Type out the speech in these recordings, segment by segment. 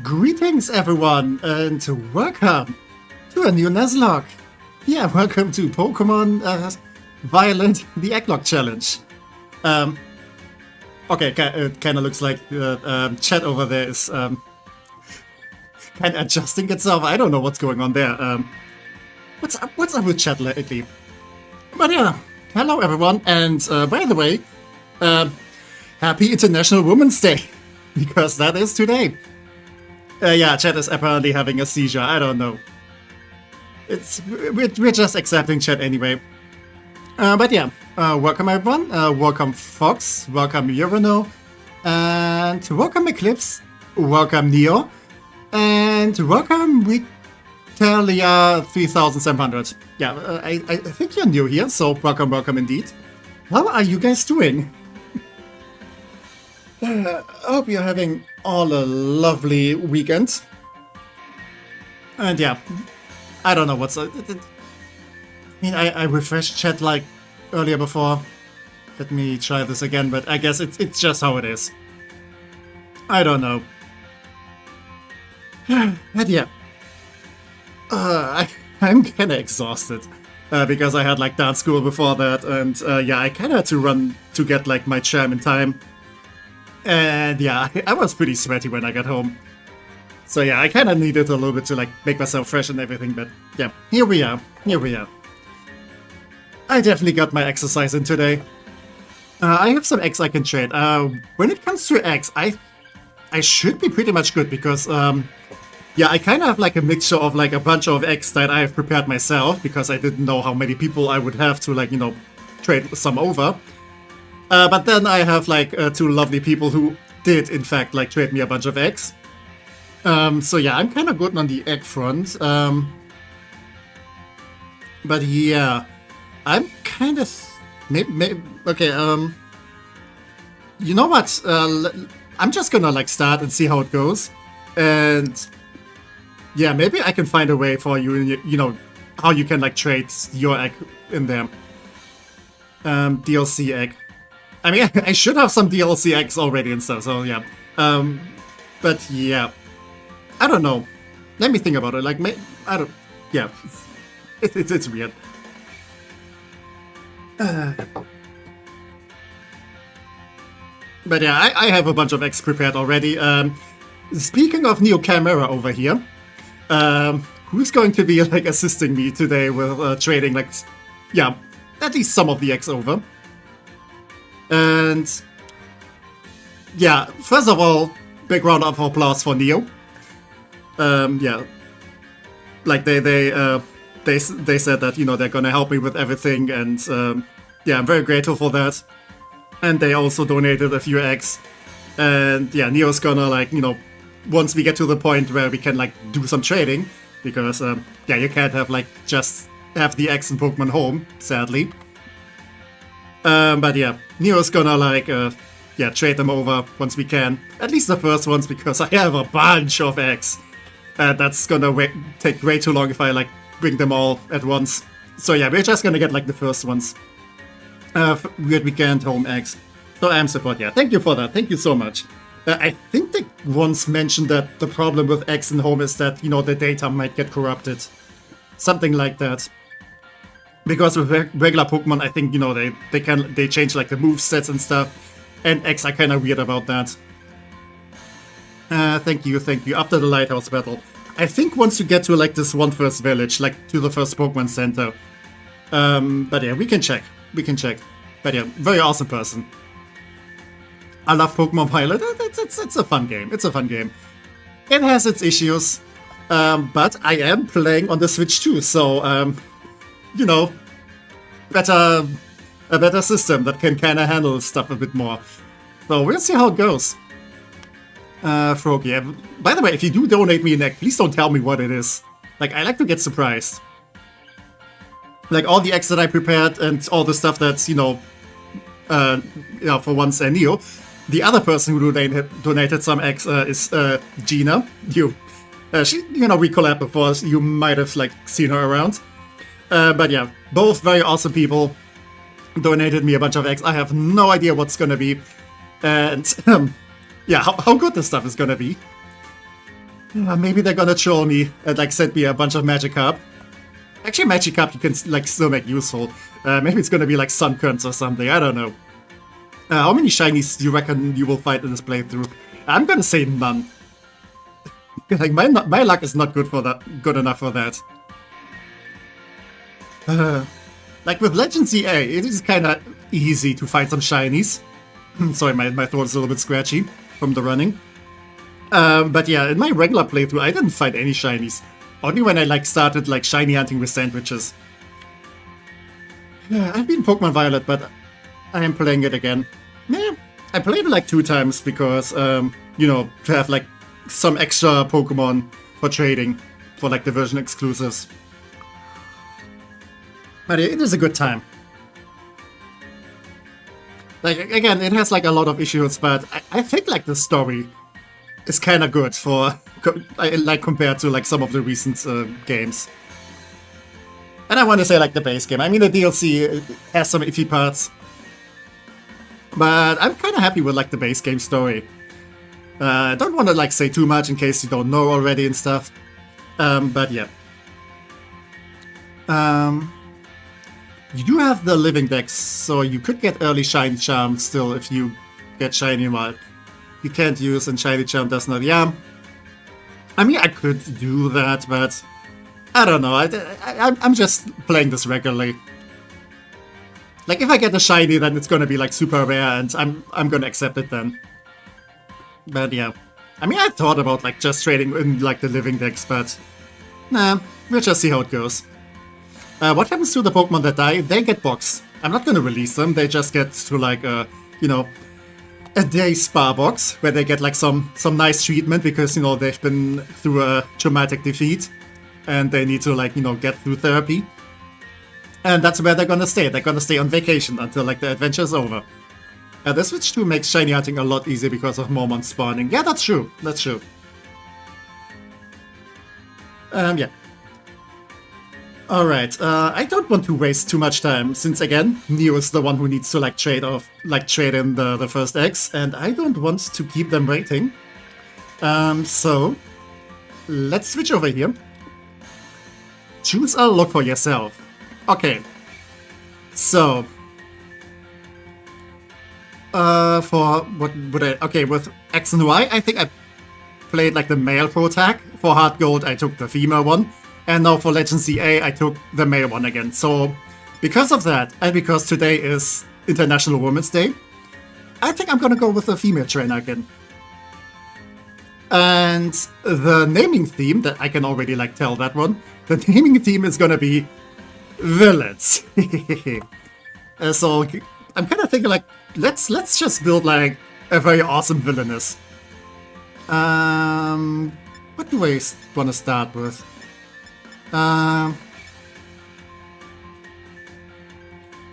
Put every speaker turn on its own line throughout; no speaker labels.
Greetings everyone, and welcome to a new Nuzlocke. Yeah, welcome to Pokémon Violet, the Egglocke challenge. Okay, it kind of looks like the chat over there is kind of adjusting itself. I don't know what's going on there. What's up with chat lately? But yeah, hello everyone, and by the way, happy International Women's Day, because that is today. Yeah, chat is apparently having a seizure. I don't know. We're just accepting chat anyway. But yeah, welcome everyone. Welcome Fox. Welcome Urano. And welcome Eclipse. Welcome Neo. And welcome Vitalia 3700. Yeah, I think you're new here, so welcome indeed. How are you guys doing? I hope you're having all a lovely weekend. And yeah, I don't know what's... I mean, I refreshed chat like earlier before. Let me try this again, but I guess it's just how it is. I don't know. But yeah. I'm kinda exhausted. Because I had like dance school before that, and yeah, I kinda had to run to get like my jam in time. And yeah, I was pretty sweaty when I got home. So yeah, I kind of needed a little bit to like make myself fresh and everything, but yeah, here we are. I definitely got my exercise in today. I have some eggs I can trade. When it comes to eggs, I should be pretty much good because, yeah, I kind of have like a mixture of like a bunch of eggs that I have prepared myself because I didn't know how many people I would have to like, you know, trade some over. But then I have like two lovely people who did in fact like trade me a bunch of eggs. So yeah, I'm kind of good on the egg front. But yeah, I'm kind of okay. You know what? I'm just gonna like start and see how it goes, and yeah, maybe I can find a way for you. You know how you can like trade your egg in there. DLC egg. I mean, I should have some DLC eggs already and stuff, so yeah. But yeah, I don't know. Let me think about it. Like, I don't. Yeah, it's weird. But yeah, I have a bunch of eggs prepared already. Speaking of Neo Chimera over here, who's going to be like assisting me today with trading like, yeah, at least some of the eggs over. And yeah, first of all, big round of applause for Neo. Yeah, like they said that, you know, they're gonna help me with everything, and yeah, I'm very grateful for that. And they also donated a few eggs, and yeah, Neo's gonna like, you know, once we get to the point where we can like do some trading, because yeah, you can't have like just have the eggs in Pokemon Home, sadly. But yeah, Neo's gonna like, yeah, trade them over once we can. At least the first ones, because I have a bunch of eggs. That's gonna take way too long if I like bring them all at once. So yeah, we're just gonna get like the first ones. Weird Weekend Home eggs. So I am support, yeah. Thank you for that, thank you so much. I think they once mentioned that the problem with eggs in Home is that, you know, the data might get corrupted. Something like that. Because with regular Pokemon, I think, you know, they change like the move sets and stuff, and eggs are kind of weird about that. Thank you. After the Lighthouse battle, I think once you get to like this one first village, like to the first Pokemon Center. But yeah, we can check. But yeah, very awesome person. I love Pokemon Violet. It's a fun game. It has its issues, but I am playing on the Switch too, so you know, a better system that can kind of handle stuff a bit more. So we'll see how it goes. Frog, yeah. By the way, if you do donate me an egg, please don't tell me what it is. Like, I like to get surprised. Like, all the eggs that I prepared and all the stuff that's, you know, for once Neo. The other person who donated some eggs is Gina. She, you know, we collabed before, so you might have, like, seen her around. But yeah, both very awesome people donated me a bunch of eggs. I have no idea what's gonna be. And yeah, how good this stuff is gonna be. Maybe they're gonna troll me and like send me a bunch of Magikarp. Actually, Magikarp you can like still make useful. Maybe it's gonna be like Sunkern or something, I don't know. How many shinies do you reckon you will find in this playthrough? I'm gonna say none. Like my luck is not good enough for that. Like with Legends EA, it is kinda easy to find some shinies. Sorry, my throat is a little bit scratchy from the running. But yeah, in my regular playthrough, I didn't find any shinies. Only when I like started like shiny hunting with sandwiches. Yeah, I've been Pokemon Violet, but I am playing it again. Yeah, I played it like 2 times because, you know, to have like some extra Pokemon for trading for like division exclusives. But it is a good time. Like, again, it has like a lot of issues, but I think like the story is kind of good for, like, compared to like some of the recent games. And I want to say like the base game. I mean, the DLC has some iffy parts, but I'm kind of happy with like the base game story. I don't want to like say too much in case you don't know already and stuff. But yeah. You do have the living dex, so you could get early Shiny Charm still if you get Shiny Wild. You can't use and Shiny Charm does not. Yeah. I mean, I could do that, but I don't know. I'm just playing this regularly. Like, if I get a Shiny, then it's gonna be like super rare, and I'm gonna accept it then. But yeah. I mean, I thought about like just trading in like the living dex, but nah, we'll just see how it goes. What happens to the Pokemon that die? They get boxed. I'm not gonna release them, they just get to like, you know, a day spa box, where they get like some nice treatment because, you know, they've been through a traumatic defeat, and they need to like, you know, get through therapy. And that's where they're gonna stay. They're gonna stay on vacation until like the adventure's over. The Switch 2 makes shiny hunting a lot easier because of Mormon spawning. Yeah, that's true, that's true. Yeah. Alright, I don't want to waste too much time, since again, Neo is the one who needs to like trade in the first eggs, and I don't want to keep them waiting. So let's switch over here. Choose a look for yourself. Okay. So for what would I okay, with X and Y, I think I played like the male protag. For Heart Gold, I took the female one. And now for Legends EA, I took the male one again. So, because of that, and because today is International Women's Day, I think I'm gonna go with the female trainer again. And the naming theme, that I can already like tell that one, the naming theme is gonna be villains. So, I'm kind of thinking like, let's just build like a very awesome villainess. What do I want to start with?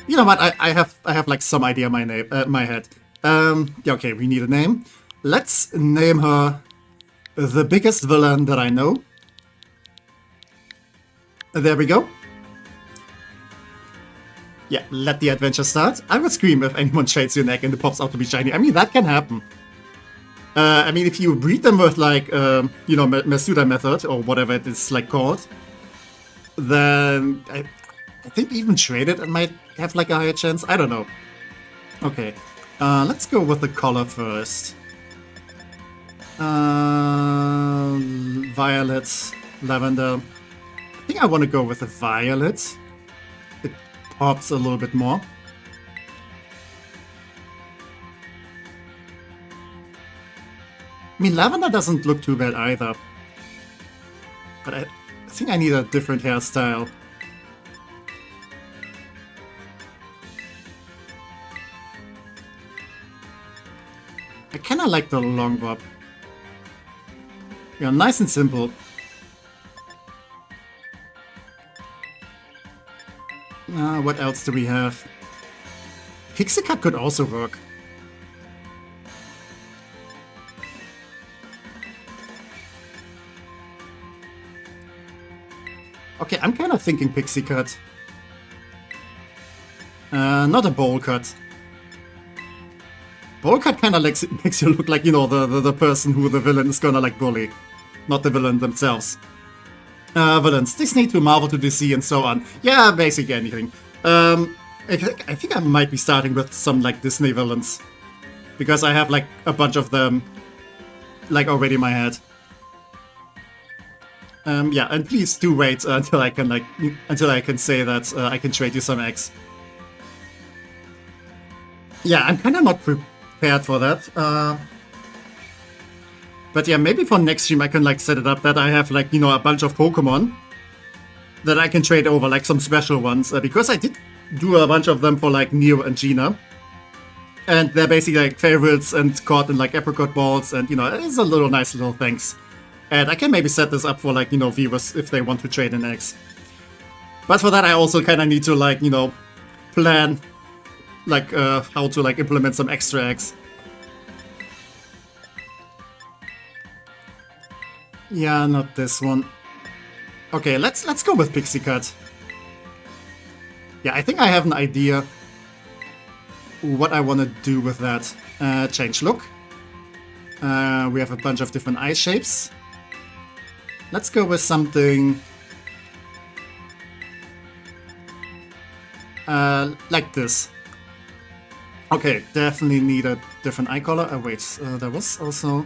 You know what? I have like some idea in my head. Yeah, okay, we need a name. Let's name her the biggest villain that I know. There we go. Yeah, let the adventure start. I would scream if anyone shades your neck and it pops out to be shiny. I mean, that can happen. I mean, if you breed them with like, you know, Masuda method or whatever it is like called, then I think even traded it might have like a higher chance. I don't know. Okay, let's go with the color first. Violet, lavender. I think I want to go with the violet. It pops a little bit more. I mean, lavender doesn't look too bad either. But I think I need a different hairstyle. I kinda like the long bob. Yeah, nice and simple. What else do we have? Pixie cut could also work. Okay, I'm kind of thinking pixie cut. Not a bowl cut. Bowl cut kind of makes you look like, you know, the person who the villain is gonna like bully. not the villain themselves. Villains, Disney to Marvel to DC and so on. Yeah, basically anything. I think I might be starting with some like Disney villains, because I have like a bunch of them like already in my head. Yeah, and please do wait until I can say that I can trade you some eggs. Yeah, I'm kind of not prepared for that. But yeah, maybe for next stream I can like set it up that I have like, you know, a bunch of Pokemon that I can trade over, like some special ones, because I did do a bunch of them for like Neo and Gina. And they're basically like favorites and caught in like apricot balls, and you know, it's a little nice little things. And I can maybe set this up for like, you know, viewers if they want to trade in eggs. But for that I also kind of need to like, you know, plan like how to like implement some extra eggs. Yeah, not this one. Okay, let's go with Pixie Cut. Yeah, I think I have an idea what I want to do with that. Change look. We have a bunch of different eye shapes. Let's go with something like this. Okay, definitely need a different eye color. Oh wait, there was also...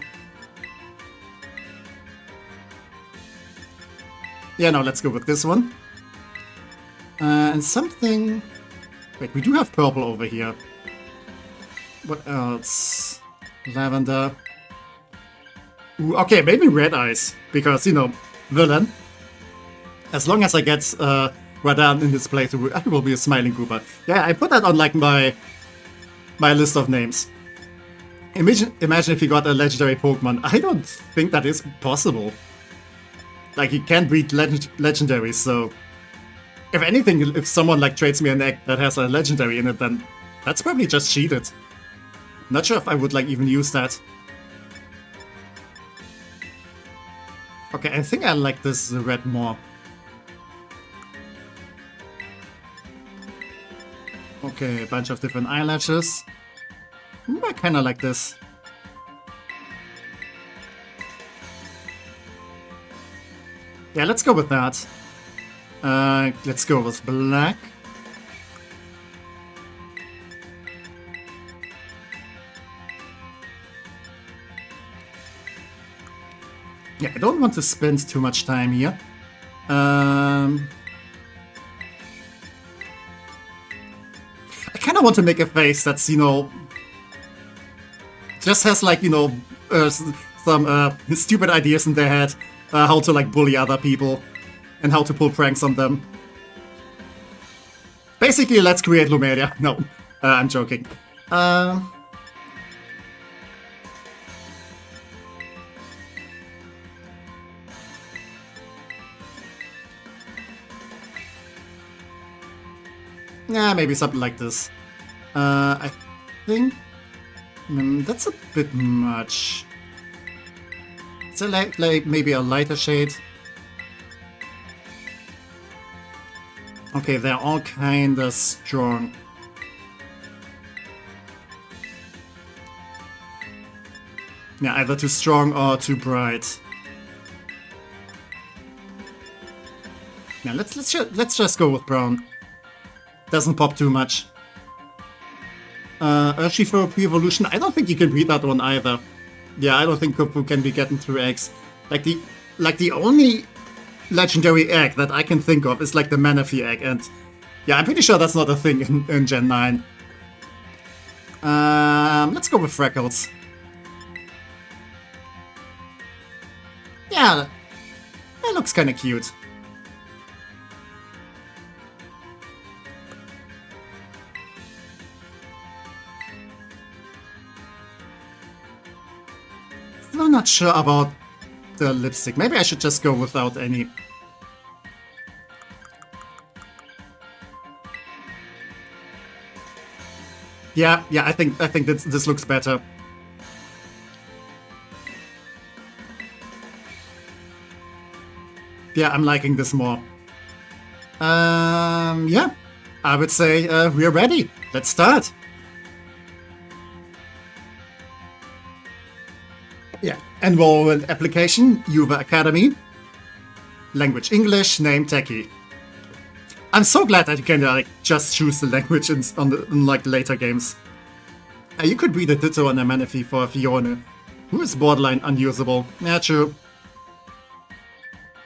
Yeah, no, let's go with this one. And something... Wait, we do have purple over here. What else? Lavender. Ooh, okay, maybe red eyes. Because, you know, villain. As long as I get Radan in this playthrough, I will be a smiling Koopa. Yeah, I put that on, like, my list of names. Imagine if you got a legendary Pokemon. I don't think that is possible. Like, you can't breed legendaries, so... If anything, if someone, like, trades me an egg that has a legendary in it, then that's probably just cheated. Not sure if I would, like, even use that. Okay, I think I like this red more. Okay, a bunch of different eyelashes. I kinda like this. Yeah, let's go with that. Let's go with black. Yeah, I don't want to spend too much time here. I kind of want to make a face that's, you know, just has like, you know, some stupid ideas in their head. How to like bully other people and how to pull pranks on them. Basically, let's create Lumeria. No, I'm joking. Yeah, maybe something like this. I think that's a bit much. So like maybe a lighter shade. Okay, they're all kinda strong. Yeah, either too strong or too bright. Yeah, let's just go with brown. Doesn't pop too much. Urshifu pre-evolution. I don't think you can breed that one either. Yeah, I don't think Kupu can be getting through eggs. Like the only legendary egg that I can think of is like the Manaphy egg, and yeah, I'm pretty sure that's not a thing in Gen 9. Let's go with Freckles. Yeah, that looks kind of cute. I'm not sure about the lipstick. Maybe I should just go without any. Yeah, I think this looks better. Yeah, I'm liking this more. Yeah, I would say we're ready. Let's start. Yeah. Enrollment application, Uva Academy. Language English, name Techie. I'm so glad that you can like just choose the language in like later games. You could breed a Ditto and a Manaphy for Fiona, who is borderline unusable. Yeah, true.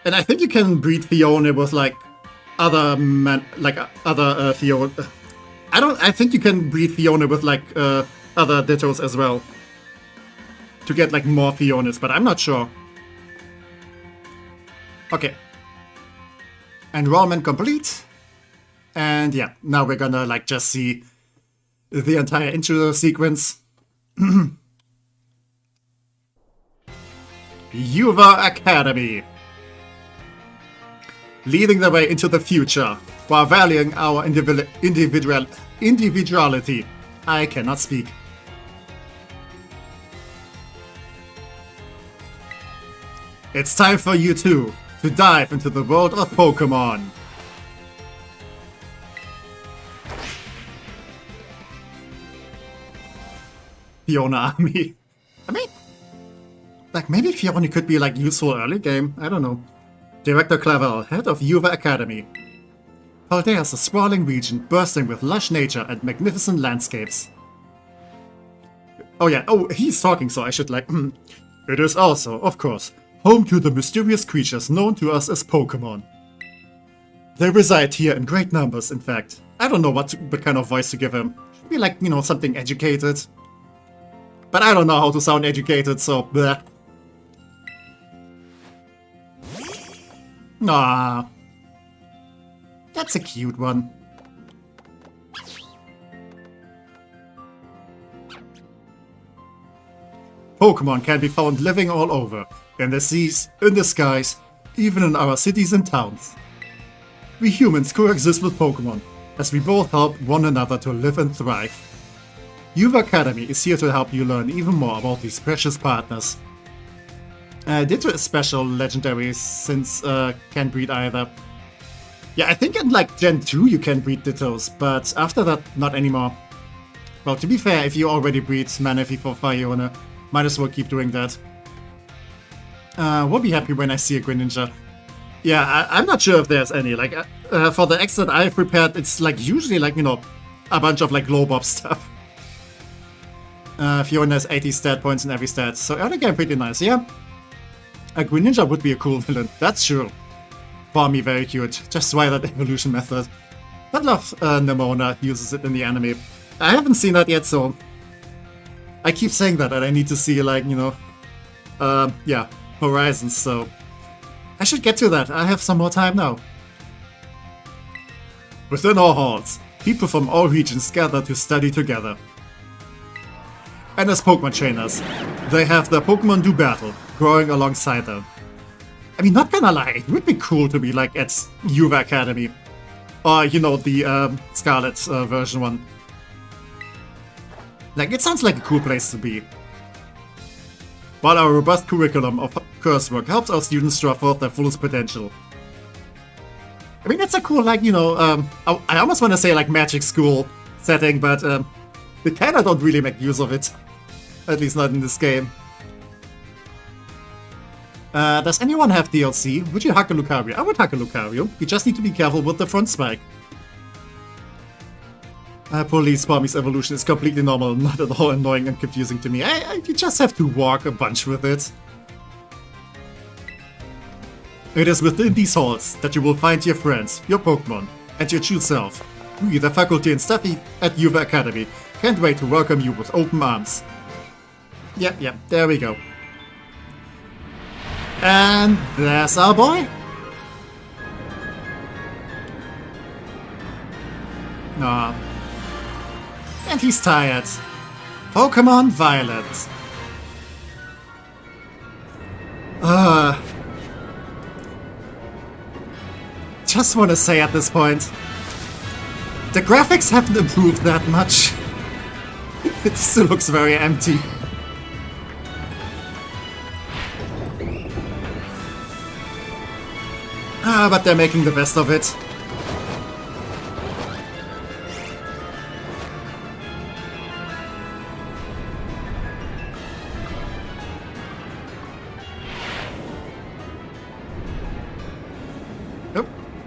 And I think you can breed Fiona with like other Fiona. I think you can breed Fiona with like other Dittos as well to get like more Fionas, but I'm not sure. Okay. Enrollment complete. And yeah, now we're gonna like just see the entire intro sequence. Uva Academy. Leading the way into the future while valuing our individuality. I cannot speak. It's time for you two to dive into the world of Pokémon. Fiona Army. I mean, like maybe Fiona could be like useful early game. I don't know. Director Clavel, head of Uva Academy. Paldea is a sprawling region bursting with lush nature and magnificent landscapes. Oh yeah, he's talking, so I should like... It is also, of course, home to the mysterious creatures known to us as Pokémon. They reside here in great numbers, in fact. I don't know what kind of voice to give him. Should be like, you know, something educated. But I don't know how to sound educated, so bleh. Ah, that's a cute one. Pokémon can be found living all over, in the seas, in the skies, even in our cities and towns. We humans coexist with Pokémon, as we both help one another to live and thrive. Uva Academy is here to help you learn even more about these precious partners. Ditto is special legendary since can't breed either. Yeah, I think in like Gen 2 you can breed Dittos, but after that, not anymore. Well, to be fair, if you already breed Manaphy for Fiona, might as well keep doing that. We'll be happy when I see a Greninja. Yeah, I'm not sure if there's any. Like, for the X that I've prepared, it's like usually like, you know, a bunch of like low bob stuff. Fiona has 80 stat points in every stat, so early game pretty nice, yeah. A Greninja would be a cool villain, that's true. Barmy, very cute. Just try that evolution method. I love Nemona uses it in the anime. I haven't seen that yet, so I keep saying that, and I need to see, like, you know, yeah, Horizons, so I should get to that. I have some more time now. Within our halls, people from all regions gather to study together. And as Pokemon trainers, they have their Pokemon do battle, growing alongside them. I mean, not gonna lie, it would be cool to be like at Uva Academy. Or, you know, the Scarlet version one. Like, it sounds like a cool place to be. While our robust curriculum of coursework helps our students draw forth their fullest potential. I mean, it's a cool, like, you know, I almost want to say, like, magic school setting, but they kinda don't really make use of it. At least not in this game. Does anyone have DLC? Would you hack a Lucario? I would hack a Lucario. You just need to be careful with the front spike. Police Barmy's evolution is completely normal, not at all annoying and confusing to me. You just have to walk a bunch with it. It is within these halls that you will find your friends, your Pokemon, and your true self. We, the faculty and staff at Uva Academy, can't wait to welcome you with open arms. Yep, there we go. And there's our boy. Aw. And he's tired. Pokémon Violet. Just want to say at this point, the graphics haven't improved that much. It still looks very empty. But they're making the best of it.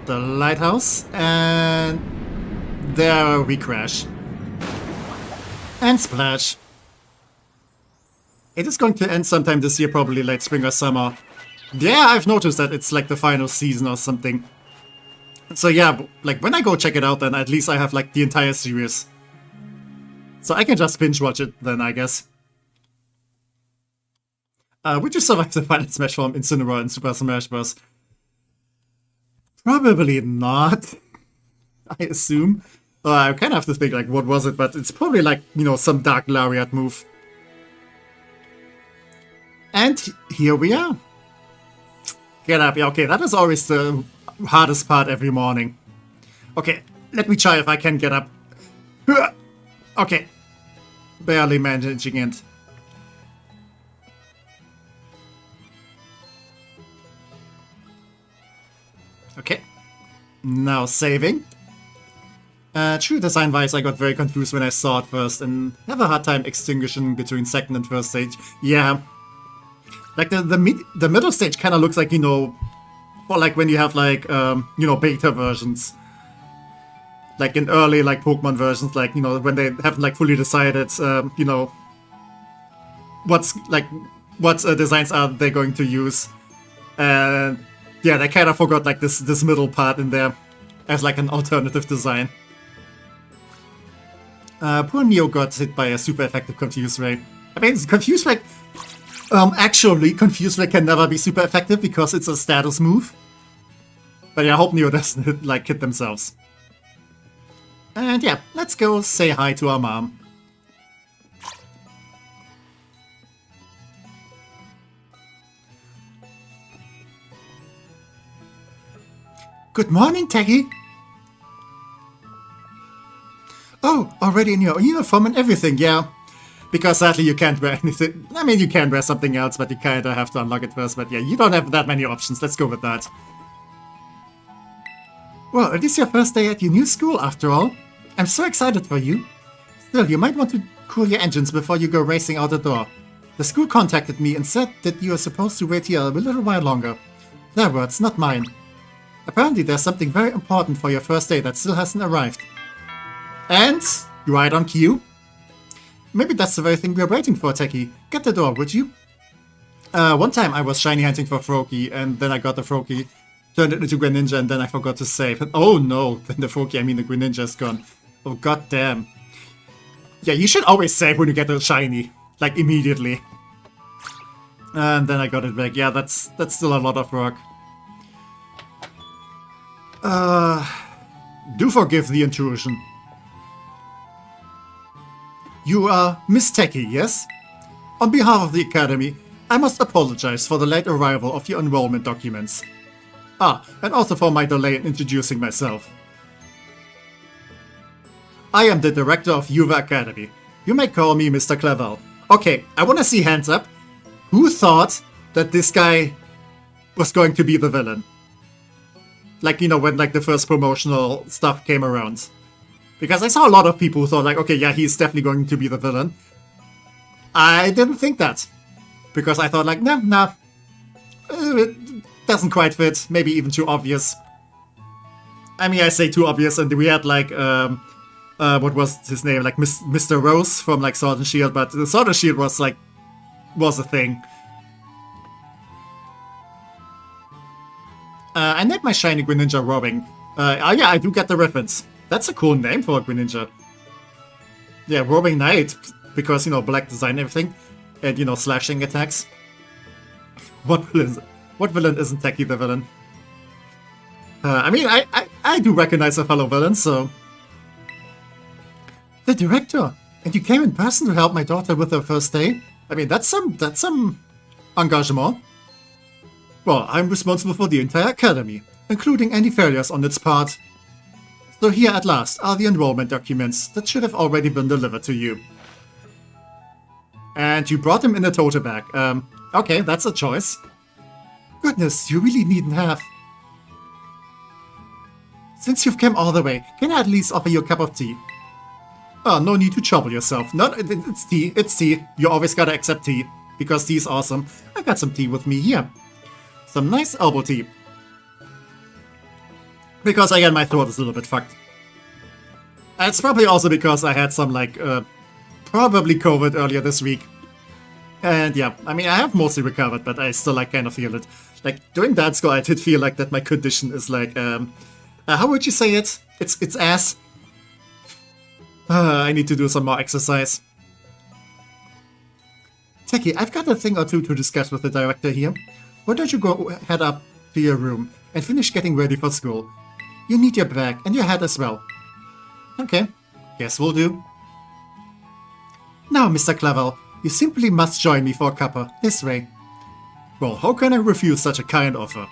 the lighthouse, and there we crash. And splash. It is going to end sometime this year, probably late spring or summer. Yeah, I've noticed that it's like the final season or something. So yeah, like when I go check it out, then at least I have like the entire series. So I can just binge watch it then, I guess. Would you survive the final smash from Incineroar in Super Smash Bros? Probably not, I assume. I kind of have to think, like, what was it? But it's probably like, you know, some Dark Lariat move. And here we are. Get up. Yeah, okay, that is always the hardest part every morning. Okay, let me try if I can get up. Okay. Barely managing it. Okay. Now saving. True design-wise, I got very confused when I saw it first and have a hard time extinguishing between second and first stage. Yeah. Like, the middle stage kind of looks like, you know, or like when you have, like, you know, beta versions. Like in early, like, Pokemon versions, like, you know, when they haven't, like, fully decided, you know, what designs are they going to use. And, yeah, they kind of forgot, like, this middle part in there as, like, an alternative design. Poor Neo got hit by a super effective Confuse Ray. I mean, Confuse Ray... actually, Confuse Ray can never be super effective because it's a status move. But yeah, I hope Neo doesn't hit themselves. And yeah, let's go say hi to our mom. Good morning, Techie! Oh, already in your uniform and everything, yeah. Because sadly you can't wear anything. I mean, you can wear something else, but you kinda have to unlock it first. But yeah, you don't have that many options. Let's go with that. Well, it is your first day at your new school, after all. I'm so excited for you. Still, you might want to cool your engines before you go racing out the door. The school contacted me and said that you are supposed to wait here a little while longer. Their words, not mine. Apparently there's something very important for your first day that still hasn't arrived. And, right on cue. Maybe that's the very thing we're waiting for, Techie. Get the door, would you? One time I was shiny hunting for Froakie, and then I got the Froakie, turned it into Greninja, and then I forgot to save. And oh no, then the Froakie, I mean the Greninja is gone. Oh god damn. Yeah, you should always save when you get a shiny. Like, immediately. And then I got it back. Yeah, that's still a lot of work. Do forgive the intrusion. You are Miss Techie, yes? On behalf of the Academy, I must apologize for the late arrival of your enrollment documents. Ah, and also for my delay in introducing myself. I am the director of Uva Academy. You may call me Mr. Clavel. Okay, I wanna see hands up. Who thought that this guy was going to be the villain? Like, you know, when like the first promotional stuff came around. Because I saw a lot of people who thought like, okay, yeah, he's definitely going to be the villain. I didn't think that. Because I thought like, nah. It doesn't quite fit. Maybe even too obvious. I mean, I say too obvious, and we had like, what was his name? Like Mr. Rose from like Sword and Shield, but the Sword and Shield was a thing. I named my shiny Greninja Roaring. Yeah, I do get the reference. That's a cool name for a Greninja. Yeah, Roaring Knight, because, you know, black design and everything, and, you know, slashing attacks. What villain isn't Techie the villain? I mean, I do recognize a fellow villain, so... The director! And you came in person to help my daughter with her first day? I mean, that's some engagement. Well, I'm responsible for the entire academy, including any failures on its part. So here at last are the enrollment documents that should have already been delivered to you. And you brought them in a tote bag. Okay, that's a choice. Goodness, you really needn't have. Since you've come all the way, can I at least offer you a cup of tea? Oh, no need to trouble yourself. No, it's tea, it's tea. You always gotta accept tea, because tea is awesome. I got some tea with me here. Some nice elbow tea. Because again, my throat is a little bit fucked. It's probably also because I had some, like, probably COVID earlier this week. And yeah, I mean, I have mostly recovered, but I still, like, kind of feel it. Like, during that school, I did feel like that my condition is, like, how would you say it? It's ass. I need to do some more exercise. Techie, I've got a thing or two to discuss with the director here. Why don't you go head up to your room and finish getting ready for school? You need your bag and your hat as well. Okay, guess we'll do. Now, Mr. Clavel, you simply must join me for a cuppa, this way. Well, how can I refuse such a kind offer?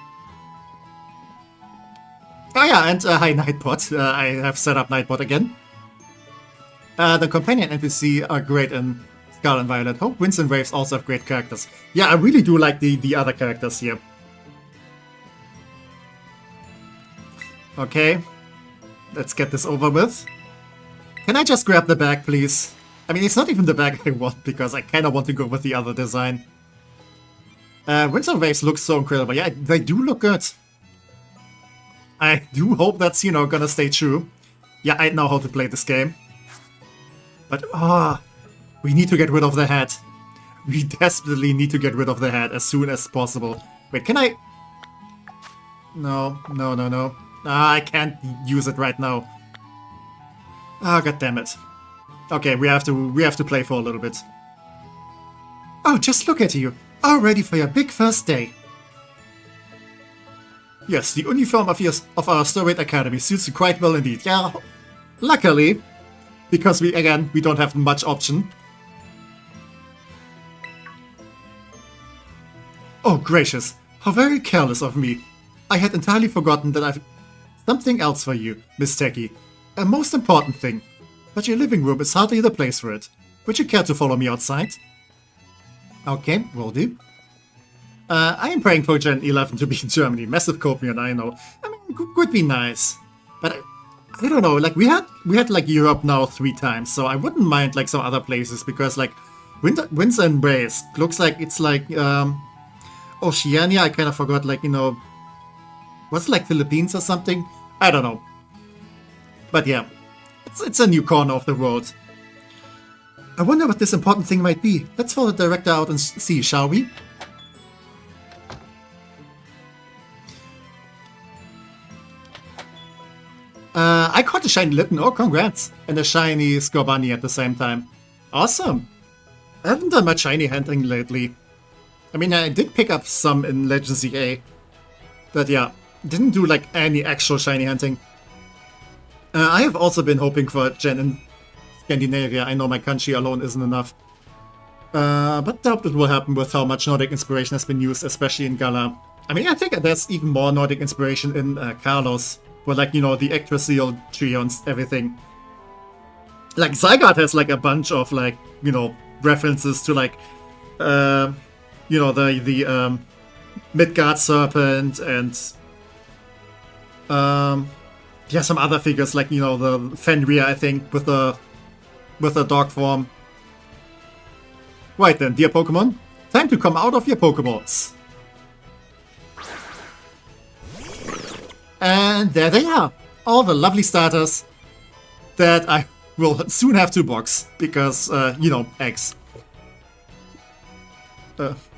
Oh yeah, and hi Nightbot. I have set up Nightbot again. The companion NPC are great in Scarlet and Violet. Hope Winds and Waves also have great characters. Yeah, I really do like the other characters here. Okay, let's get this over with. Can I just grab the bag, please? I mean, it's not even the bag I want, because I kind of want to go with the other design. Winds and Waves look so incredible. Yeah, they do look good. I do hope that's, you know, gonna stay true. Yeah, I know how to play this game. But, we need to get rid of the hat. We desperately need to get rid of the hat as soon as possible. Wait, can I... No. I can't use it right now. God damn it. Okay, we have to play for a little bit. Oh, just look at you. All ready for your big first day. Yes, the uniform of our Starlight Academy suits you quite well indeed. Yeah, luckily, because we don't have much option. Oh gracious, how very careless of me. I had entirely forgotten that I've something else for you, Miss Techie. A most important thing. But your living room is hardly the place for it. Would you care to follow me outside? Okay, will do. I am praying for Gen 11 to be in Germany. Massive copion, I know. I mean, could be nice. But I don't know, like, we had like Europe now 3 times, so I wouldn't mind like some other places, because like Winds and Waves looks like it's like Oceania. I kind of forgot, like, you know, what's it, like Philippines or something? I don't know. But yeah, it's a new corner of the world. I wonder what this important thing might be. Let's follow the director out and see, shall we? I caught a shiny Litten, oh congrats, and a shiny Scorbunny at the same time. Awesome! I haven't done much shiny hunting lately. I mean, I did pick up some in Legends EA, but yeah, didn't do like any actual shiny hunting. I have also been hoping for a gen in Scandinavia. I know my country alone isn't enough. But doubt it will happen with how much Nordic inspiration has been used, especially in Galar. I mean, I think there's even more Nordic inspiration in Carlos, where, like, you know, the Yggdrasil trio and everything. Like, Zygarde has, like, a bunch of, like, you know, references to, like, you know, the Midgard Serpent and, yeah, some other figures, like, you know, the Fenrir, I think, with the dog form. Right then, dear Pokemon, time to come out of your Pokeballs. And there they are, all the lovely starters that I will soon have to box, because, you know, eggs.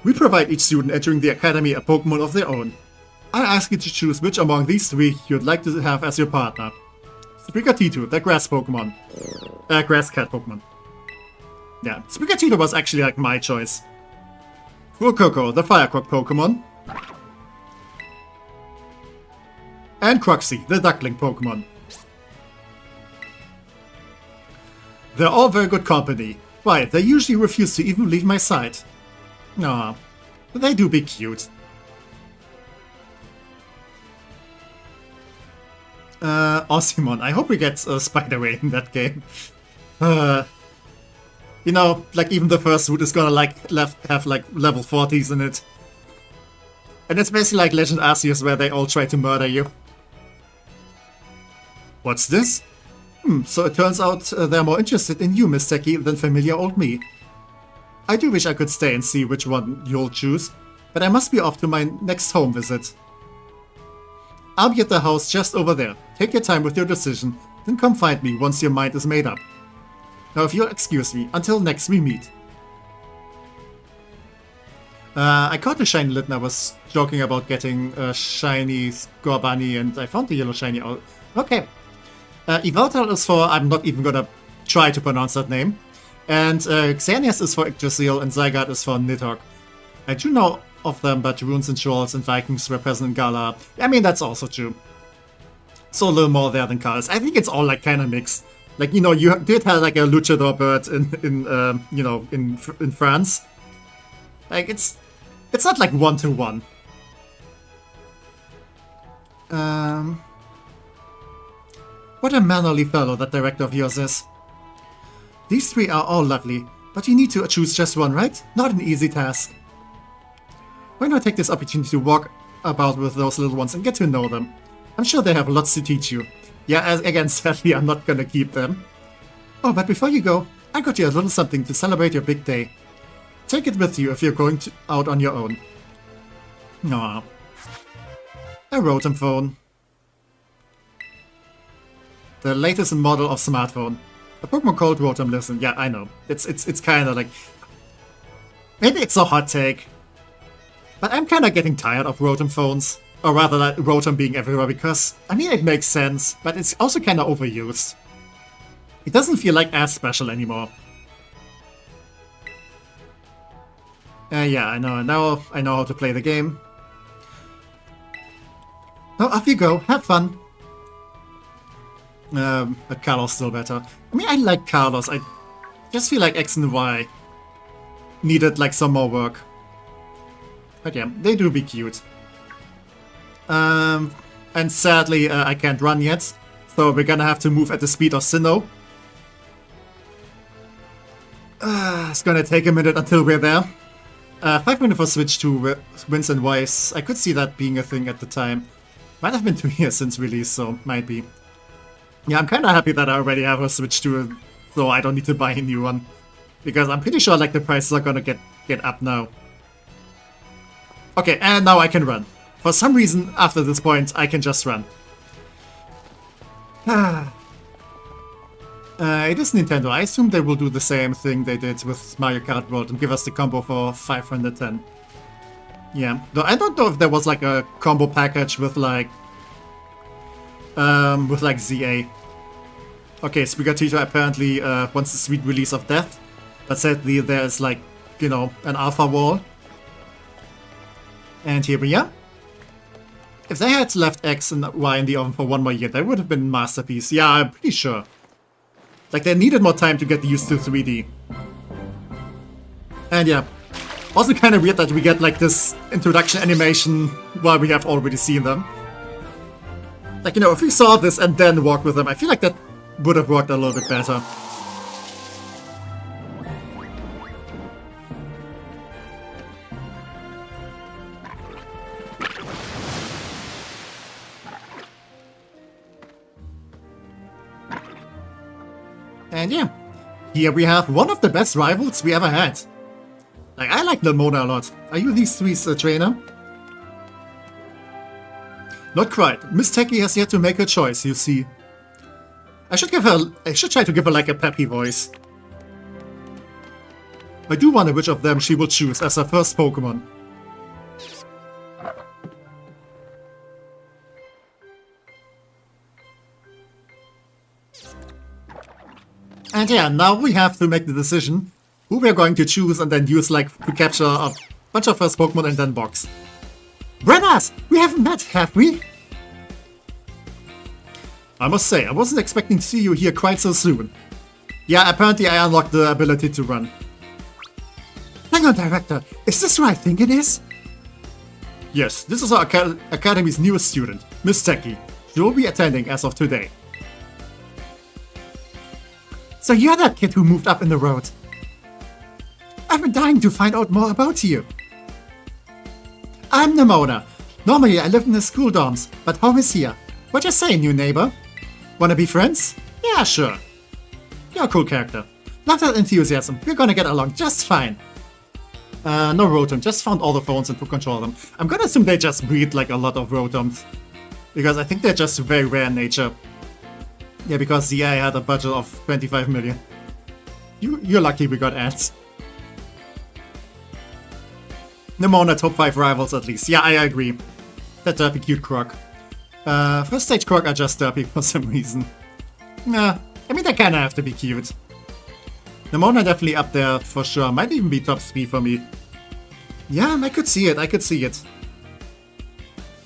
We provide each student entering the academy a Pokemon of their own. I ask you to choose which among these 3 you'd like to have as your partner. Sprigatito, the grass Pokemon. Grass cat Pokemon. Yeah, Sprigatito was actually like my choice. Fuecoco, the Firecock Pokemon. And Croxy, the duckling Pokemon. They're all very good company. Why, they usually refuse to even leave my side. Aw, they do be cute. Osimon, I hope we get Spider-Way in that game. You know, like even the first route is gonna like have like level 40s in it. And it's basically like Legend Arceus where they all try to murder you. What's this? So it turns out they're more interested in you, Miss Techie, than familiar old me. I do wish I could stay and see which one you'll choose, but I must be off to my next home visit. I'll be at the house just over there. Take your time with your decision, then come find me once your mind is made up. Now if you'll excuse me, until next we meet. I caught the shiny lit and I was joking about getting a shiny Scorbunny and I found the yellow shiny out. Okay. Yveltal is for, I'm not even gonna try to pronounce that name. And Xerneas is for Yggdrasil and Zygarde is for Nidhogg. I do know of them, but runes and trolls and Vikings were present in Galar. I mean, that's also true. So a little more there than colors. I think it's all like kind of mixed. Like, you know, you did have like a luchador bird in France. Like, it's not like 1-to-1. What a mannerly fellow that director of yours is. These three are all lovely, but you need to choose just one, right? Not an easy task. Why not take this opportunity to walk about with those little ones and get to know them? I'm sure they have lots to teach you. Yeah, again, sadly, I'm not gonna keep them. Oh, but before you go, I got you a little something to celebrate your big day. Take it with you if you're going out on your own. Aww. A Rotom phone. The latest model of smartphone. A Pokemon called Rotom lives in. Yeah, I know. It's kind of like... Maybe it's a hot take. But I'm kind of getting tired of Rotom phones. Or rather, like, Rotom being everywhere because, I mean, it makes sense, but it's also kind of overused. It doesn't feel like as special anymore. Yeah, I know. Now I know how to play the game. Now off you go. Have fun. But Carlos still better. I mean, I like Carlos. I just feel like X and Y needed like some more work. But yeah, they do be cute. And sadly, I can't run yet, so we're gonna have to move at the speed of Sinnoh. It's gonna take a minute until we're there. 5 minutes for Switch to Winds and Wise. I could see that being a thing at the time. Might have been 2 years since release, so might be. Yeah, I'm kinda happy that I already have a Switch 2, so I don't need to buy a new one. Because I'm pretty sure like the prices are gonna get up now. Okay, and now I can run. For some reason, after this point, I can just run. It is Nintendo. I assume they will do the same thing they did with Mario Kart World and give us the combo for 510. Yeah, though I don't know if there was like a combo package with like ZA. Okay, Sprigatito apparently wants the sweet release of death, but sadly there's like, you know, an alpha wall. And here we are. If they had left X and Y in the oven for 1 more year, that would have been a masterpiece. Yeah, I'm pretty sure. Like, they needed more time to get used to 3D. And yeah, also kind of weird that we get like this introduction animation while we have already seen them. Like, you know, if we saw this and then walked with them, I feel like that would have worked a little bit better. And yeah, here we have one of the best rivals we ever had. Like, I like Lamona a lot. Are you these three's trainer? Not quite. Miss Techie has yet to make her choice, you see. I should try to give her like a peppy voice. I do wonder which of them she will choose as her first Pokemon. And yeah, now we have to make the decision who we're going to choose and then use like to capture a bunch of first Pokemon and then box. Brennas! We haven't met, have we? I must say, I wasn't expecting to see you here quite so soon. Yeah, apparently I unlocked the ability to run. Hang on, Director, is this who I think it is? Yes, this is our Academy's newest student, Miss Techie. She will be attending as of today. So you're that kid who moved up in the road. I've been dying to find out more about you. I'm Nemona. Normally I live in the school dorms, but home is here. What you say, new neighbor? Wanna be friends? Yeah, sure. You're a cool character. Love that enthusiasm. We're gonna get along just fine. No Rotom, just found all the phones and to control them. I'm gonna assume they just breed like a lot of Rotoms. Because I think they're just very rare in nature. Yeah, because the AI had a budget of 25 million. You're lucky we got ads. Nemona top 5 rivals at least. Yeah, I agree. That derpy cute Croc. First stage Croc are just derpy for some reason. Nah, I mean they kinda have to be cute. Nemona definitely up there for sure. Might even be top 3 for me. Yeah, I could see it, I could see it.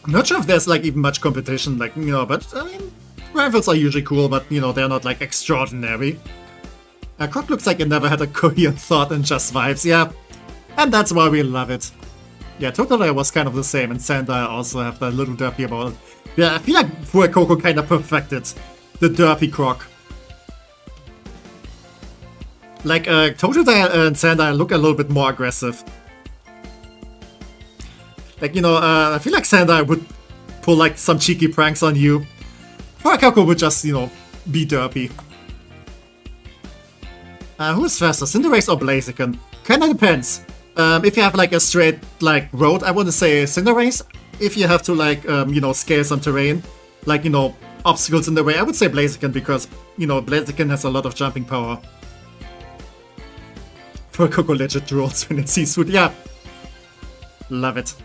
I'm not sure if there's like even much competition, like, you know, but I mean, rivals are usually cool, but you know, they're not like extraordinary. Croc looks like it never had a coherent thought and just vibes, yeah. And that's why we love it. Yeah, Totodile was kind of the same, and Sandile also have that little derpy about it. Yeah, I feel like Fuecoco kind of perfected the derpy Croc. Like, Totodile and Sandile look a little bit more aggressive. Like, you know, I feel like Sandile would pull like some cheeky pranks on you. Fuecoco would just, you know, be derpy. Who's faster, Cinderace or Blaziken? Kinda depends. If you have like a straight like road, I want to say Cinderace. If you have to like you know, scale some terrain, like, you know, obstacles in the way, I would say Blaziken because, you know, Blaziken has a lot of jumping power. Fuecoco legit drools when it sees food. Yeah, love it.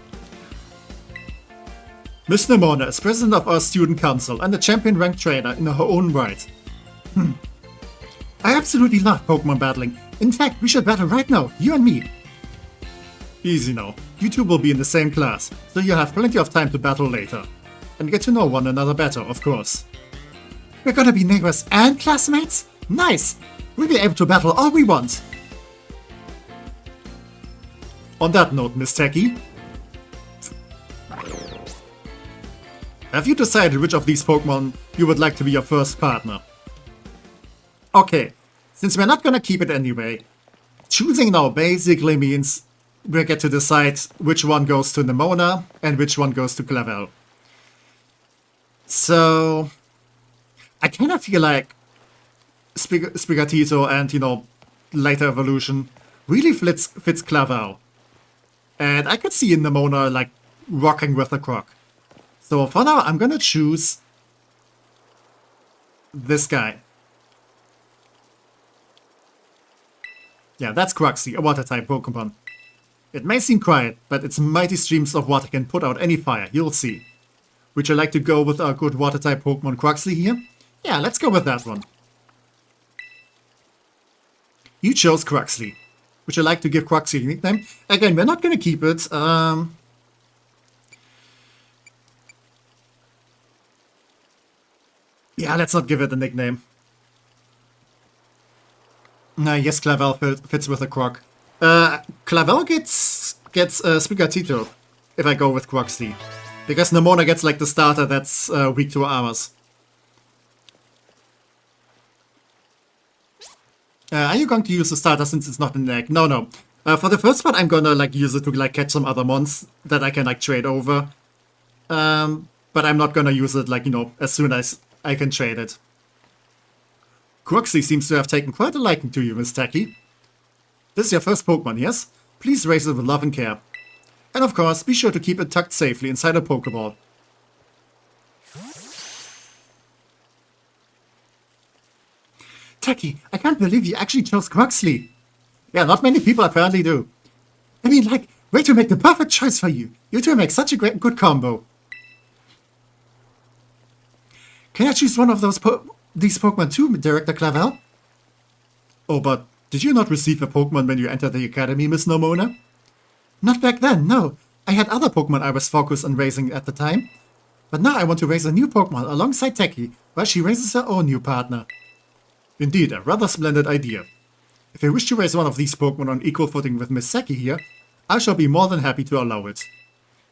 Miss Nemona is president of our student council and a champion ranked trainer in her own right. I absolutely love Pokemon battling. In fact, we should battle right now, you and me. Easy now. You two will be in the same class, so you'll have plenty of time to battle later. And get to know one another better, of course. We're gonna be neighbors and classmates? Nice! We'll be able to battle all we want. On that note, Miss Techie, have you decided which of these Pokemon you would like to be your first partner? Okay, since we're not gonna keep it anyway, choosing now basically means we get to decide which one goes to Nemona and which one goes to Clavel. So, I kind of feel like Sprigatito and, you know, later evolution really fits Clavel. And I could see Nemona like rocking with a Croc. So for now, I'm gonna choose this guy. Yeah, that's Croxy, a water-type Pokemon. It may seem quiet, but its mighty streams of water can put out any fire, you'll see. Would you like to go with our good water-type Pokemon Croxy here? Yeah, let's go with that one. You chose Croxy. Would you like to give Croxy a nickname? Again, we're not gonna keep it. Yeah, let's not give it a nickname. Yes, Clavel fits with a Croc. Clavel gets Sprigatito if I go with Croxy. Because Nemona gets like the starter that's weak to ours. Are you going to use the starter since it's not an egg? No. For the first part, I'm gonna like use it to like catch some other mons that I can like trade over. But I'm not gonna use it like, you know, as soon as I can trade it. Croxy seems to have taken quite a liking to you, Miss Techie. This is your first Pokemon, yes? Please raise it with love and care. And of course, be sure to keep it tucked safely inside a Pokeball. Techie, I can't believe you actually chose Croxley. Yeah, not many people apparently do. I mean, like, way to make the perfect choice for you. You two make such a good combo. Can I choose one of these Pokemon too, Director Clavel? Oh, but did you not receive a Pokemon when you entered the Academy, Miss Nemona? Not back then, no. I had other Pokemon I was focused on raising at the time. But now I want to raise a new Pokemon alongside Techie, while she raises her own new partner. Indeed, a rather splendid idea. If you wish to raise one of these Pokemon on equal footing with Miss Seki here, I shall be more than happy to allow it.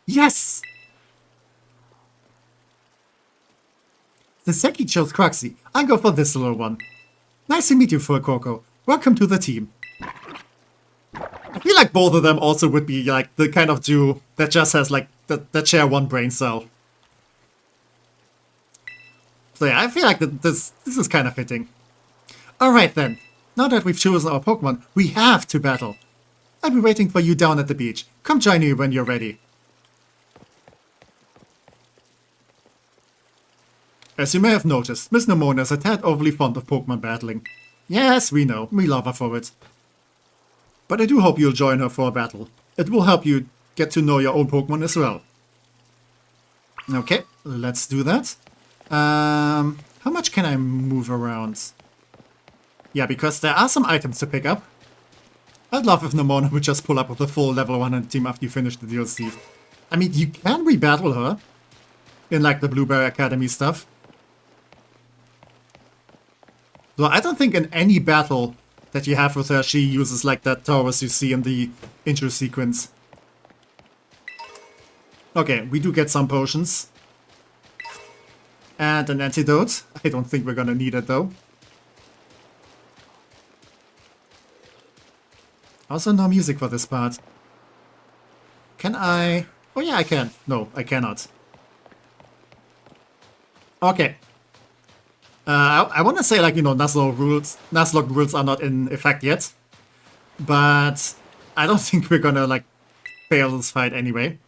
Yes! Since Seki chose Croxy, I'll go for this little one. Nice to meet you, Fuecoco. Welcome to the team. I feel like both of them also would be like the kind of duo that just has like that share one brain cell. So yeah, I feel like this is kind of fitting. Alright then, now that we've chosen our Pokemon, we have to battle. I'll be waiting for you down at the beach. Come join me when you're ready. As you may have noticed, Miss Nemona is a tad overly fond of Pokemon battling. Yes, we know, we love her for it. But I do hope you'll join her for a battle. It will help you get to know your own Pokemon as well. Okay, let's do that. How much can I move around? Yeah, because there are some items to pick up. I'd love if Nemona would just pull up with a full level 100 team after you finish the DLC. I mean, you can re-battle her in like the Blueberry Academy stuff. So I don't think in any battle that you have with her she uses like that Taurus you see in the intro sequence. Okay, we do get some potions. And an antidote. I don't think we're gonna need it though. Also no music for this part. Can I... Oh yeah, I can. No, I cannot. Okay. I want to say, like, you know, Nuzlocke rules are not in effect yet. But I don't think we're gonna, like, fail this fight anyway.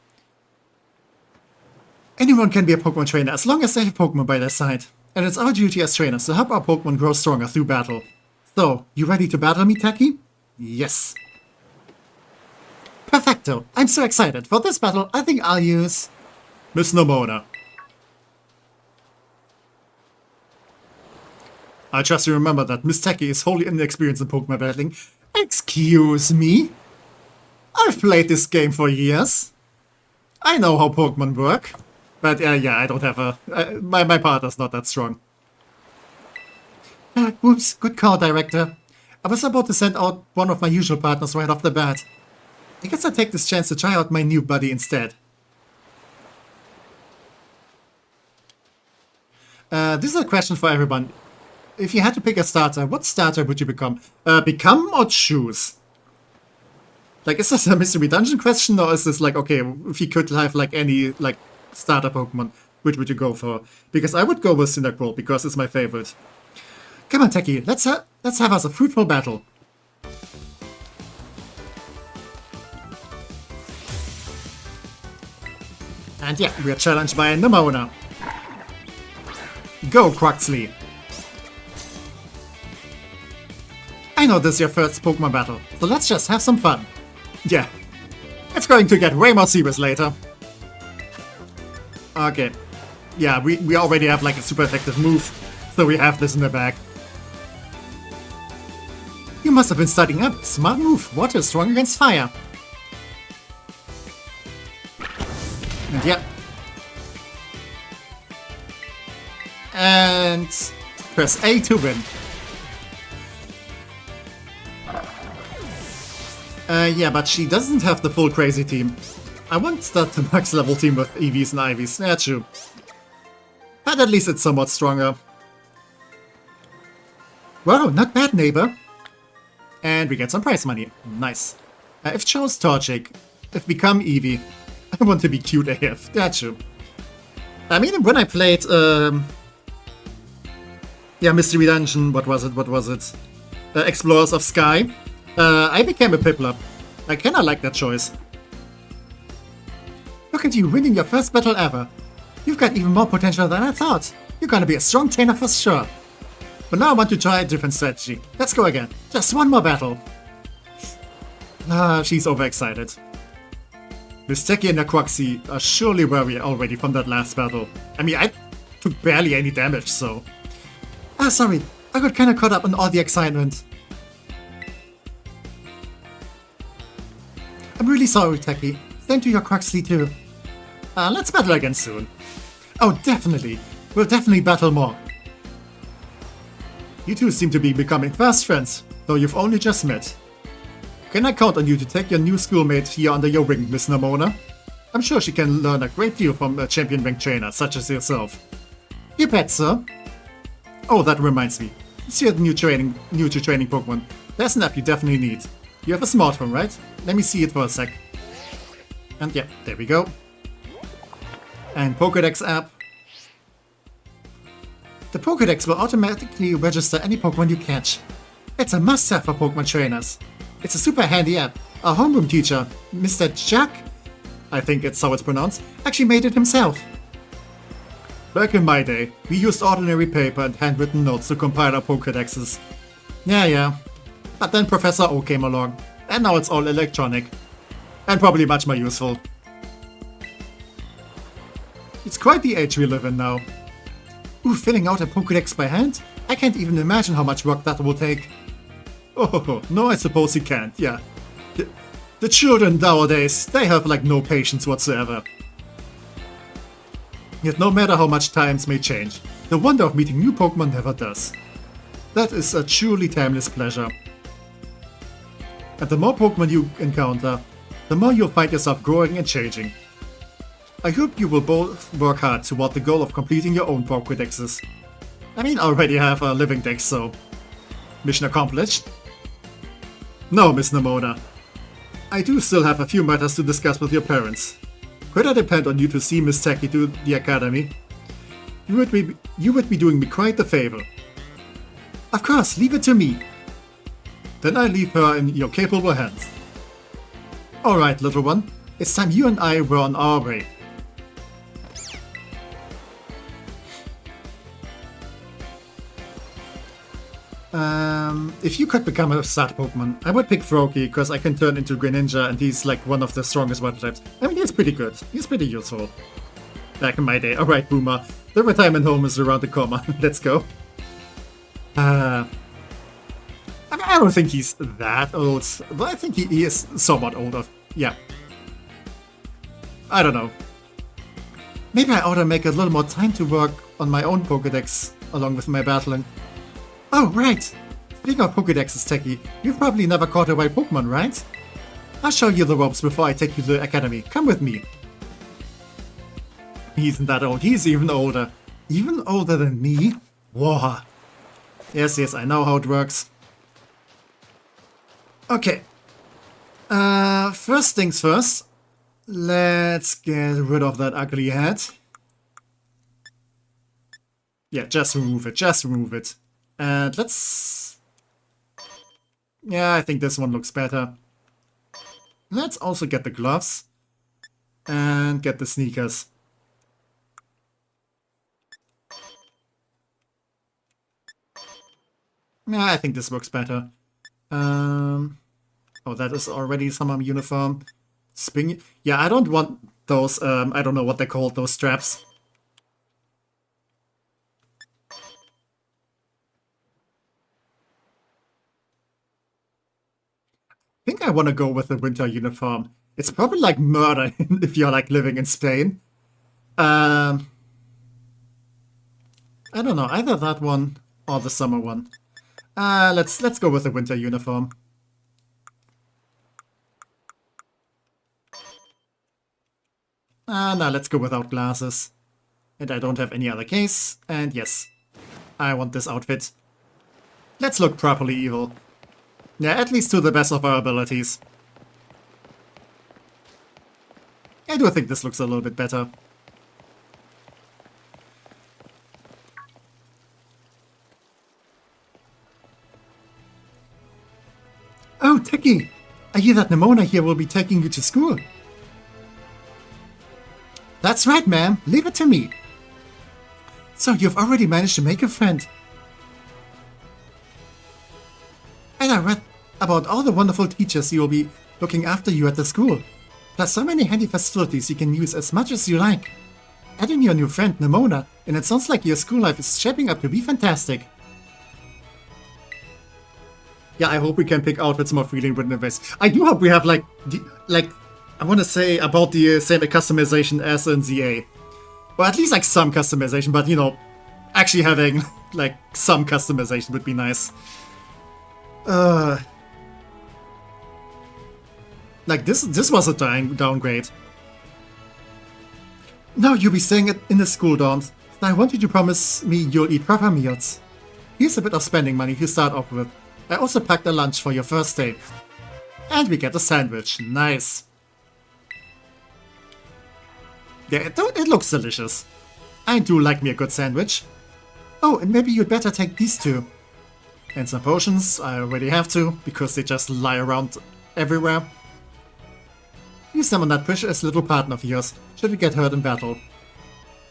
Anyone can be a Pokemon trainer as long as they have Pokemon by their side. And it's our duty as trainers to help our Pokemon grow stronger through battle. So, you ready to battle me, Techie? Yes. Perfecto! I'm so excited. For this battle, I think I'll use... Miss Nemona. I trust you remember that Miss Techie is wholly inexperienced in Pokemon battling. Excuse me? I've played this game for years. I know how Pokemon work. But yeah, I don't have a... my partner's not that strong. Oops, good call, Director. I was about to send out one of my usual partners right off the bat. I guess I'll take this chance to try out my new buddy instead. This is a question for everyone. If you had to pick a starter, what starter would you become? Become or choose? Like, is this a mystery dungeon question, or is this like, okay, if you could have like any like starter Pokemon, which would you go for? Because I would go with Cyndaquil because it's my favorite. Come on, Techie, let's have us a fruitful battle. And yeah, we are challenged by Nemona. Go, Quaxley! I know this is your first Pokemon battle, so let's just have some fun. Yeah, it's going to get way more serious later. Okay, yeah, we already have like a super effective move, so we have this in the bag. You must have been studying up. Smart move. Water is strong against fire. And yeah. And press A to win. Yeah, but she doesn't have the full crazy team. I want that max level team with EVs and IVs. Yeah, true. But at least it's somewhat stronger. Wow, not bad, neighbor. And we get some prize money. Nice. If chose Torchic, if become Eevee, I want to be cute AF. That's true. I mean, when I played, yeah, Mystery Dungeon, what was it? Explorers of Sky, I became a Piplup. I kinda like that choice. Look at you winning your first battle ever. You've got even more potential than I thought. You're gonna be a strong trainer for sure. But now I want to try a different strategy. Let's go again. Just one more battle. She's overexcited. Miss Techie and Aquaxi are surely worried already from that last battle. I mean, I took barely any damage, so... sorry. I got kinda caught up on all the excitement. I'm really sorry, Techie. Same to your Quaxley too. Let's battle again soon. Oh, definitely. We'll definitely battle more. You two seem to be becoming fast friends, though you've only just met. Can I count on you to take your new schoolmate here under your wing, Miss Nemona? I'm sure she can learn a great deal from a champion rank trainer such as yourself. You bet, sir. Oh, that reminds me. Since you're new to training Pokemon, there's an app you definitely need. You have a smartphone, right? Let me see it for a sec. And yeah, there we go. And Pokédex app. The Pokédex will automatically register any Pokemon you catch. It's a must-have for Pokemon trainers. It's a super handy app. Our homeroom teacher, Mr. Jack, I think it's how it's pronounced, actually made it himself. Back in my day, we used ordinary paper and handwritten notes to compile our Pokédexes. Yeah. But then Professor O came along, and now it's all electronic. And probably much more useful. It's quite the age we live in now. Ooh, filling out a Pokédex by hand? I can't even imagine how much work that will take. Oh, no, I suppose you can't, yeah. The children nowadays, they have like no patience whatsoever. Yet no matter how much times may change, the wonder of meeting new Pokémon never does. That is a truly timeless pleasure. And the more Pokémon you encounter, the more you'll find yourself growing and changing. I hope you will both work hard toward the goal of completing your own Pokédexes. I mean, I already have a living dex, so... Mission accomplished? No, Miss Nemona. I do still have a few matters to discuss with your parents. Could I depend on you to see Miss Techie to the academy? You would be doing me quite the favor. Of course, leave it to me. Then I leave her in your capable hands. Alright, little one. It's time you and I were on our way. If you could become a starter Pokemon, I would pick Froakie, because I can turn into Greninja and he's like one of the strongest water types. I mean, he's pretty good. He's pretty useful. Back in my day. Alright, Boomer. The retirement home is around the corner. Let's go. I mean, I don't think he's that old, but I think he is somewhat older. Yeah. I don't know. Maybe I ought to make a little more time to work on my own Pokédex along with my battling. Oh, right! Speaking of Pokédexes, Techie, you've probably never caught a wild Pokémon, right? I'll show you the ropes before I take you to the academy. Come with me. He isn't that old, he's even older. Even older than me? Whoa. Yes, I know how it works. Okay. First things first. Let's get rid of that ugly head. Yeah, just remove it. And let's... Yeah, I think this one looks better. Let's also get the gloves. And get the sneakers. Yeah, I think this works better. Oh, that is already summer uniform. Spring... Yeah, I don't want those, I don't know what they're called, those straps. I think I want to go with the winter uniform. It's probably like murder if you're like living in Spain. I don't know, either that one or the summer one. Let's go with the winter uniform. Now let's go without glasses. And I don't have any other case. And yes, I want this outfit. Let's look properly evil. Yeah, at least to the best of our abilities. I do think this looks a little bit better. Oh, Techie! I hear that Nemona here will be taking you to school. That's right, ma'am. Leave it to me. So, you've already managed to make a friend. And I read about all the wonderful teachers who will be looking after you at the school. Plus so many handy facilities you can use as much as you like. Add in your new friend, Nemona, and it sounds like your school life is shaping up to be fantastic. Yeah, I hope we can pick outfits more freely in written ways. I do hope we have I want to say about the same customization as in ZA. Or at least like some customization, but you know, actually having like some customization would be nice. Like this was a downgrade. No, you'll be staying in the school dorms. I want you to promise me you'll eat proper meals. Here's a bit of spending money to start off with. I also packed a lunch for your first day. And we get a sandwich. Nice. Yeah, it looks delicious. I do like me a good sandwich. Oh, and maybe you'd better take these two. And some potions, I already have to, because they just lie around everywhere. Use them on that precious little partner of yours, should we get hurt in battle.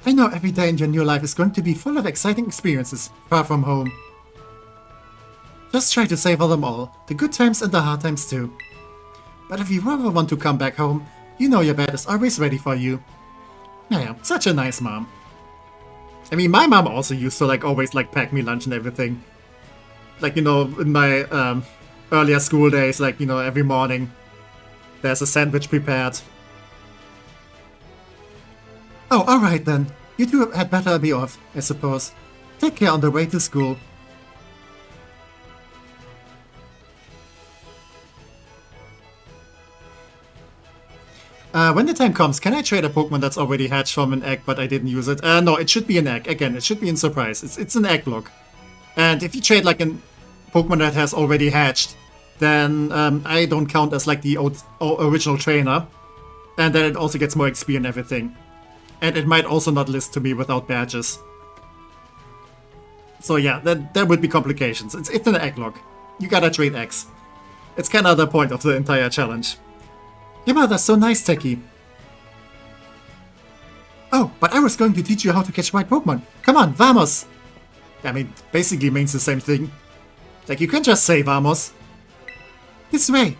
I know every day in your new life is going to be full of exciting experiences, far from home. Just try to savor them all, the good times and the hard times too. But if you ever want to come back home, you know your bed is always ready for you. Yeah, such a nice mom. I mean, my mom also used to like always like pack me lunch and everything. Like, you know, in my earlier school days, like, you know, every morning there's a sandwich prepared. Oh, alright then. You two had better be off, I suppose. Take care on the way to school. When the time comes, can I trade a Pokemon that's already hatched from an egg, but I didn't use it? No, it should be an egg. Again, it should be in surprise. It's an Egglocke. And if you trade like a Pokemon that has already hatched, then I don't count as like the original trainer. And then it also gets more XP and everything. And it might also not list to me without badges. So yeah, there would be complications. It's an Egglocke. You gotta trade eggs. It's kind of the point of the entire challenge. Your mother's so nice, Techie. Oh, but I was going to teach you how to catch white Pokemon. Come on, vamos! I mean, basically means the same thing. Like, you can just say vamos. This way.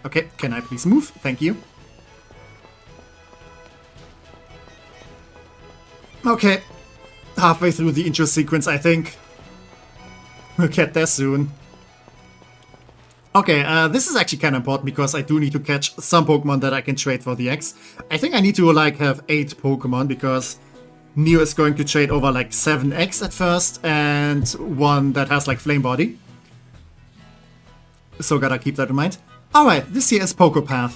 Okay, can I please move? Thank you. Okay. Halfway through the intro sequence, I think. We'll get there soon. Okay, this is actually kind of important because I do need to catch some Pokemon that I can trade for the X. I think I need to like have 8 Pokemon because Neo is going to trade over like 7 X at first and 1 that has like Flame Body. So gotta keep that in mind. Alright, this here is Pokepath.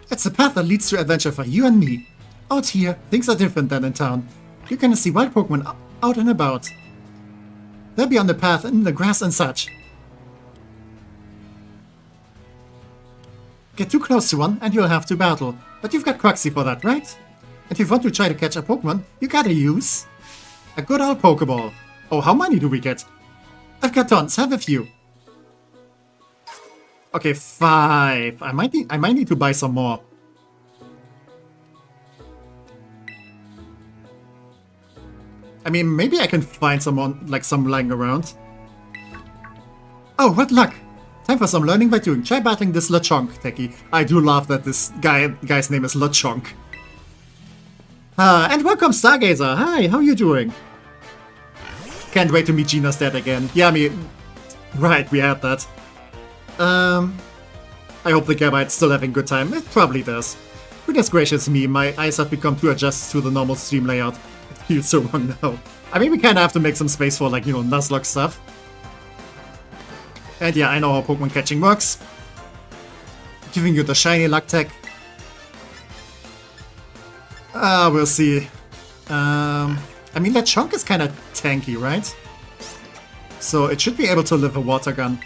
It's a path that leads to adventure for you and me. Out here, things are different than in town. You're gonna see wild Pokemon out and about. They'll be on the path in the grass and such. Get too close to one and you'll have to battle. But you've got Quaxly for that, right? And if you want to try to catch a Pokemon, you gotta use a good old Pokeball. Oh, how many do we get? I've got tons, have a few. Okay, 5. I might need to buy some more. I mean, maybe I can find someone, like some lying around. Oh, what luck! Time for some learning by doing. Try battling this Lechonk, Techie. I do love that this guy's name is Lechonk. And welcome, Stargazer. Hi, how you doing? Can't wait to meet Gina's dad again. Yeah, I mean, right, we had that. I hope the Gabite's still having a good time. It probably does. Goodness gracious me, my eyes have become too adjusted to the normal stream layout. It feels so wrong now. I mean, we kind of have to make some space for, like, you know, Nuzlocke stuff. And yeah, I know how Pokemon catching works. Giving you the shiny luck tech. We'll see. I mean, that chunk is kind of tanky, right? So it should be able to live a water gun.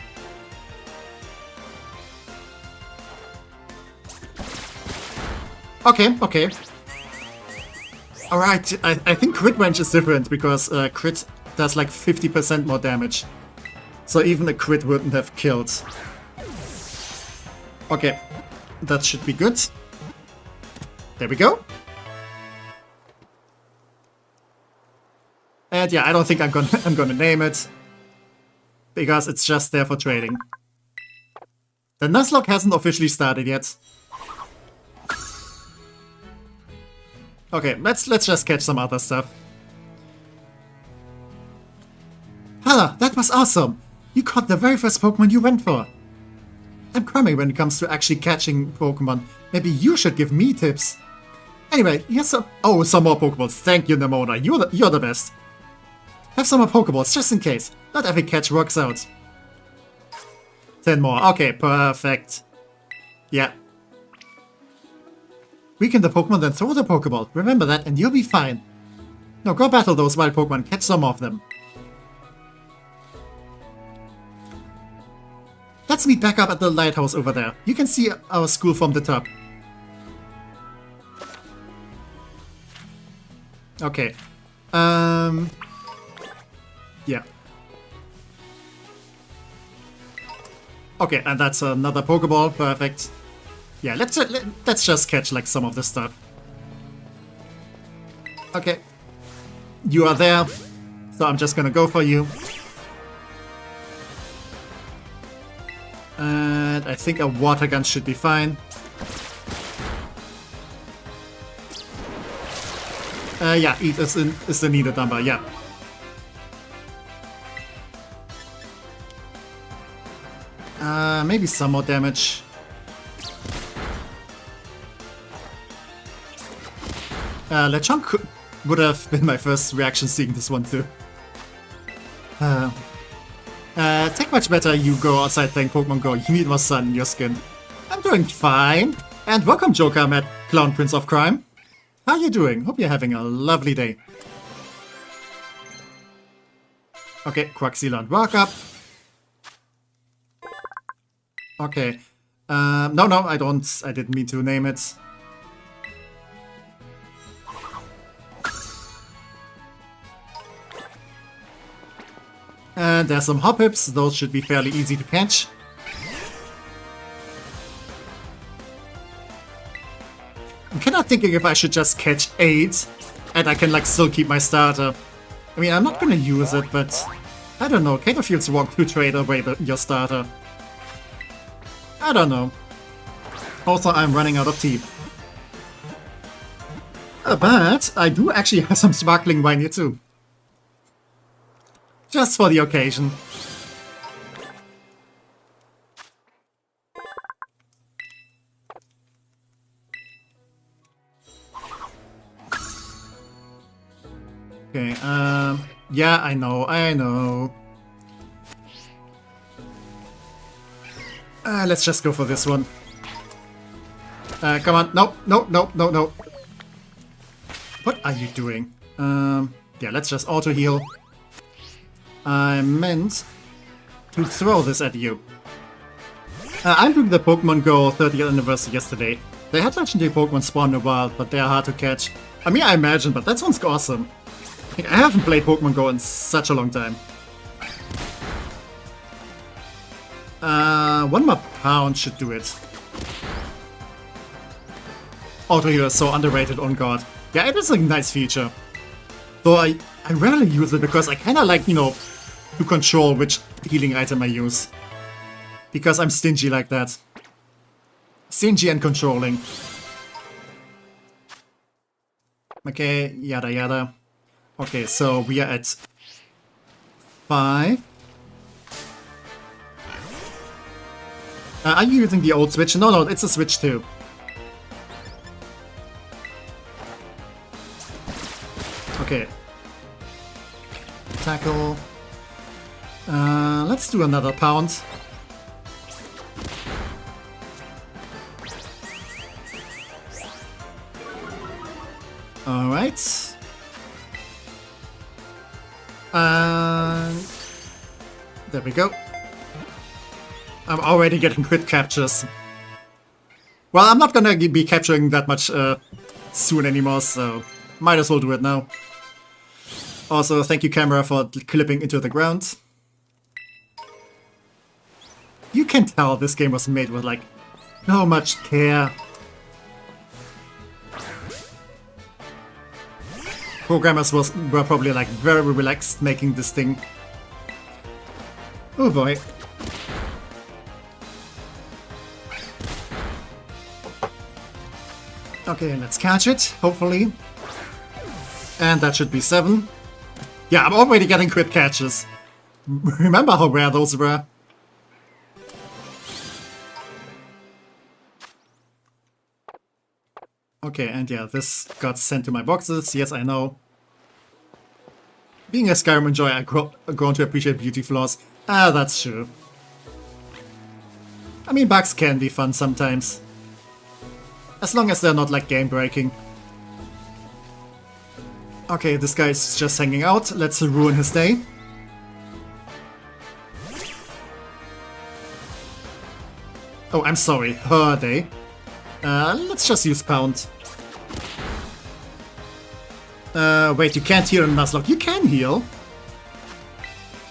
Okay, okay. Alright, I think crit range is different because crit does like 50% more damage. So even a crit wouldn't have killed. Okay, that should be good. There we go. And yeah, I don't think I'm gonna name it because it's just there for trading. The Nuzlocke hasn't officially started yet. Okay, let's just catch some other stuff. Hala, that was awesome! You caught the very first Pokemon you went for. I'm crummy when it comes to actually catching Pokemon. Maybe you should give me tips. Anyway, here's some... Oh, some more Pokeballs. Thank you, Nemona. You're the best. Have some more Pokeballs, just in case. Not every catch works out. 10 more. Okay, perfect. Yeah. Weaken the Pokemon, then throw the Pokeball. Remember that, and you'll be fine. Now go battle those wild Pokemon. Catch some of them. Let's meet back up at the lighthouse over there. You can see our school from the top. Okay. Yeah. Okay, and that's another Pokeball. Perfect. Yeah, let's just catch like some of this stuff. Okay. You are there, so I'm just gonna go for you. And I think a water gun should be fine. Yeah, eat is the needed number, yeah. Maybe some more damage. Lechonk would have been my first reaction seeing this one too. Take much better you go outside playing Pokemon Go. You need more sun in your skin. I'm doing fine. And welcome Joker, Matt, Clown Prince of Crime. How you doing? Hope you're having a lovely day. Okay, Quaxila walk up. Okay. No, I didn't mean to name it. And there's some Hoppips, those should be fairly easy to catch. I'm kinda thinking if I should just catch 8 and I can like still keep my starter. I mean, I'm not gonna use it, but I don't know, kind of feels wrong to trade away your starter. I don't know. Also, I'm running out of tea. But I do actually have some sparkling wine here too. Just for the occasion. Okay, yeah, I know. Let's just go for this one. Come on, no. What are you doing? Yeah, let's just auto-heal. I meant to throw this at you. I'm doing the Pokemon Go 30th anniversary yesterday. They had legendary Pokemon spawn in the wild, but they're hard to catch. I mean, I imagine, but that sounds awesome. I haven't played Pokemon Go in such a long time. 1 more pound should do it. Auto heal is so underrated on God. Yeah, it is a nice feature. Though I rarely use it because I kinda like, you know, to control which healing item I use. Because I'm stingy like that. Stingy and controlling. Okay, yada yada. Okay, so we are at 5. Are you using the old switch? No, it's a switch too. Okay. Tackle. Let's do another pound. Alright. There we go. I'm already getting crit captures. Well, I'm not gonna be capturing that much soon anymore, so might as well do it now. Also, thank you camera for clipping into the ground. You can tell this game was made with like so much care. Programmers were probably like very relaxed making this thing. Oh boy. Okay, let's catch it, hopefully. And that should be 7. Yeah, I'm already getting crit catches. Remember how rare those were? Okay, and yeah, this got sent to my boxes. Yes, I know. Being a Skyrim enjoyer, I've grown to appreciate beauty flaws. Ah, that's true. I mean, bugs can be fun sometimes. As long as they're not like game-breaking. Okay, this guy's just hanging out. Let's ruin his day. Oh, I'm sorry, her day. Let's just use Pound. Wait, you can't heal in Nuzlocke. You can heal.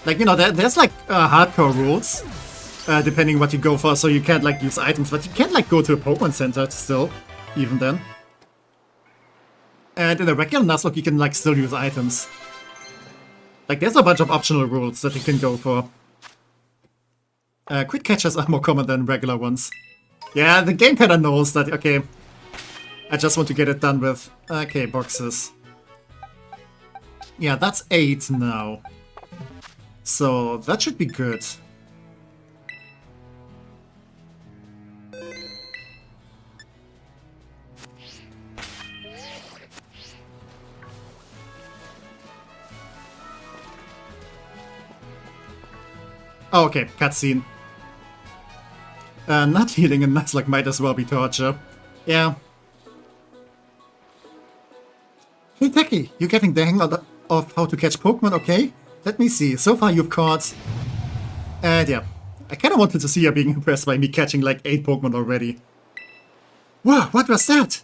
Like, you know, there's like hardcore rules. depending what you go for, so you can't like use items, but you can like go to a Pokemon Center still, even then. And in a regular Nuzlocke you can like still use items. Like there's a bunch of optional rules that you can go for. Quick catches are more common than regular ones. Yeah, the game kinda knows that, okay, I just want to get it done with. Okay, boxes. Yeah, that's 8 now. So that should be good. Oh, okay, cutscene. Not healing in Nuzlocke might as well be torture. Yeah. Hey Techie, you're getting the hang of how to catch Pokemon, okay? Let me see. So far you've caught... yeah. I kinda wanted to see you being impressed by me catching like 8 Pokemon already. Whoa, what was that?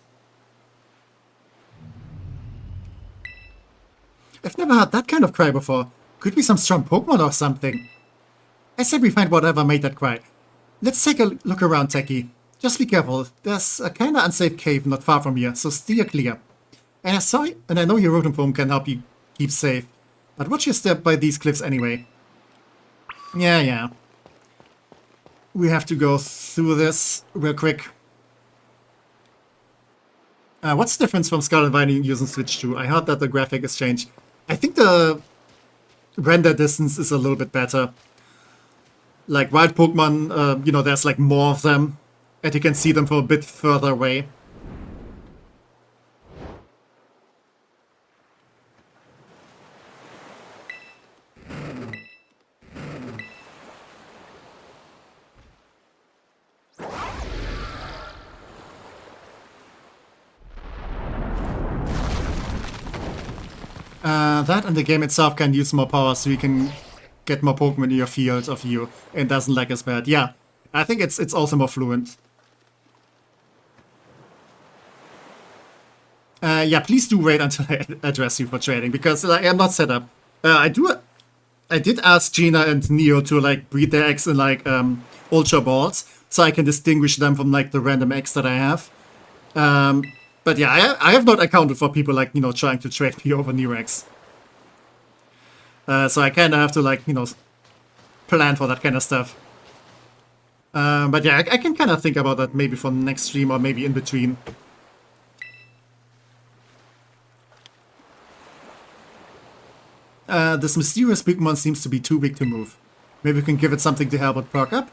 I've never heard that kind of cry before. Could be some strong Pokemon or something. I said we find whatever made that cry. Let's take a look around, Techie. Just be careful. There's a kinda unsafe cave not far from here, so steer clear. And I know your rodent foam can help you keep safe. But watch your step by these cliffs anyway. Yeah. We have to go through this real quick. What's the difference from Scarlet and Violet using Switch 2? I heard that the graphic is changed. I think the render distance is a little bit better. Like wild Pokemon, you know, there's like more of them, and you can see them from a bit further away. That and the game itself can use more power, so you can get more Pokemon in your field of view, and doesn't lag as bad. Yeah, I think it's also more fluent. Yeah, please do wait until I address you for trading, because I am not set up. I did ask Gina and Neo to like breed their eggs in like Ultra Balls, so I can distinguish them from like the random eggs that I have. But yeah, I have not accounted for people like, you know, trying to trade me over new eggs. So I kind of have to like, you know, plan for that kind of stuff. But yeah, I can kind of think about that maybe for next stream or maybe in between. This mysterious Pokemon seems to be too big to move. Maybe we can give it something to help it perk up?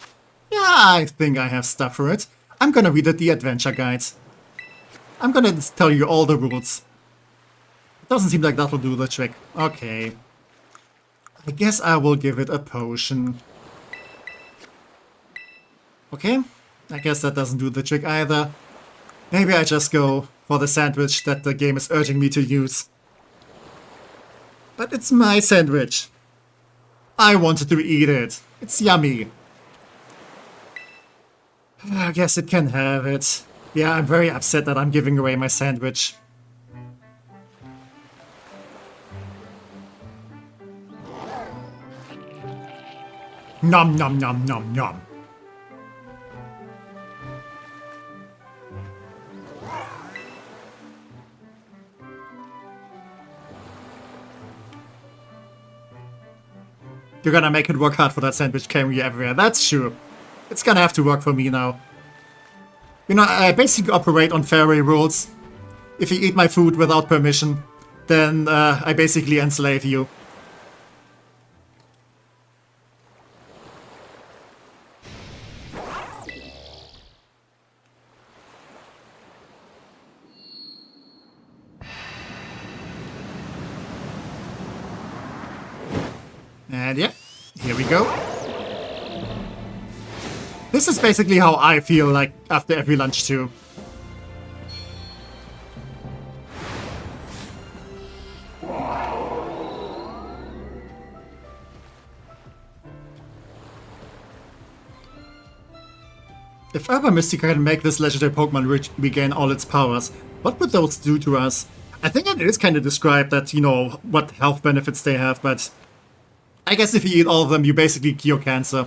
Yeah, I think I have stuff for it. I'm gonna read it the adventure guide. I'm gonna tell you all the rules. It doesn't seem like that'll do the trick. Okay. I guess I will give it a potion. Okay. I guess that doesn't do the trick either. Maybe I just go for the sandwich that the game is urging me to use. But it's my sandwich. I wanted to eat it. It's yummy. I guess it can have it. Yeah, I'm very upset that I'm giving away my sandwich. Nom nom nom nom nom. You're gonna make it work hard for that sandwich carrying you everywhere. That's true. It's gonna have to work for me now. You know, I basically operate on fairy rules. If you eat my food without permission, then I basically enslave you. And yeah, here we go. This is basically how I feel like after every lunch too. If ever Mystica can make this legendary Pokemon regain all its powers, what would those do to us? I think it is kind of described that, you know, what health benefits they have, but I guess if you eat all of them, you basically cure cancer.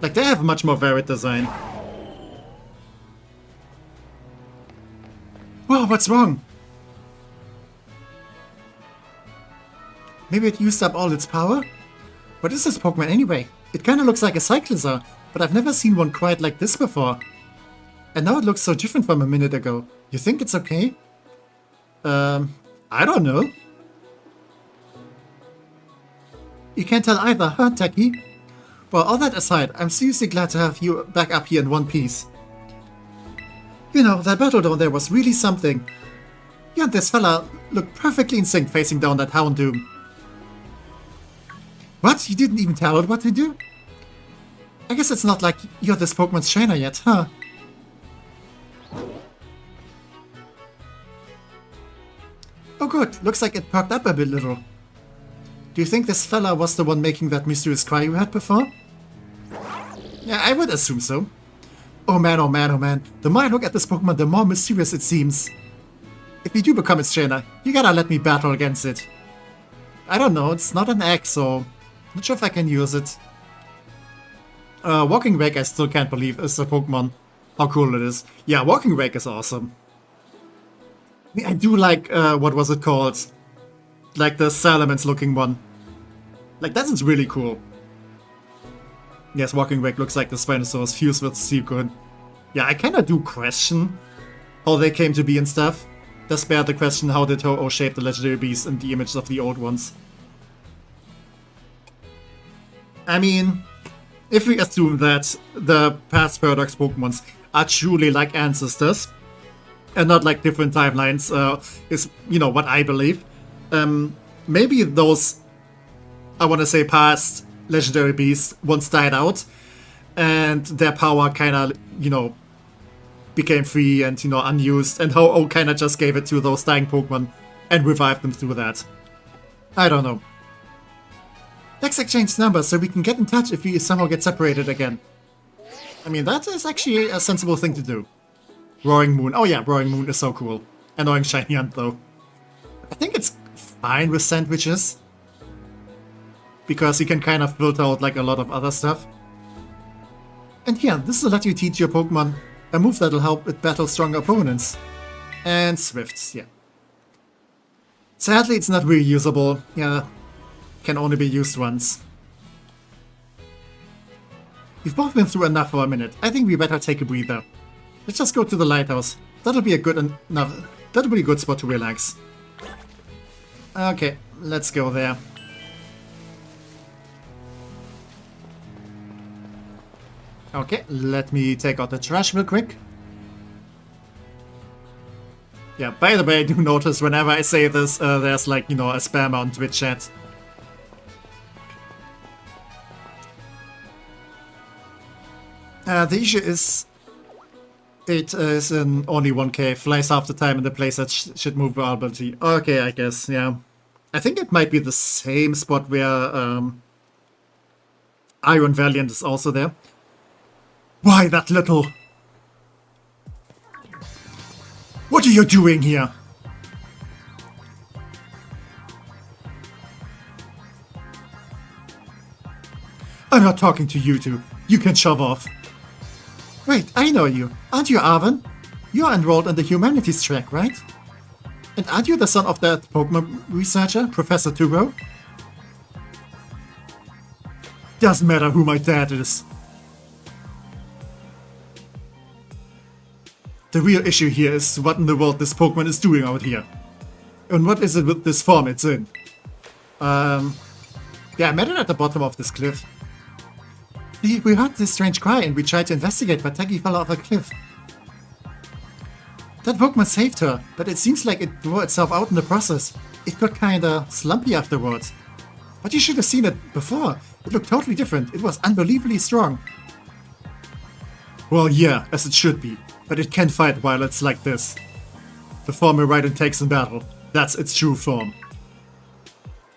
Like, they have a much more varied design. Whoa, what's wrong? Maybe it used up all its power? What is this Pokemon anyway? It kinda looks like a Cyclizar, but I've never seen one quite like this before. And now it looks so different from a minute ago. You think it's okay? I don't know. You can't tell either, huh, Techie? Well, all that aside, I'm seriously glad to have you back up here in one piece. You know, that battle down there was really something. You and this fella look perfectly in sync facing down that Houndoom. What? You didn't even tell it what to do? I guess it's not like you're this Pokemon's trainer yet, huh? Oh good, looks like it perked up a bit little. Do you think this fella was the one making that mysterious cry you had before? Yeah, I would assume so. Oh man, oh man, oh man. The more I look at this Pokemon, the more mysterious it seems. If you do become its trainer, you gotta let me battle against it. I don't know, it's not an egg, so... not sure if I can use it. Walking Wake I still can't believe is a Pokemon. How cool it is. Yeah, Walking Wake is awesome. I do like, what was it called? Like the Salamence looking one. Like, that is really cool. Yes, Walking Wake looks like the Spinosaurus fused with Suicune. Yeah, I kinda do question how they came to be and stuff. Does bear the question how did Ho-Oh shape the legendary beasts in the images of the old ones. I mean, if we assume that the past Paradox Pokemons are truly like ancestors, and not like different timelines, is, you know, what I believe. Maybe those, I want to say, past legendary beasts once died out, and their power kind of, you know, became free and, you know, unused, and Ho-Oh kind of just gave it to those dying Pokemon and revived them through that. I don't know. Let's exchange numbers so we can get in touch if we somehow get separated again. I mean, that is actually a sensible thing to do. Roaring Moon. Oh yeah, Roaring Moon is so cool. Annoying Shiny Hunt though. I think it's fine with sandwiches. Because you can kind of filter out like a lot of other stuff. And yeah, this will let you teach your Pokemon a move that'll help it battle stronger opponents. And Swifts, yeah. Sadly, it's not really usable. Yeah, can only be used once. We've both been through enough for a minute. I think we better take a breather. Let's just go to the lighthouse. That'll be a good that'll be a good spot to relax. Okay, let's go there. Okay, let me take out the trash real quick. Yeah, by the way, I do notice whenever I say this, there's like, you know, a spammer on Twitch chat. The issue is, it is in only 1k, flies half the time in the place that should move probability. Okay, I guess, yeah. I think it might be the same spot where Iron Valiant is also there. Why that little... What are you doing here? I'm not talking to you two. You can shove off. Wait, I know you. Aren't you Arven? You're enrolled in the humanities track, right? And aren't you the son of that Pokemon researcher, Professor Turo? Doesn't matter who my dad is. The real issue here is what in the world this Pokemon is doing out here. And what is it with this form it's in? Yeah, I met it at the bottom of this cliff. We heard this strange cry and we tried to investigate, but Techie fell off a cliff. That Pokemon saved her, but it seems like it wore itself out in the process. It got kinda slumpy afterwards. But you should have seen it before. It looked totally different. It was unbelievably strong. Well, yeah, as it should be. But it can fight while it's like this. The form Miraidon takes in battle. That's its true form.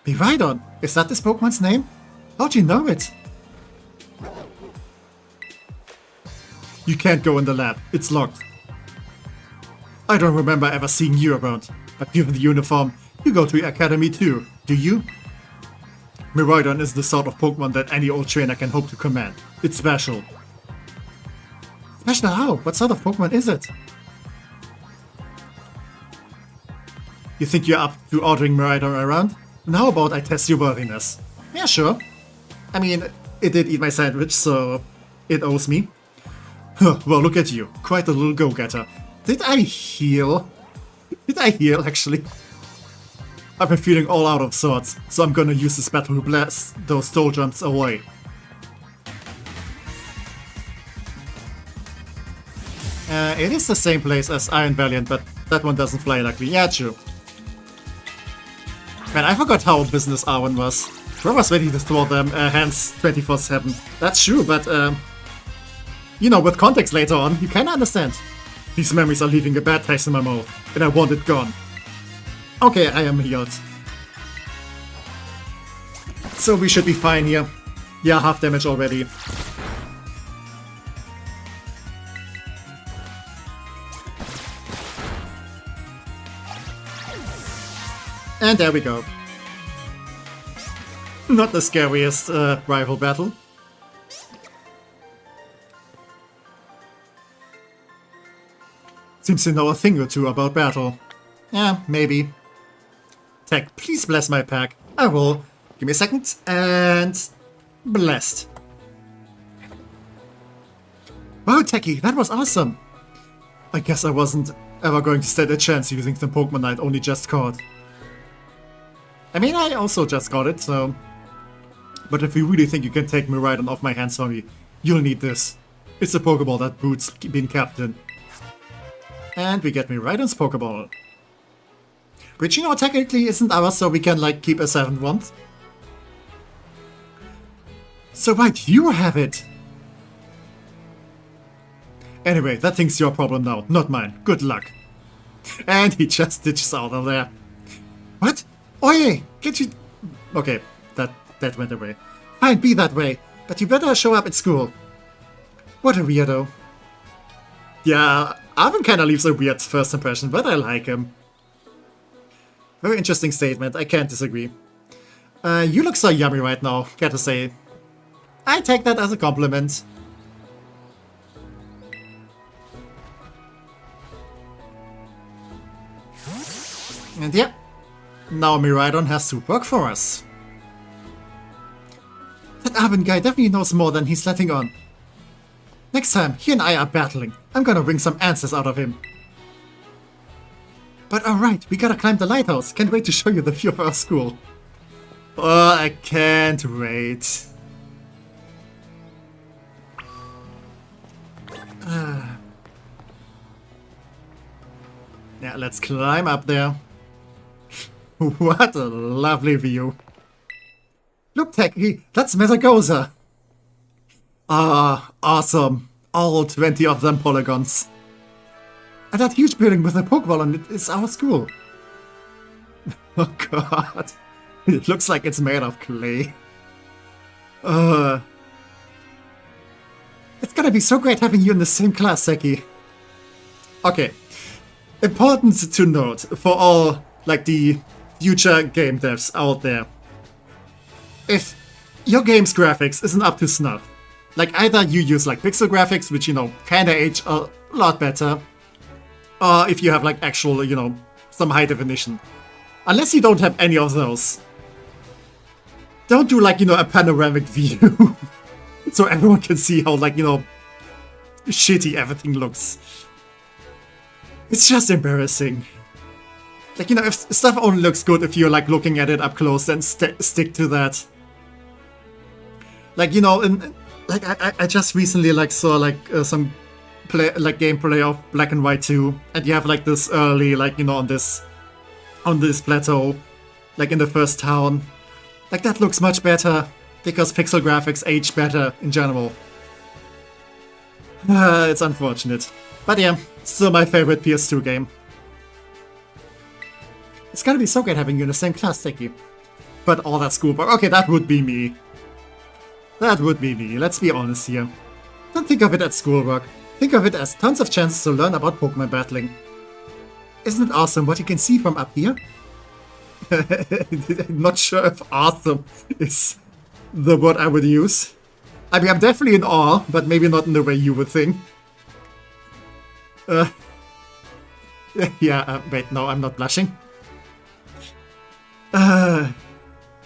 Miraidon? Is that this Pokemon's name? How'd you know it? You can't go in the lab. It's locked. I don't remember ever seeing you around. But given the uniform, you go to your academy too, do you? Miraidon is the sort of Pokemon that any old trainer can hope to command. It's special. Special how? What sort of Pokemon is it? You think you're up to ordering Miraidon around? And how about I test your worthiness? Yeah, sure. I mean, it did eat my sandwich, so it owes me. Huh, well, look at you. Quite a little go-getter. Did I heal? Did I heal, actually? I've been feeling all out of sorts, so I'm gonna use this battle to blast those doldrums away. It is the same place as Iron Valiant, but that one doesn't fly luckily. Yeah, true. Man, I forgot how business Arwen was. I was ready to throw them hands 24/7. That's true, but you know, with context later on, you kinda understand. These memories are leaving a bad taste in my mouth, and I want it gone. Okay, I am healed. So we should be fine here. Yeah, half damage already. And there we go. Not the scariest rival battle. Seems to know a thing or two about battle. Yeah, maybe. Tech, please bless my pack. I will. Give me a second. And... blessed. Wow, Techie, that was awesome. I guess I wasn't ever going to stand a chance using some Pokemon I'd only just caught. I mean, I also just got it, so... But if you really think you can take Miraidon off my hands, homie, you'll need this. It's a Pokeball that boots being captain. And we get Miraidon's Pokeball. Which, you know, technically isn't ours, so we can, like, keep a 7th one. So right, you have it! Anyway, that thing's your problem now, not mine. Good luck. And he just ditches out of there. What? Oye! Get you... Okay, that went away. Fine, be that way, but you better show up at school. What a weirdo. Yeah, Arwen kinda leaves a weird first impression, but I like him. Very interesting statement, I can't disagree. You look so yummy right now, gotta say. I take that as a compliment. And yeah, now Miraidon has to work for us. That Arwen guy definitely knows more than he's letting on. Next time, he and I are battling, I'm gonna wring some answers out of him. But alright, we gotta climb the lighthouse. Can't wait to show you the view of our school. Oh, I can't wait. Yeah, let's climb up there. What a lovely view. Look, Techie, that's Metagoza. Ah, awesome. All 20 of them polygons. And that huge building with a Pokeball on it is our school. Oh god. It looks like it's made of clay. It's gonna be so great having you in the same class, Seki. Okay. Important to note for all, like, the future game devs out there. If your game's graphics isn't up to snuff, like either you use like pixel graphics, which, you know, kinda age a lot better, or if you have like actual, you know, some high definition. Unless you don't have any of those, don't do like, you know, a panoramic view. So everyone can see how, like, you know, shitty everything looks. It's just embarrassing. Like, you know, if stuff only looks good if you're like looking at it up close, then stick to that. Like, you know, like I just recently like saw like some gameplay of Black and White 2, and you have like this early, like, you know, on this plateau, like in the first town. Like, that looks much better because pixel graphics age better in general. It's unfortunate, but yeah, still my favorite PS2 game. It's gonna be so great having you in the same class, Techie. But all that schoolwork, okay, that would be me. That would be me, let's be honest here. Don't think of it as schoolwork. Think of it as tons of chances to learn about Pokemon battling. Isn't it awesome what you can see from up here? I'm not sure if awesome is the word I would use. I mean, I'm definitely in awe, but maybe not in the way you would think. Yeah, wait, no, I'm not blushing. I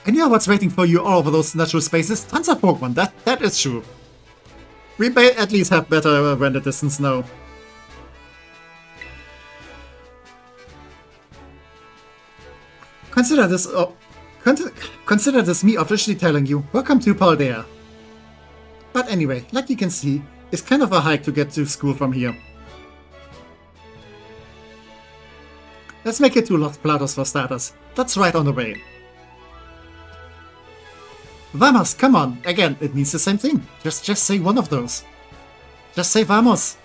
know what's waiting for you all over those natural spaces. Tons of Pokemon, that is true. We may at least have better render distance now. Consider this, consider this me officially telling you, welcome to Paldea. But anyway, like you can see, it's kind of a hike to get to school from here. Let's make it to Los Platos for starters. That's right on the way. Vamos, come on. Again, it means the same thing. Just say one of those. Just say vamos.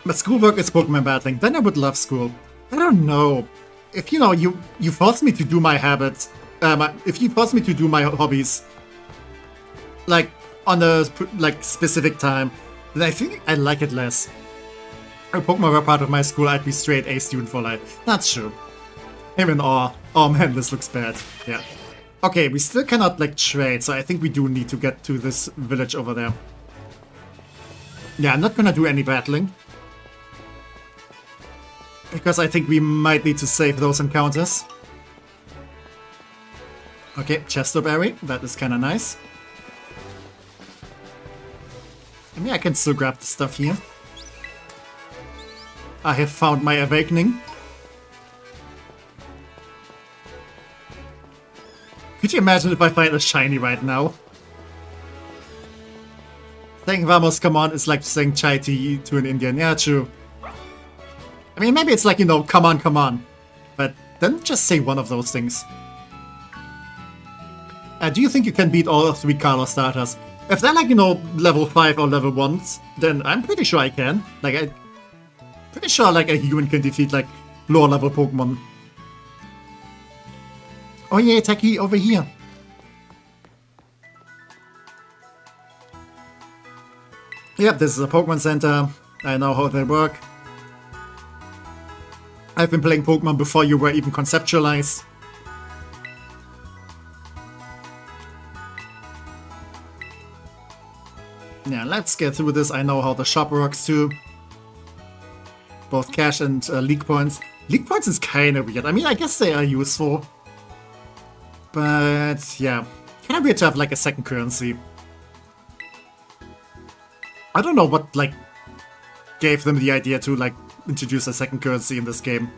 But schoolwork is Pokemon battling, then I would love school. I don't know. If you force me to do my habits, if you force me to do my hobbies, like on a specific time, then I think I like it less. If Pokemon were part of my school, I'd be straight A student for life. That's true. I'm in awe. Oh man, this looks bad. Yeah. Okay, we still cannot trade, so I think we do need to get to this village over there. Yeah, I'm not gonna do any battling. Because I think we might need to save those encounters. Okay, Chesterberry, that is kinda nice. I mean, I can still grab the stuff here. I have found my awakening. Could you imagine if I find a shiny right now? Saying vamos, come on, is like saying chai tea to an Indian. Yeah, true. I mean, maybe it's like, come on, come on. But then just say one of those things. Do you think you can beat all 3 Carlos starters? If they're level 5 or level 1s, then I'm pretty sure I can. Pretty sure a human can defeat lower level Pokemon. Oh yeah, Techie over here. Yep, this is a Pokemon Center. I know how they work. I've been playing Pokemon before you were even conceptualized. Yeah, let's get through this. I know how the shop works too. Both cash and league points. League points is kinda weird. I mean, I guess they are useful. But yeah, kinda weird to have a second currency. I don't know what gave them the idea to introduce a second currency in this game.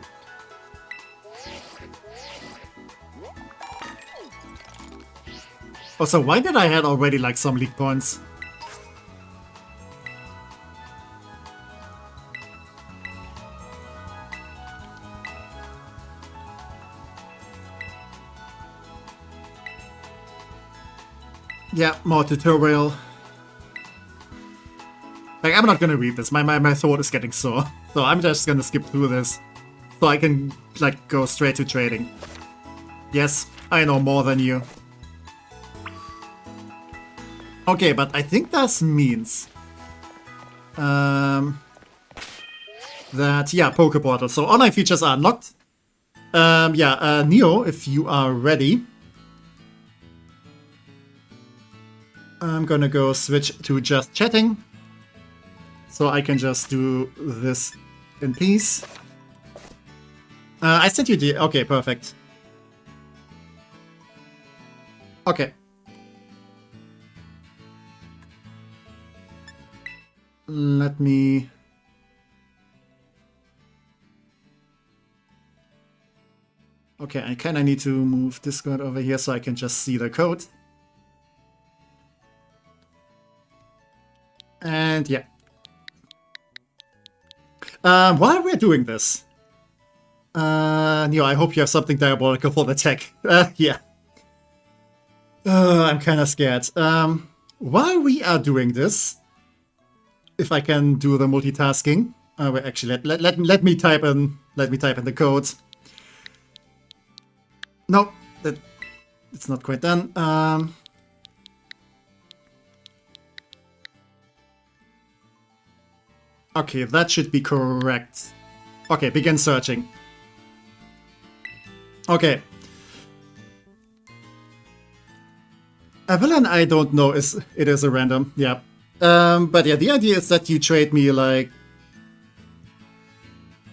Also, why did I had already some league points? Yeah, more tutorial. I'm not gonna read this. My throat is getting sore. So I'm just gonna skip through this. So I can, go straight to trading. Yes, I know more than you. Okay, but I think that means... that, yeah, Pokeportal. So online features are unlocked. Yeah, Neo, if you are ready... I'm gonna go switch to just chatting. So I can just do this in peace. I sent you the... Okay, perfect. Okay. Let me... Okay, I kinda need to move Discord over here so I can just see the code. And yeah. While we're doing this, Neo, I hope you have something diabolical for the tech. Yeah. I'm kind of scared. While we are doing this, if I can do the multitasking, wait, actually, let me type in the code. No, it's not quite done. Okay, that should be correct. Okay, begin searching. Okay. A villain I don't know is a random, yeah. But yeah, the idea is that you trade me like,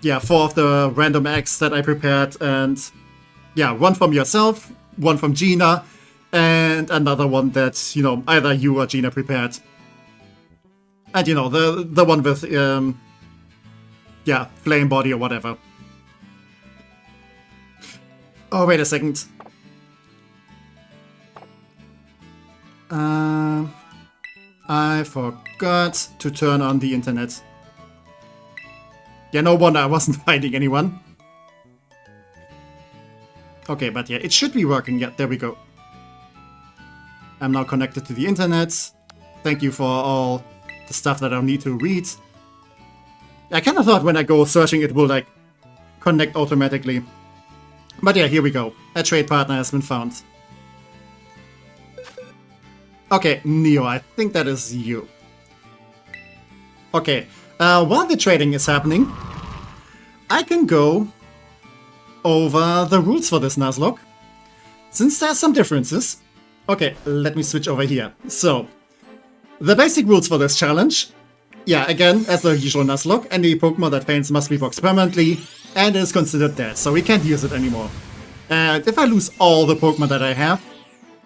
yeah, 4 of the random eggs that I prepared, and yeah, 1 from yourself, 1 from Gina, and another one that, you know, either you or Gina prepared. And you know, the one with yeah, flame body or whatever. Oh, wait a second. I forgot to turn on the internet. Yeah, no wonder I wasn't finding anyone. Okay, but yeah, it should be working. Yeah, there we go. I'm now connected to the internet. Thank you for all the stuff that I need to read. I kind of thought when I go searching it will like connect automatically. But yeah, here we go. A trade partner has been found. Okay, Neo, I think that is you. Okay, while the trading is happening, I can go over the rules for this Nuzlocke. Since there are some differences. Okay, let me switch over here. So, the basic rules for this challenge. Yeah, again, as the usual Nuzlocke, any Pokemon that faints must be boxed permanently and is considered dead, so we can't use it anymore. And if I lose all the Pokemon that I have,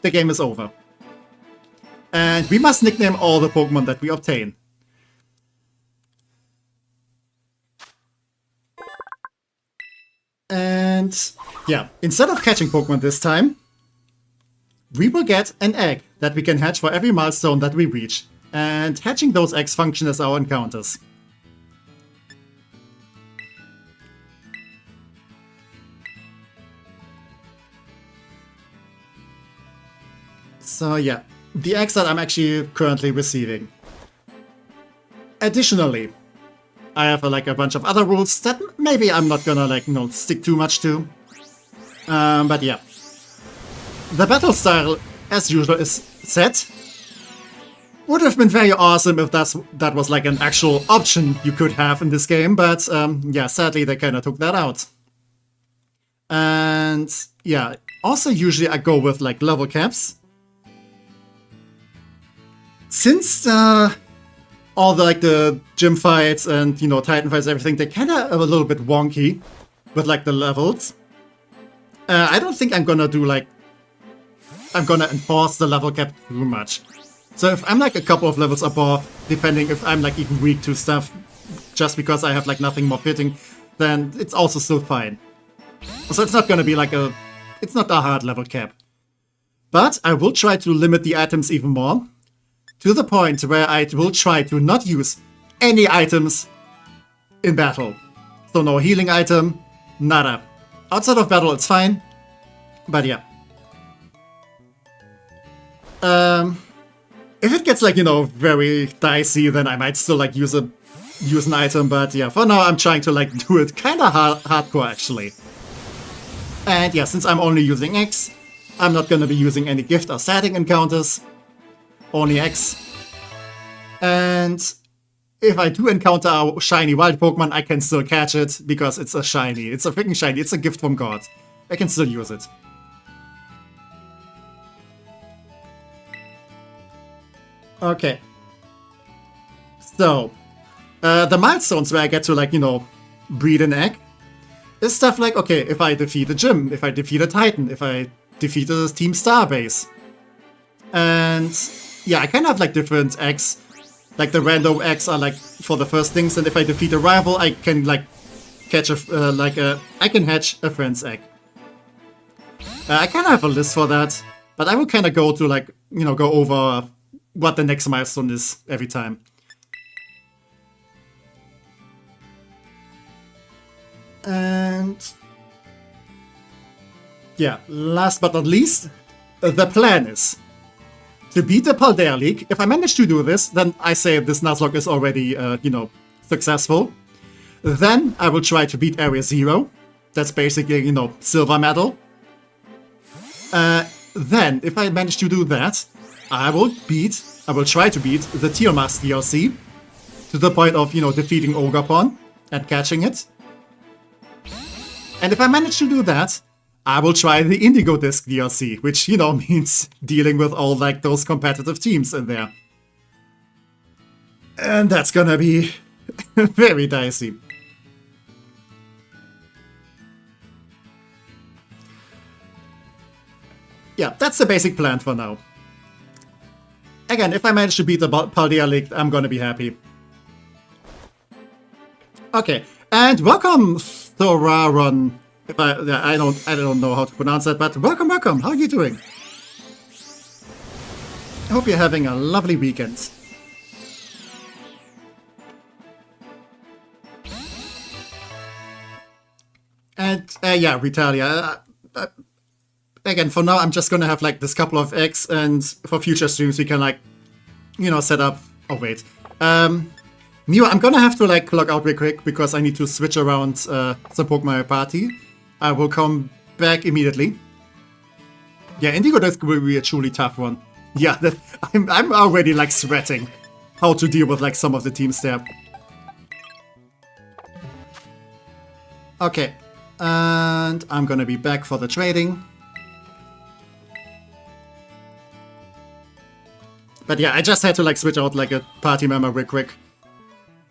the game is over. And we must nickname all the Pokemon that we obtain. And yeah, instead of catching Pokemon this time, we will get an egg that we can hatch for every milestone that we reach. And hatching those eggs function as our encounters. So yeah, the eggs that I'm actually currently receiving. Additionally, I have like a bunch of other rules that maybe I'm not gonna like, you know, stick too much to. But yeah. The battle style, as usual, is set. Would have been very awesome if that was like an actual option you could have in this game, but yeah, sadly they kind of took that out. And yeah, also usually I go with like level caps. Since all the like the gym fights and, you know, Titan fights, everything, they kind of are a little bit wonky with like the levels. I don't think I'm gonna do like, I'm gonna enforce the level cap too much. So if I'm like a couple of levels above, depending if I'm like even weak to stuff, just because I have like nothing more fitting, then it's also still fine. So it's not gonna be like it's not a hard level cap. But I will try to limit the items even more, to the point where I will try to not use any items in battle. So no healing item, nada. Outside of battle it's fine, but yeah. If it gets like, you know, very dicey, then I might still like use an item, but yeah, for now I'm trying to like do it kinda hardcore actually. And yeah, since I'm only using X, I'm not gonna be using any gift or setting encounters. Only X. And if I do encounter a shiny wild Pokemon, I can still catch it, because it's a shiny. It's a freaking shiny, it's a gift from God. I can still use it. Okay. So, the milestones where I get to, like, you know, breed an egg is stuff like, okay, if I defeat a gym, if I defeat a Titan, if I defeat a Team Starbase. And yeah, I kind of have like different eggs. Like the random eggs are like for the first things, and if I defeat a rival, I can like catch I can hatch a friend's egg. I kind of have a list for that, but I will kind of go to like, you know, go over what the next milestone is every time. And yeah, last but not least, the plan is to beat the Paldea League. If I manage to do this, then I say this Nuzlocke is already, you know, successful. Then I will try to beat Area 0. That's basically, you know, silver medal. Then, if I manage to do that, I will try to beat the Tiamat DLC to the point of, you know, defeating Ogapon and catching it. And if I manage to do that, I will try the Indigo Disc DLC, which, you know, means dealing with all, like, those competitive teams in there. And that's gonna be very dicey. Yeah, that's the basic plan for now. Again, if I manage to beat the Paldea League, I'm gonna be happy. Okay, and welcome, Thoraron. I don't know how to pronounce that, but welcome. How are you doing? I hope you're having a lovely weekend. And yeah, Retalia. Again, for now, I'm just gonna have like this couple of eggs, and for future streams, we can like, you know, set up. Oh wait, Neo, I'm gonna have to like log out real quick because I need to switch around some Pokemon party. I will come back immediately. Yeah, Indigo Disc will be a truly tough one. Yeah, I'm already like sweating how to deal with like some of the teams there. Okay, and I'm gonna be back for the trading. But yeah, I just had to like switch out like a party member real quick,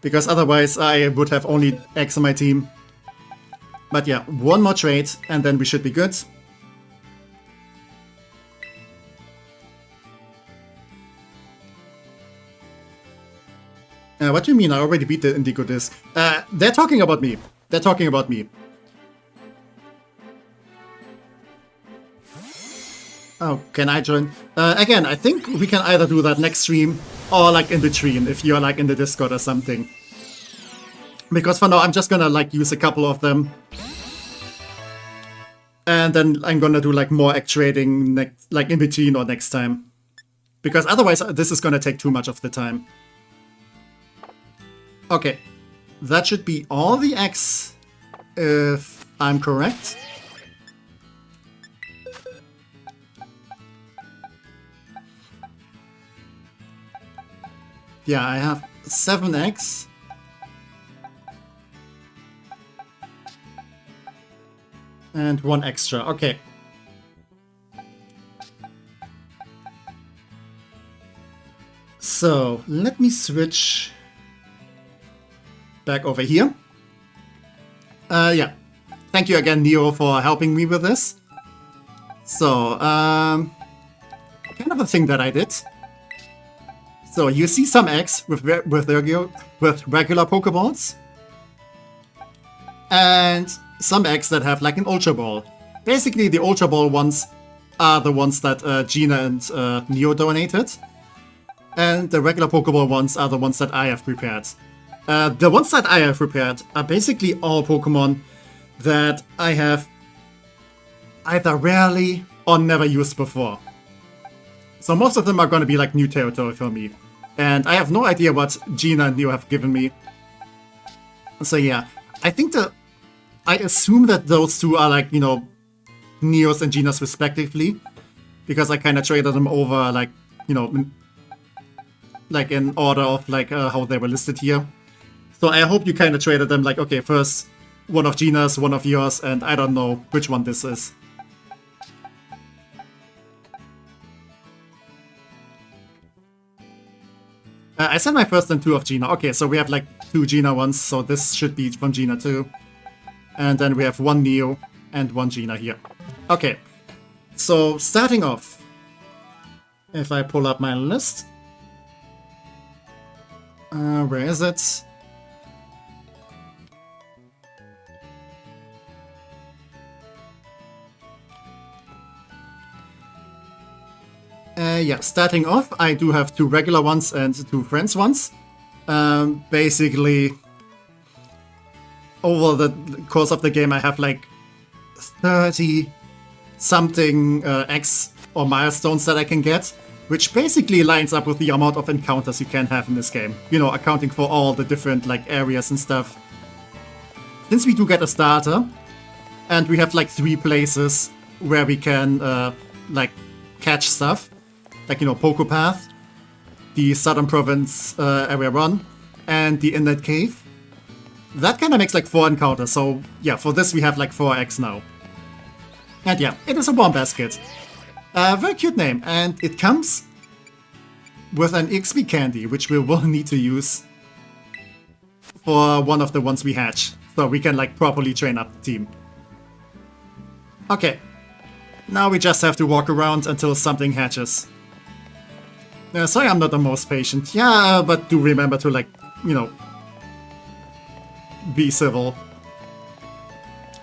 because otherwise I would have only X on my team. But yeah, one more trade and then we should be good. What do you mean? I already beat the Indigo Disc. They're talking about me. They're talking about me. Oh, can I join? Again, I think we can either do that next stream or like in between if you're like in the Discord or something. Because for now, I'm just gonna like use a couple of them. And then I'm gonna do like more egg trading like in between or next time. Because otherwise, this is gonna take too much of the time. Okay, that should be all the eggs, if I'm correct. Yeah, I have 7 eggs. And 1 extra, okay. So, let me switch back over here. Yeah. Thank you again, Neo, for helping me with this. So, kind of a thing that I did. So, you see some eggs with regular Pokeballs. And some eggs that have like an Ultra Ball. Basically, the Ultra Ball ones are the ones that Gina and Neo donated. And the regular Pokeball ones are the ones that I have prepared. The ones that I have prepared are basically all Pokemon that I have either rarely or never used before. So most of them are going to be like new territory for me. And I have no idea what Gina and Neo have given me. So yeah, I assume that those two are like, you know, Neos and Ginas respectively. Because I kind of traded them over like, you know, like in order of like how they were listed here. So I hope you kind of traded them like, okay, first one of Gina's, one of yours, and I don't know which one this is. I sent my first and 2 of Gina. Okay, so we have like 2 Gina ones, so this should be from Gina too. And then we have 1 Neo and 1 Gina here. Okay, so starting off, if I pull up my list, where is it? Yeah, starting off, I do have 2 regular ones and 2 friends ones. Basically, over the course of the game, I have like 30 something X or milestones that I can get, which basically lines up with the amount of encounters you can have in this game. You know, accounting for all the different like areas and stuff. Since we do get a starter, and we have like 3 places where we can like catch stuff, like, you know, Poké Path, the Southern Province area run, and the Inlet Cave. that kind of makes like 4 encounters. So yeah, for this we have like 4 eggs now. And yeah, it is a warm basket. Very cute name, and it comes with an XP candy, which we will need to use for one of the ones we hatch, so we can like properly train up the team. Okay, now we just have to walk around until something hatches. Sorry I'm not the most patient, yeah, but do remember to like, you know, be civil.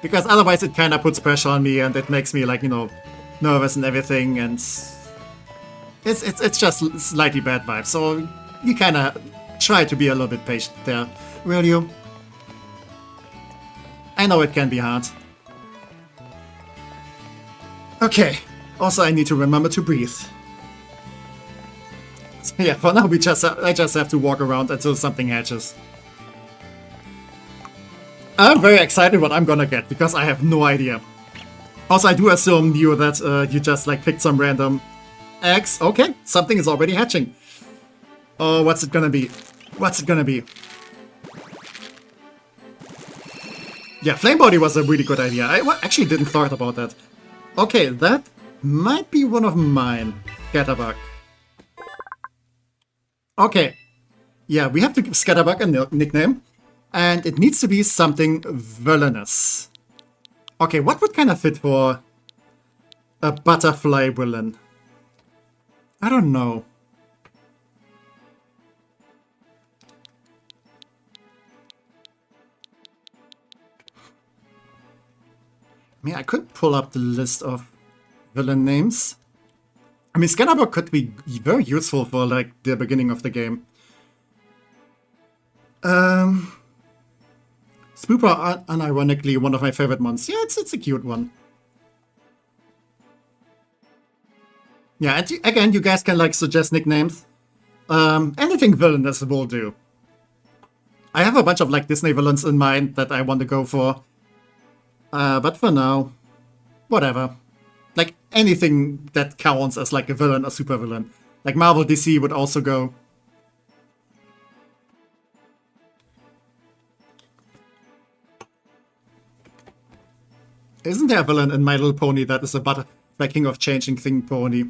Because otherwise it kind of puts pressure on me and it makes me like, you know, nervous and everything, and it's just slightly bad vibes, so you kind of try to be a little bit patient there, will you? I know it can be hard. Okay, also I need to remember to breathe. So yeah, for now I just have to walk around until something hatches. I'm very excited what I'm gonna get, because I have no idea. Also, I do assume you that you just like picked some random eggs. Okay, something is already hatching. Oh, what's it gonna be? What's it gonna be? Yeah, Flame Body was a really good idea. I actually didn't thought about that. Okay, that might be one of mine. Scatterbug. Okay. Yeah, we have to give Scatterbug a nickname. And it needs to be something villainous. Okay, what would kind of fit for a butterfly villain? I don't know. I mean, I could pull up the list of villain names. I mean, Scatterbug could be very useful for, like, the beginning of the game. Spooper, unironically, one of my favorite ones. Yeah, it's a cute one. Yeah, and again, you guys can, like, suggest nicknames. Anything villainous will do. I have a bunch of, like, Disney villains in mind that I want to go for. But for now, whatever. Like, anything that counts as, like, a villain or super villain. Like, Marvel DC would also go. Isn't there a villain in My Little Pony that is a butterfly king of changing thing pony?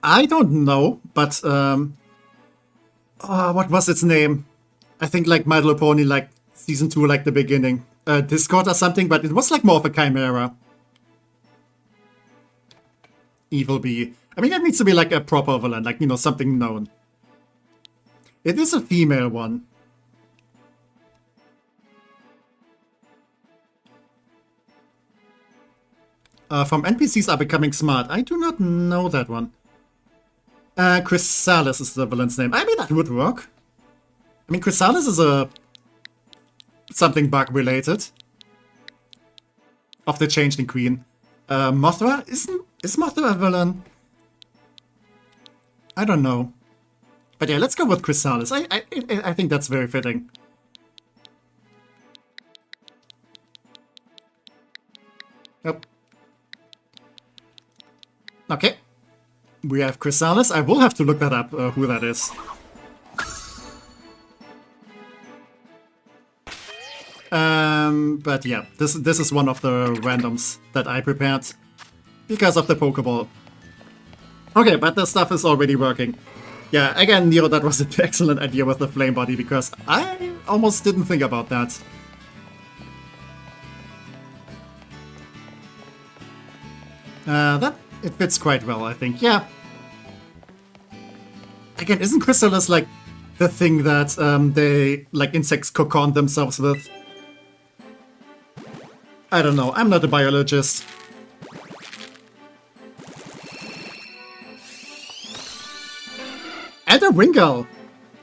I don't know, but, oh, what was its name? I think, like, My Little Pony, like, Season 2, like, the beginning. Discord or something, but it was, like, more of a chimera. Evil Bee. I mean, it needs to be, like, a proper villain, like, you know, something known. It is a female one. From NPCs are becoming smart. I do not know that one. Chrysalis is the villain's name. I mean, that would work. I mean, Chrysalis is a... something bug related. Of the Changeling Queen. Mothra? Is Mothra a villain? I don't know. But yeah, let's go with Chrysalis. I think that's very fitting. Yep. Okay. We have Chrysalis. I will have to look that up, who that is. But yeah, this is one of the randoms that I prepared because of the Pokeball. Okay, but the stuff is already working. Yeah, again, Nero, that was an excellent idea with the Flame Body because I almost didn't think about that. It fits quite well, I think. Yeah. Again, isn't Chrysalis like the thing that they like insects cocoon themselves with? I don't know. I'm not a biologist. And a Wingull.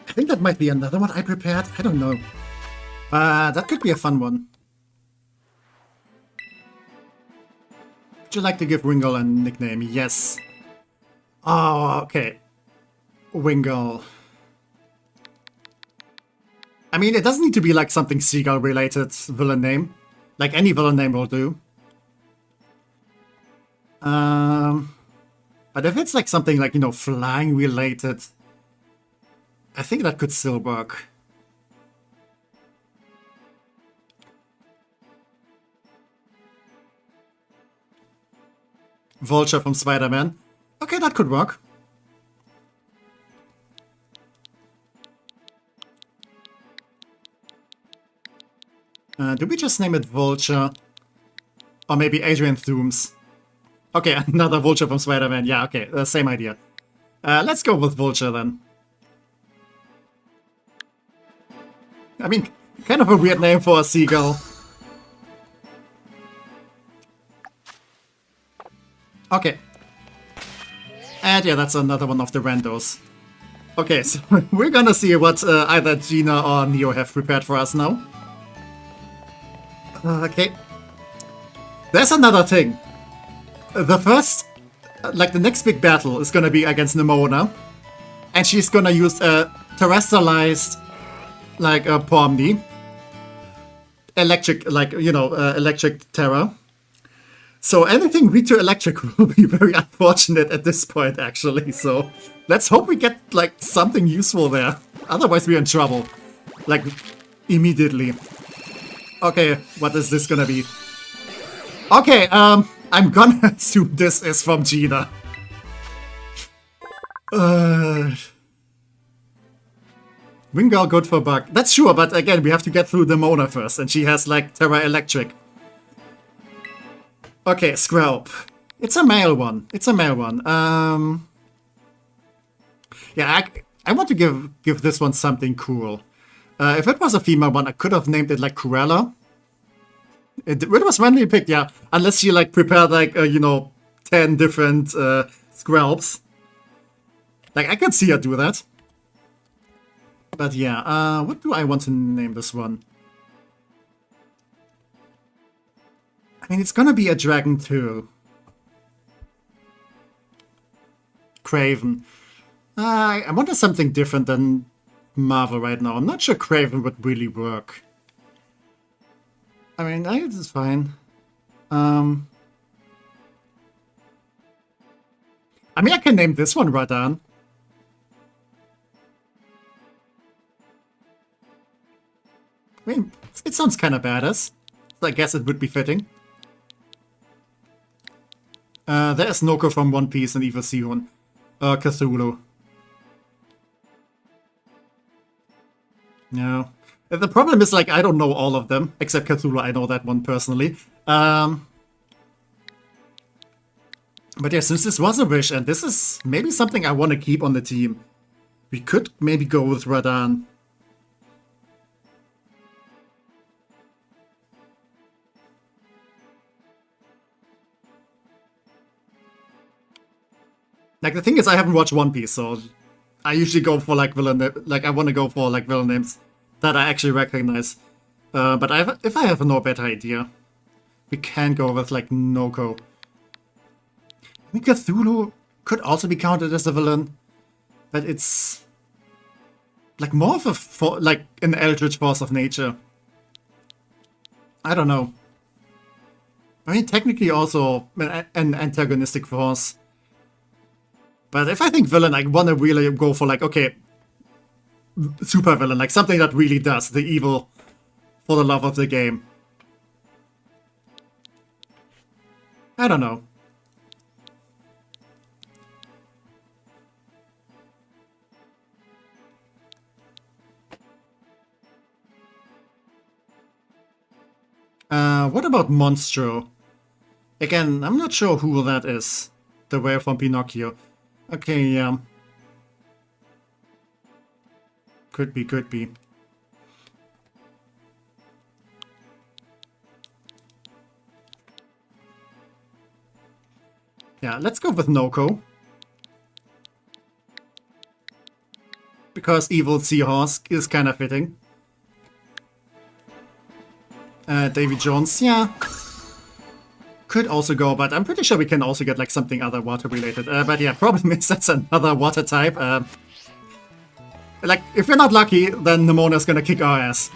I think that might be another one I prepared. I don't know. That could be a fun one. Would you like to give Wingull a nickname? Yes. Oh, okay. Wingull. I mean, it doesn't need to be like something seagull related villain name. Like any villain name will do. But if it's like something like, you know, flying related, I think that could still work. Vulture from Spider-Man. Okay, that could work. Do we just name it Vulture? Or maybe Adrian Thooms? Okay, another Vulture from Spider-Man. Yeah, okay, same idea. Let's go with Vulture then. I mean, kind of a weird name for a seagull. Okay. And yeah, that's another one of the randos. Okay, so we're gonna see what either Gina or Neo have prepared for us now. Okay. There's another thing. The first, like the next big battle is gonna be against Nimona. And she's gonna use a terrestrialized, like a Pomni. Electric, like, you know, electric terror. So anything weak to electric will be very unfortunate at this point, actually. So let's hope we get, like, something useful there. Otherwise we're in trouble. Like, immediately. Okay, what is this gonna be? Okay, I'm gonna assume this is from Gina. Wingull good for bug. That's sure, but again, we have to get through the Mona first, and she has, like, Terra Electric. Okay, Skrelp. It's a male one. It's a male one. Yeah, I want to give this one something cool. If it was a female one, I could have named it, like, Cruella. It was randomly picked, yeah. Unless she, like, prepared, like, you know, 10 different Skrelps. Like, I could see her do that. But yeah, what do I want to name this one? I mean, it's gonna be a dragon too. Craven. I wanted something different than Marvel right now. I'm not sure Craven would really work. I mean, it's fine. I mean, I can name this one Radan. I mean, it sounds kind of badass. So I guess it would be fitting. There's Noko from One Piece and Evil Sihun. Cthulhu. No. The problem is, like, I don't know all of them, except Cthulhu. I know that one personally. But yeah, since this was a wish, and this is maybe something I want to keep on the team, we could maybe go with Radan. Like, the thing is, I haven't watched One Piece, so I usually go for, like, villain, like, I want to go for, like, villain names that I actually recognize. But if I have no better idea, we can go with, like, Noko. I think Cthulhu could also be counted as a villain, but it's, like, more of a, like, an eldritch force of nature. I don't know. I mean, technically also an antagonistic force. But if I think villain, I want to really go for, like, okay, super villain, like something that really does the evil for the love of the game. I don't know. What about Monstro? Again, I'm not sure who that is. The whale from Pinocchio. Okay, yeah. Could be, could be. Yeah, let's go with Noko. Because Evil Seahorse is kind of fitting. Davy Jones, yeah. Could also go, but I'm pretty sure we can also get, like, something other water related. But yeah, problem is that's another water type. Like, if we're not lucky, then Nemona's gonna kick our ass.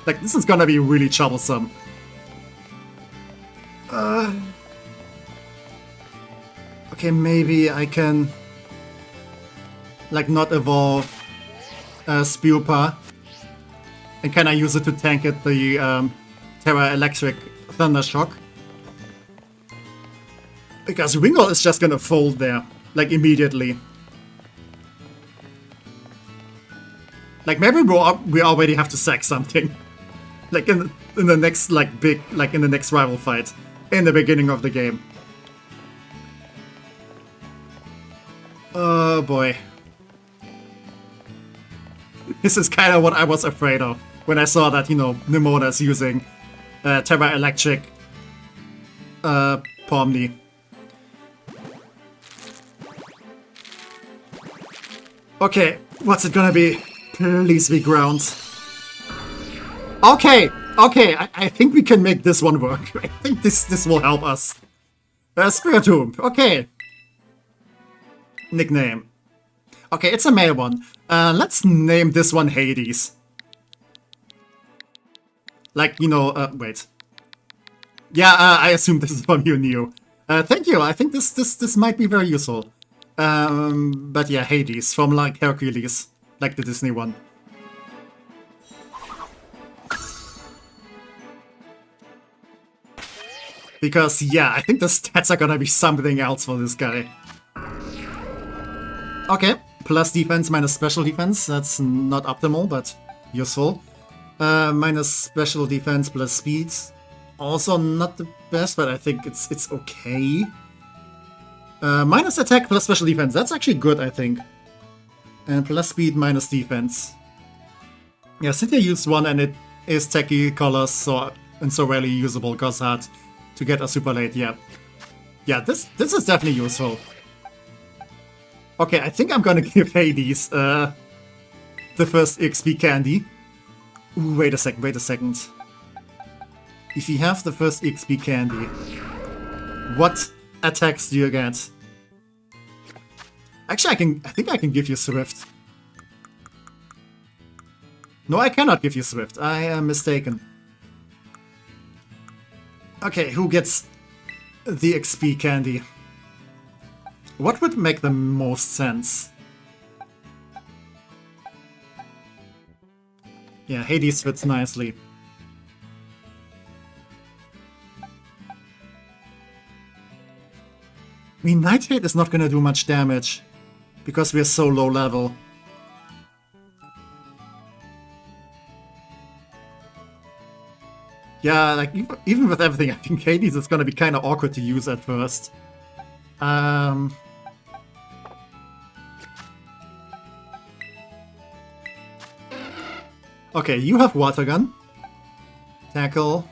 Like, this is gonna be really troublesome. Okay, maybe I can, like, not evolve Spewpa. And can I use it to tank it the Terra Electric Thundershock? Because Wingull is just gonna fold there, like, immediately. Like, maybe we already have to sack something. Like, in the next, like, in the next rival fight. In the beginning of the game. Oh, boy. This is kind of what I was afraid of when I saw that, you know, Nemona's using Terra Electric Pomni. Okay, what's it gonna be? Please be ground. Okay, I think we can make this one work. I think this will help us. Spiritomb, okay. Nickname. Okay, it's a male one. Let's name this one Hades. Like, you know, wait. Yeah, I assume this is from you, Neo. Thank you, I think this might be very useful. But yeah, Hades, from like Hercules, like the Disney one. Because, yeah, I think the stats are gonna be something else for this guy. Okay, plus defense, minus special defense. That's not optimal, but useful. Minus special defense, plus speed. Also not the best, but I think it's okay. Minus attack, plus special defense. That's actually good, I think. And plus speed, minus defense. Yeah, Cynthia used one, and it is techie colors, so rarely usable, cause hard to get a super late, yeah. Yeah, this is definitely useful. Okay, I think I'm gonna give Hades the first XP candy. Ooh, wait a second. If you have the first XP candy, what attacks do you get? Actually, I think I can give you Swift. No, I cannot give you Swift. I am mistaken. Okay, who gets the XP candy? What would make the most sense? Yeah, Hades fits nicely. I mean, Nightshade is not gonna do much damage, because we're so low level. Yeah, like, even with everything, I think Hades is gonna be kinda awkward to use at first. Okay, you have Water Gun, Tackle,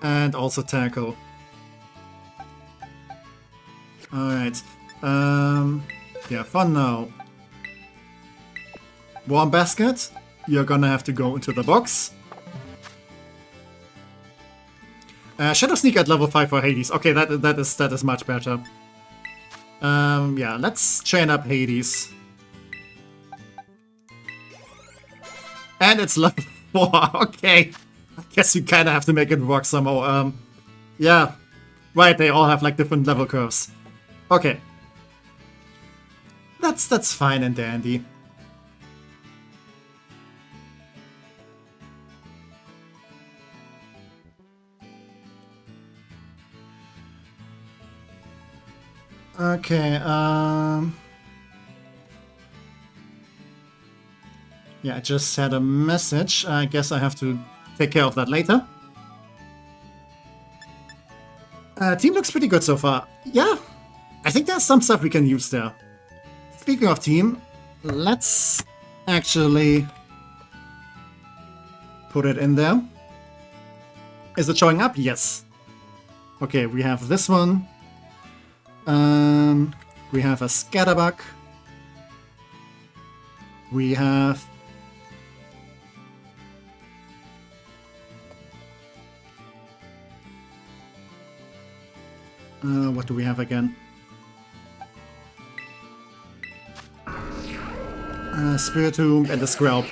and also Tackle. Alright, yeah, fun now. Warm Basket, you're gonna have to go into the box. Shadow Sneak at level 5 for Hades. Okay, that is much better. Yeah, let's train up Hades. And it's level 4, okay. I guess you kinda have to make it work somehow. Yeah. Right, they all have like different level curves. Okay. That's fine and dandy. Okay, yeah, I just had a message. I guess I have to take care of that later. Team looks pretty good so far. Yeah, I think there's some stuff we can use there. Speaking of team, let's actually put it in there. Is it showing up? Yes. Okay, we have this one. We have a Scatterbug. We have... what do we have again? Spiritomb and the Skrelp.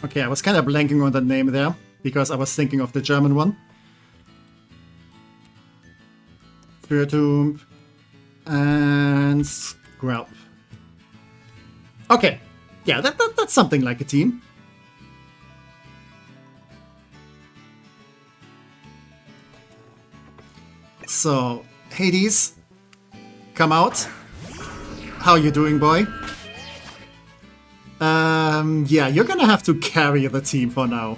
Okay, I was kind of blanking on the name there, because I was thinking of the German one. Spiritomb and Skrelp. Okay, yeah, that's something like a team. So, Hades, come out. How you doing, boy? Yeah, you're gonna have to carry the team for now.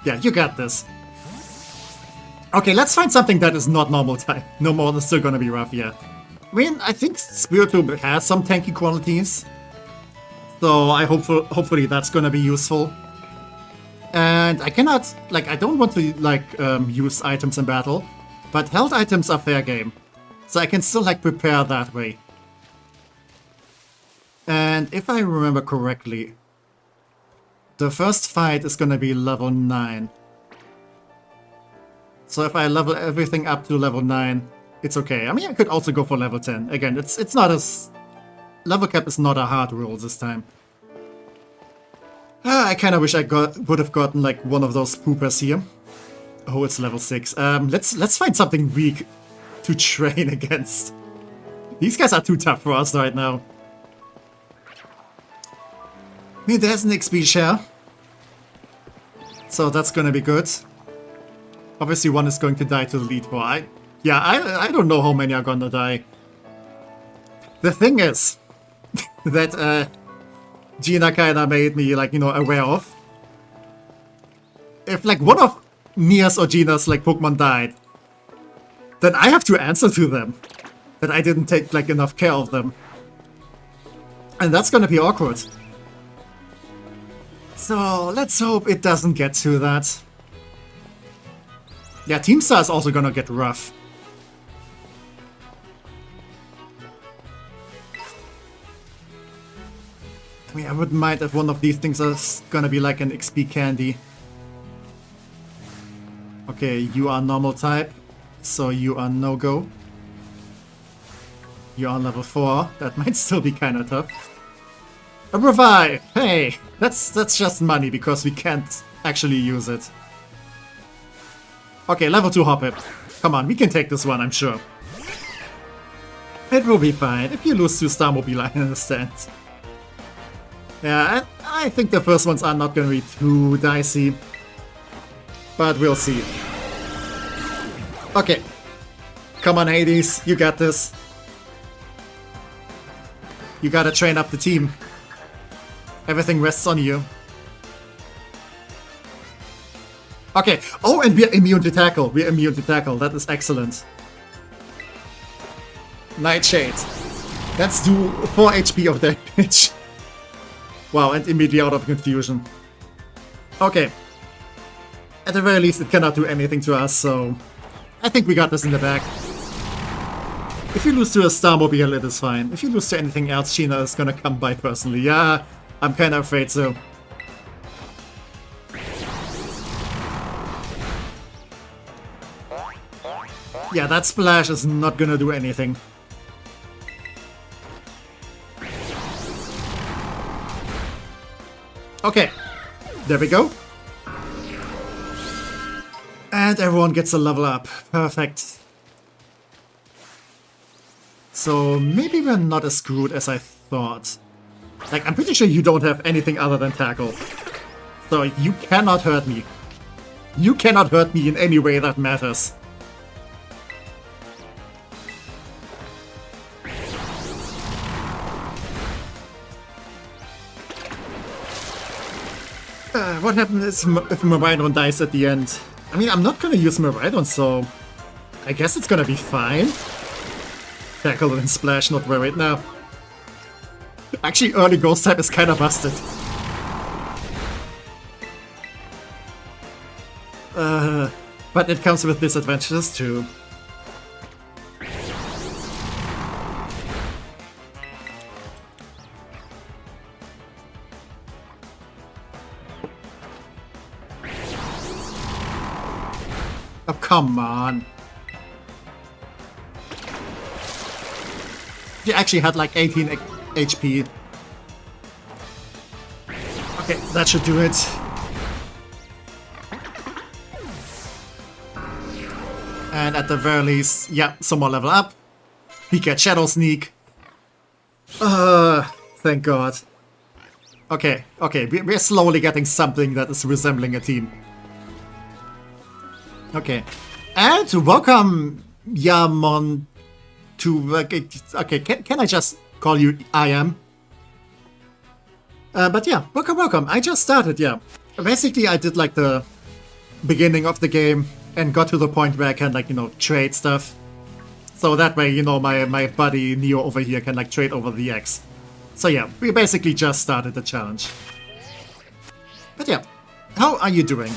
Yeah, you got this. Okay, let's find something that is not normal type. No more, that's still gonna be rough, yeah. I mean, I think Spiritomb has some tanky qualities. So hopefully that's gonna be useful. And I cannot, like, I don't want to, like, use items in battle. But held items are fair game. So I can still, like, prepare that way. And if I remember correctly, the first fight is gonna be level 9. So if I level everything up to level 9, it's okay. I mean, I could also go for level 10. Again, it's not as... Level cap is not a hard rule this time. I kind of wish I would have gotten, like, one of those poopers here. Oh, it's level 6. Let's find something weak to train against. These guys are too tough for us right now. I mean, there's an XP share. So that's gonna be good. Obviously one is going to die to the lead four. I don't know how many are gonna die. The thing is that Gina kinda made me, like, you know, aware of. If, like, one of Mia's or Gina's, like, Pokemon died, then I have to answer to them. That I didn't take, like, enough care of them. And that's gonna be awkward. So, let's hope it doesn't get to that. Yeah, Team Star is also gonna get rough. I mean, I wouldn't mind if one of these things is gonna be like an XP candy. Okay, you are normal type, so you are no-go. You are level 4, that might still be kinda tough. A revive! Hey! That's just money, because we can't actually use it. Okay, level 2 Hoppip. Come on, we can take this one, I'm sure. It will be fine. If you lose to Starmobile, I understand. Yeah, I think the first ones are not gonna be too dicey. But we'll see. Okay. Come on, Hades, you got this. You gotta train up the team. Everything rests on you. Okay. Oh, and we're immune to tackle. We're immune to tackle. That is excellent. Nightshade. Let's do 4 HP of damage. Wow, and immediately out of confusion. Okay. At the very least, it cannot do anything to us, so... I think we got this in the bag. If you lose to a Starmobile, it is fine. If you lose to anything else, Sheena is gonna come by personally. Yeah, I'm kinda afraid so. Yeah, that splash is not gonna do anything. Okay, there we go. And everyone gets a level up. Perfect. So maybe we're not as screwed as I thought. Like, I'm pretty sure you don't have anything other than tackle. So you cannot hurt me. You cannot hurt me in any way that matters. What happens if Miraidon dies at the end? I mean, I'm not gonna use Miraidon, so... I guess it's gonna be fine. Tackle and Splash, not worried now. Actually, early Ghost type is kinda busted. But it comes with disadvantages too. Oh, come on. He actually had like 18 HP. Okay, that should do it. And at the very least, yeah, some more level up. He gets Shadow Sneak. Thank God. Okay, okay, we're slowly getting something that is resembling a team. Okay. And welcome, Yamon, to... Okay, can I just call you I am? But yeah, welcome. I just started, yeah. Basically, I did like the beginning of the game and got to the point where I can like, trade stuff. So that way, my buddy Neo over here can like trade over the X. So yeah, we basically just started the challenge. But yeah, how are you doing?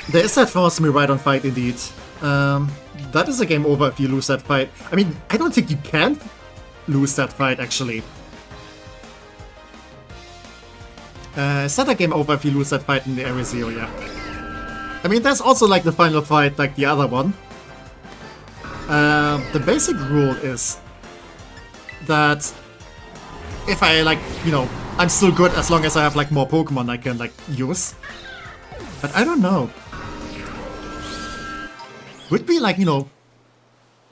There is that force me right on fight indeed. That is a game over if you lose that fight. I mean, I don't think you can lose that fight actually. Is that a game over if you lose that fight in the Area Zero? Yeah. I mean, there's also like the final fight, like the other one. The basic rule is that if I like, I'm still good as long as I have like more Pokemon I can like use. But I don't know. Would be like,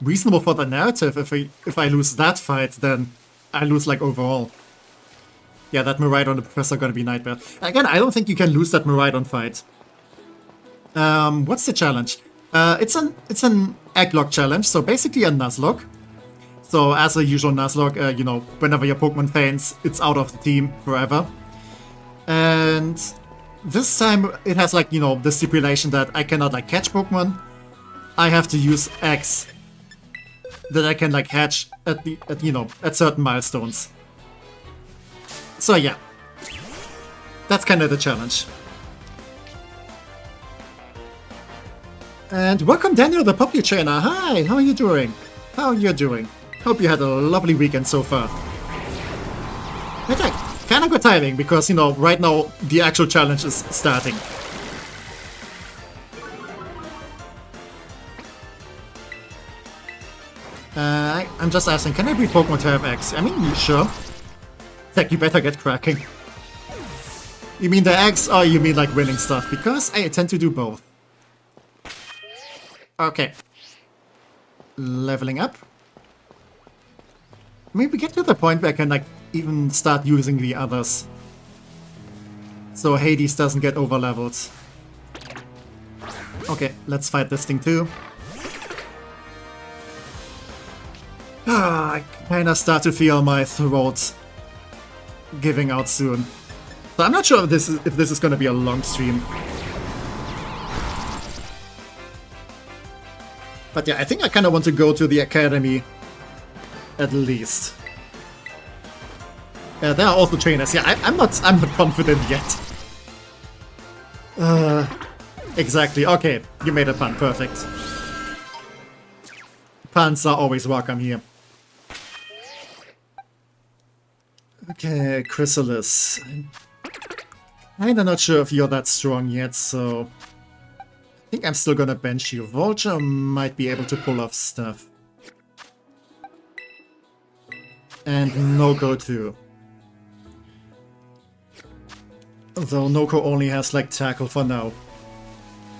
reasonable for the narrative if I lose that fight, then I lose like overall. Yeah, that Miraidon the Professor gonna be nightmare. Again, I don't think you can lose that Miraidon fight. What's the challenge? It's an Egglocke challenge, so basically a Nuzlocke. So as a usual Nuzlocke, whenever your Pokemon faints, it's out of the team forever. And this time it has like, the stipulation that I cannot like catch Pokemon. I have to use X that I can like hatch at certain milestones. So yeah, that's kind of the challenge. And welcome Daniel the Puppy Trainer. Hi, how are you doing? How are you doing? Hope you had a lovely weekend so far. Okay, kind of good timing because right now the actual challenge is starting. I'm just asking, can I breed Pokemon to have X? I mean, sure. Tech, you better get cracking. You mean the X, or you mean like winning stuff? Because I tend to do both. Okay. Leveling up. Maybe get to the point where I can like even start using the others. So Hades doesn't get over-leveled. Okay, let's fight this thing too. I kinda start to feel my throat giving out soon. So I'm not sure if this is gonna be a long stream. But yeah, I think I kinda want to go to the academy at least. There are also trainers. Yeah, I'm not confident yet. Exactly. Okay, you made a pun. Perfect. Puns are always welcome here. Okay, Chrysalis. I'm not sure if you're that strong yet, so I think I'm still gonna bench you. Vulture might be able to pull off stuff. And Noko too. Though Noko only has like tackle for now.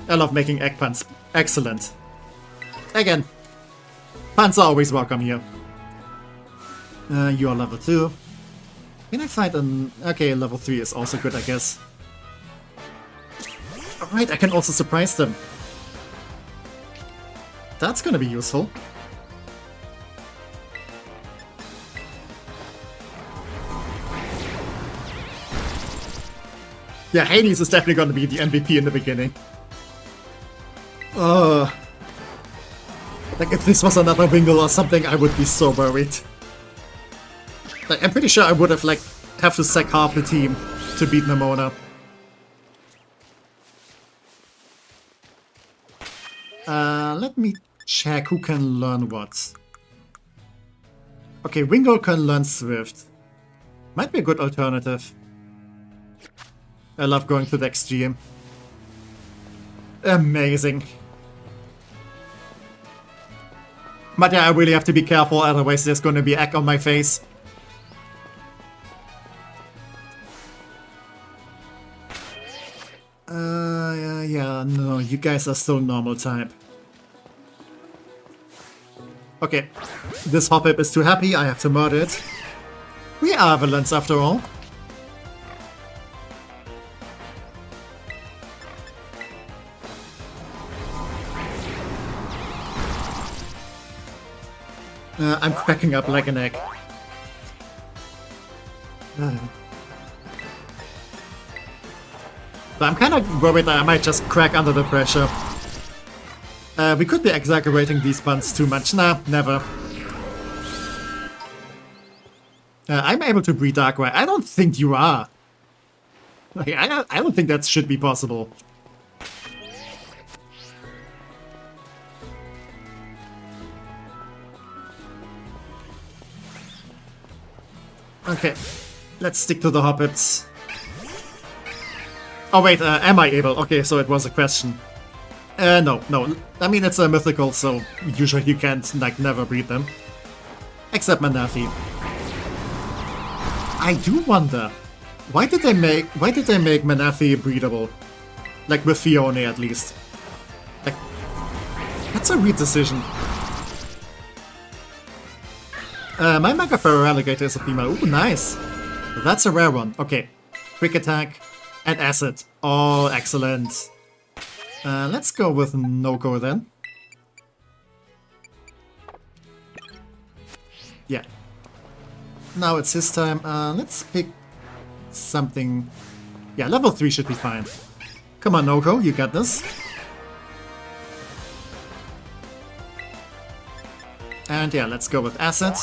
I love making egg puns. Excellent. Again, puns are always welcome here. You are level 2. Can I fight an... Okay, level 3 is also good, I guess. Alright, I can also surprise them. That's gonna be useful. Yeah, Hades is definitely gonna be the MVP in the beginning. Like, if this was another Wingull or something, I would be so worried. Like, I'm pretty sure I would have, like, have to sack half the team to beat Nemona. Let me check who can learn what. Okay, Wingull can learn Swift. Might be a good alternative. I love going to the XG. Amazing. But yeah, I really have to be careful, otherwise there's gonna be egg on my face. Yeah, no, you guys are still normal type. Okay, this Hoppip is too happy, I have to murder it. We are villains after all. I'm cracking up like an egg. But I'm kind of worried that I might just crack under the pressure. We could be exaggerating these puns too much. Nah, never. I'm able to breed Darkrai. I don't think you are. Like, I don't think that should be possible. Okay, let's stick to the Hoppits. Oh wait, am I able? Okay, so it was a question. No. I mean, it's a mythical, so usually you can't, like, never breed them. Except Manaphy. I do wonder, why did they make Manaphy breedable? Like, with Fione, at least. Like, that's a weird decision. My Mega Ferro Alligator is a female. Ooh, nice. That's a rare one. Okay. Quick attack and acid. Oh, excellent. Let's go with Noko then. Yeah. Now it's his time. Let's pick something. Yeah, level 3 should be fine. Come on, Noko, you got this. And yeah, let's go with acid.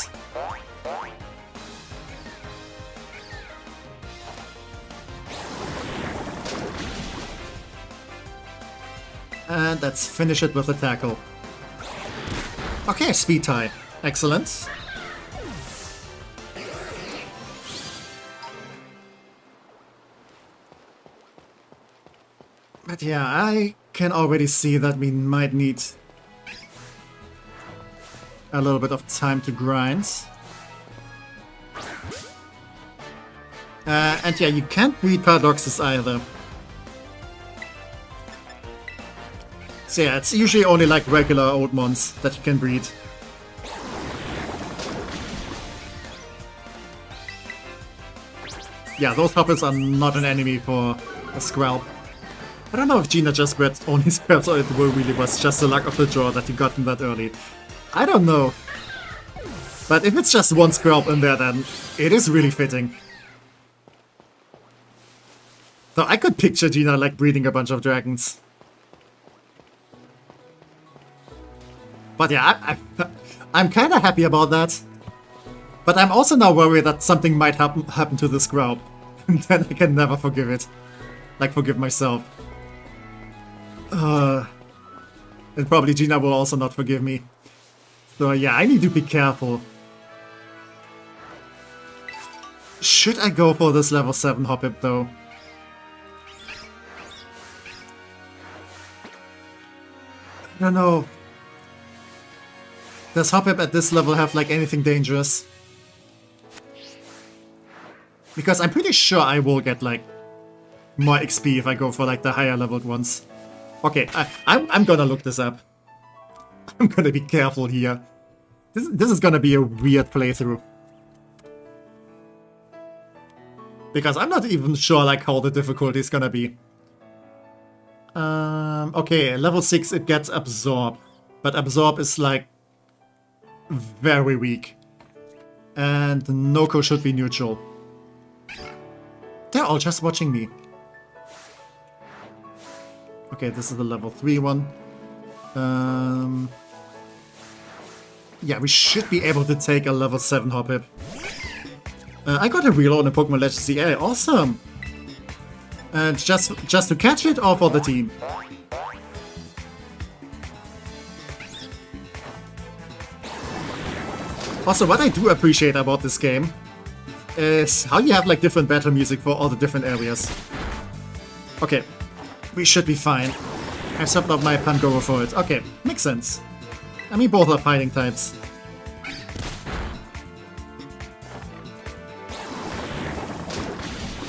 And let's finish it with a tackle. Okay, speed tie. Excellent. But yeah, I can already see that we might need a little bit of time to grind. And yeah, you can't breed Paradoxes either. So yeah, it's usually only like regular old mons that you can breed. Yeah, those Hoppits are not an enemy for a Squelp. I don't know if Gina just bred only Squelps or it really was just the luck of the draw that you got him that early. I don't know. But if it's just one Squelp in there, then it is really fitting. So I could picture Gina like breeding a bunch of dragons. But yeah, I'm kind of happy about that. But I'm also now worried that something might happen to this Squelp. And then I can never forgive it. Like, forgive myself. And probably Gina will also not forgive me. So yeah, I need to be careful. Should I go for this level 7 Hoppip though? I don't know. Does Hoppip at this level have like anything dangerous? Because I'm pretty sure I will get like more XP if I go for like the higher leveled ones. Okay, I'm gonna look this up. I'm gonna be careful here. This is gonna be a weird playthrough. Because I'm not even sure like how the difficulty is gonna be. Okay, level 6 it gets Absorb. But Absorb is like very weak. And Noko should be neutral. They're all just watching me. Okay, this is the level 3 one. Yeah, we should be able to take a level 7 Hoppip. I got a reload in Pokemon Legends CA, awesome! And just to catch it or for the team? Also, what I do appreciate about this game is how you have like different battle music for all the different areas. Okay, we should be fine. I stepped up my Pangoro for it. Okay, makes sense. I mean, both are fighting types.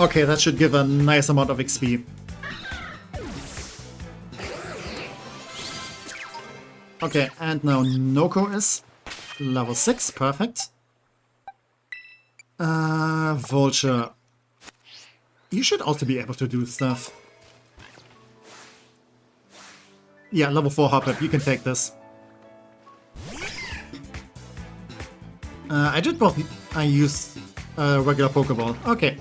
Okay, that should give a nice amount of XP. Okay, and now Noko is level 6, perfect. Vulture. You should also be able to do stuff. Yeah, level 4 Hoppip, you can take this. I did both. I used regular Pokeball. Okay.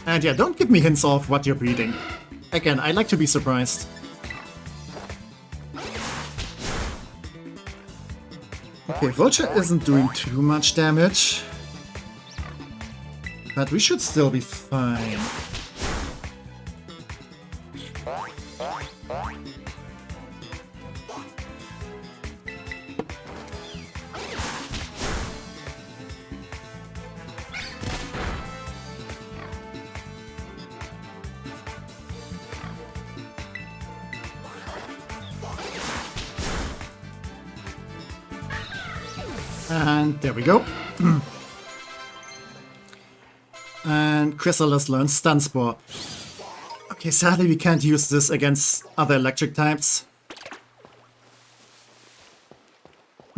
And yeah, don't give me hints of what you're breeding. Again, I like to be surprised. Okay, Vulture isn't doing too much damage. But we should still be fine. And there we go. And Chrysalis learns Stun Spore. Okay, sadly we can't use this against other electric types.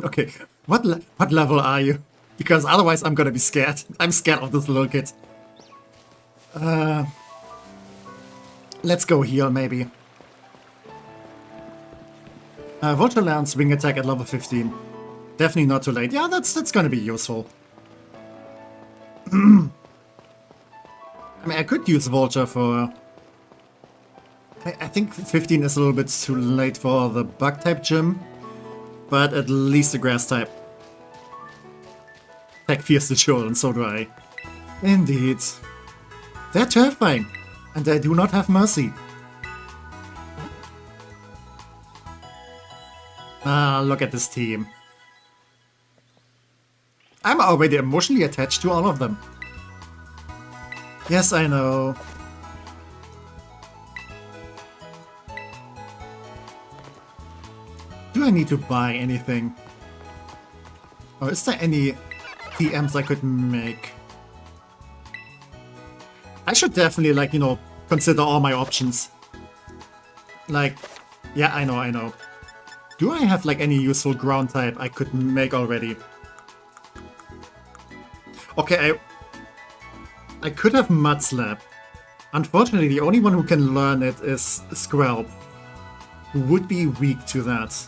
Okay, what level are you? Because otherwise I'm gonna be scared. I'm scared of this little kid. Let's go heal, maybe. Vulture learns Wing Attack at level 15. Definitely not too late. Yeah, that's gonna be useful. I mean, I could use Vulture for... I think 15 is a little bit too late for the Bug-type gym, but at least the Grass-type. Tech fears the children, so do I. Indeed. They're terrifying, and they do not have mercy. Ah, look at this team. I'm already emotionally attached to all of them. Yes, I know. Do I need to buy anything? Or is there any TMs I could make? I should definitely, like, you know, consider all my options. Like, yeah, I know. Do I have, like, any useful ground type I could make already? Okay, I could have Mudslap. Unfortunately, the only one who can learn it is Squelp, who would be weak to that.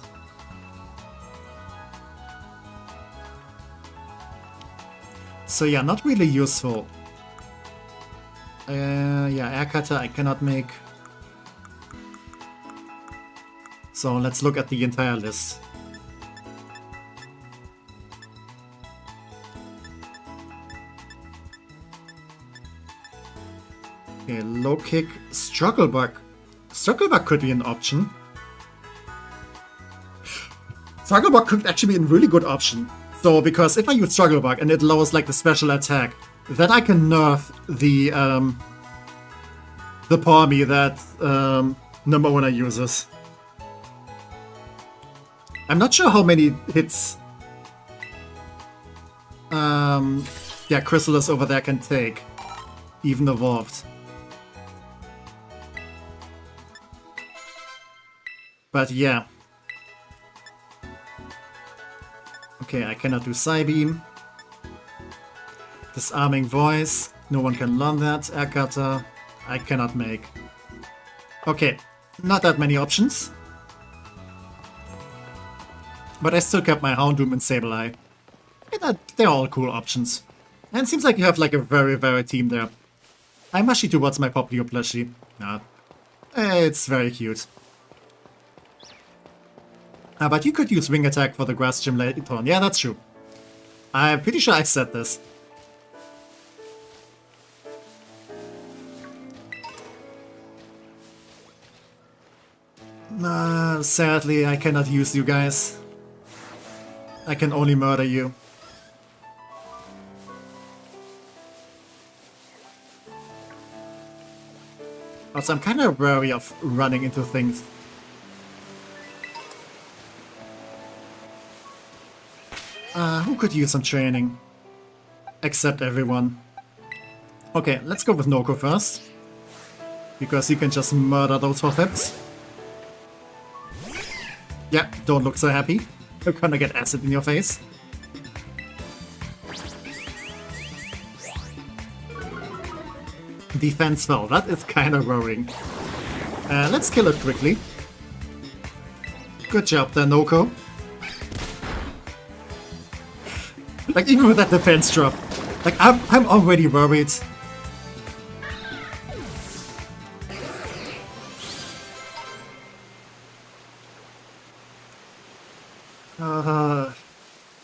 So yeah, not really useful. Yeah, Air Cutter I cannot make. So let's look at the entire list. Okay, Low Kick, Struggle Bug. Struggle Bug could be an option. Struggle Bug could actually be a really good option. So, because if I use Struggle Bug and it lowers like the special attack, then I can nerf the Palmy that Nemona uses. I'm not sure how many hits yeah, Chrysalis over there can take, even evolved. But yeah. Okay, I cannot do Psybeam. Disarming Voice, no one can learn that. Air Cutter, I cannot make. Okay, not that many options. But I still kept my Houndoom and Sableye. They're all cool options. And it seems like you have like a very team there. I'm mushy towards my Poplio plushie. Nah, it's very cute. But you could use Wing Attack for the Grass Gym later on. Yeah, that's true. I'm pretty sure I said this. Sadly, I cannot use you guys. I can only murder you. Also, I'm kind of wary of running into things. Who could use some training? Except everyone. Okay, let's go with Noko first. Because you can just murder those Hotheps. Yeah, don't look so happy. You're gonna get acid in your face. Defense fell, that is kinda worrying. Let's kill it quickly. Good job there, Noko. Like, even with that defense drop. Like, I'm already worried.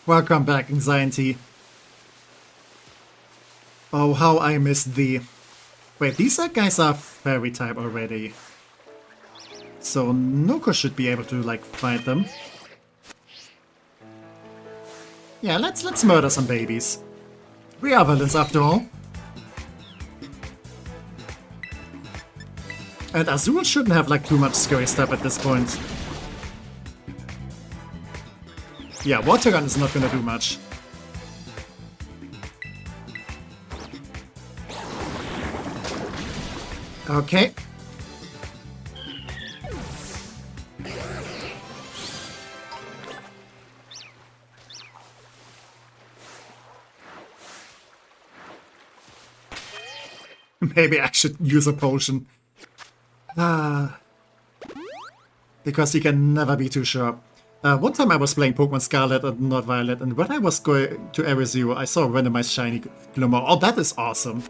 Welcome back, anxiety. Oh, how I missed thee. Wait, these guys are fairy type already. So Nuko should be able to, like, fight them. Yeah, let's murder some babies. We are villains after all. And Azul shouldn't have, like, too much scary stuff at this point. Yeah, Water Gun is not gonna do much. Okay. Maybe I should use a potion. Because you can never be too sure. One time I was playing Pokémon Scarlet and not Violet, and when I was going to Area 0, I saw a randomized shiny Glimmer. Oh, that is awesome.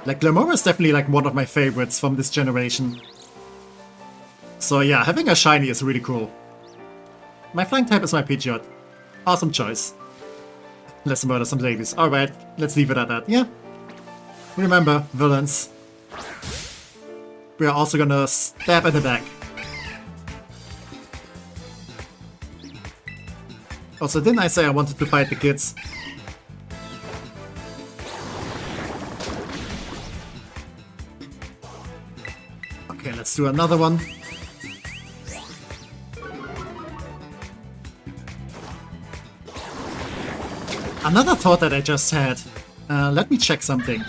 Like, Glimmer is definitely like one of my favorites from this generation. So yeah, having a shiny is really cool. My flying type is my Pidgeot. Awesome choice. Let's murder some babies. Alright, let's leave it at that, yeah? Remember, villains. We are also gonna stab in the back. Also, didn't I say I wanted to fight the kids? Okay, let's do another one. Another thought that I just had. Let me check something.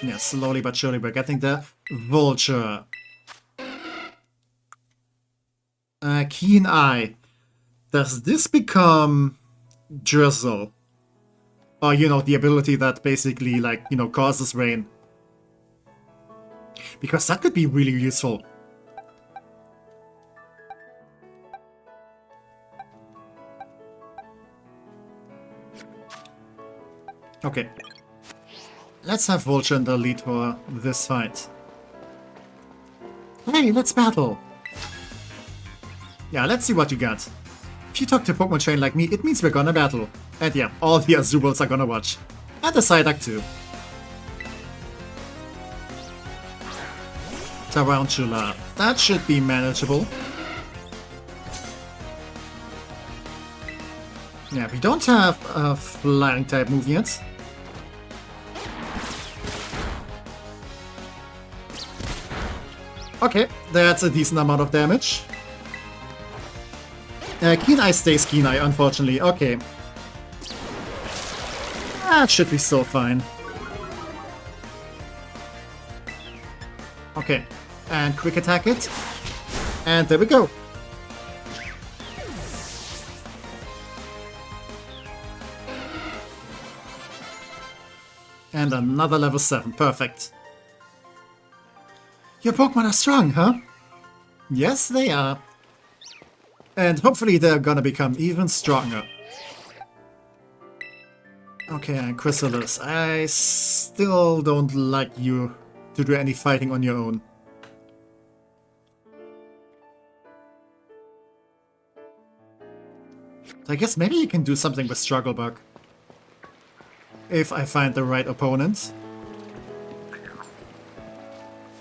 Yeah, slowly but surely we're getting there. Vulture. Keen Eye. Does this become Drizzle? Or, you know, the ability that basically, like, you know, causes rain. Because that could be really useful. Okay. Let's have Vulture in the lead for this fight. Hey, let's battle! Yeah, let's see what you got. If you talk to Pokemon Train like me, it means we're gonna battle. And yeah, all the Azules are gonna watch. And the Psyduck too. Tarantula. That should be manageable. Yeah, we don't have a flying type move yet. Okay, that's a decent amount of damage. Keen Eye stays Keen Eye, unfortunately. Okay. That should be still fine. Okay, and quick attack it. And there we go. And another level 7, perfect. Your Pokemon are strong, huh? Yes, they are. And hopefully they're gonna become even stronger. Okay, Chrysalis, I still don't like you to do any fighting on your own. I guess maybe you can do something with Struggle Bug. If I find the right opponent.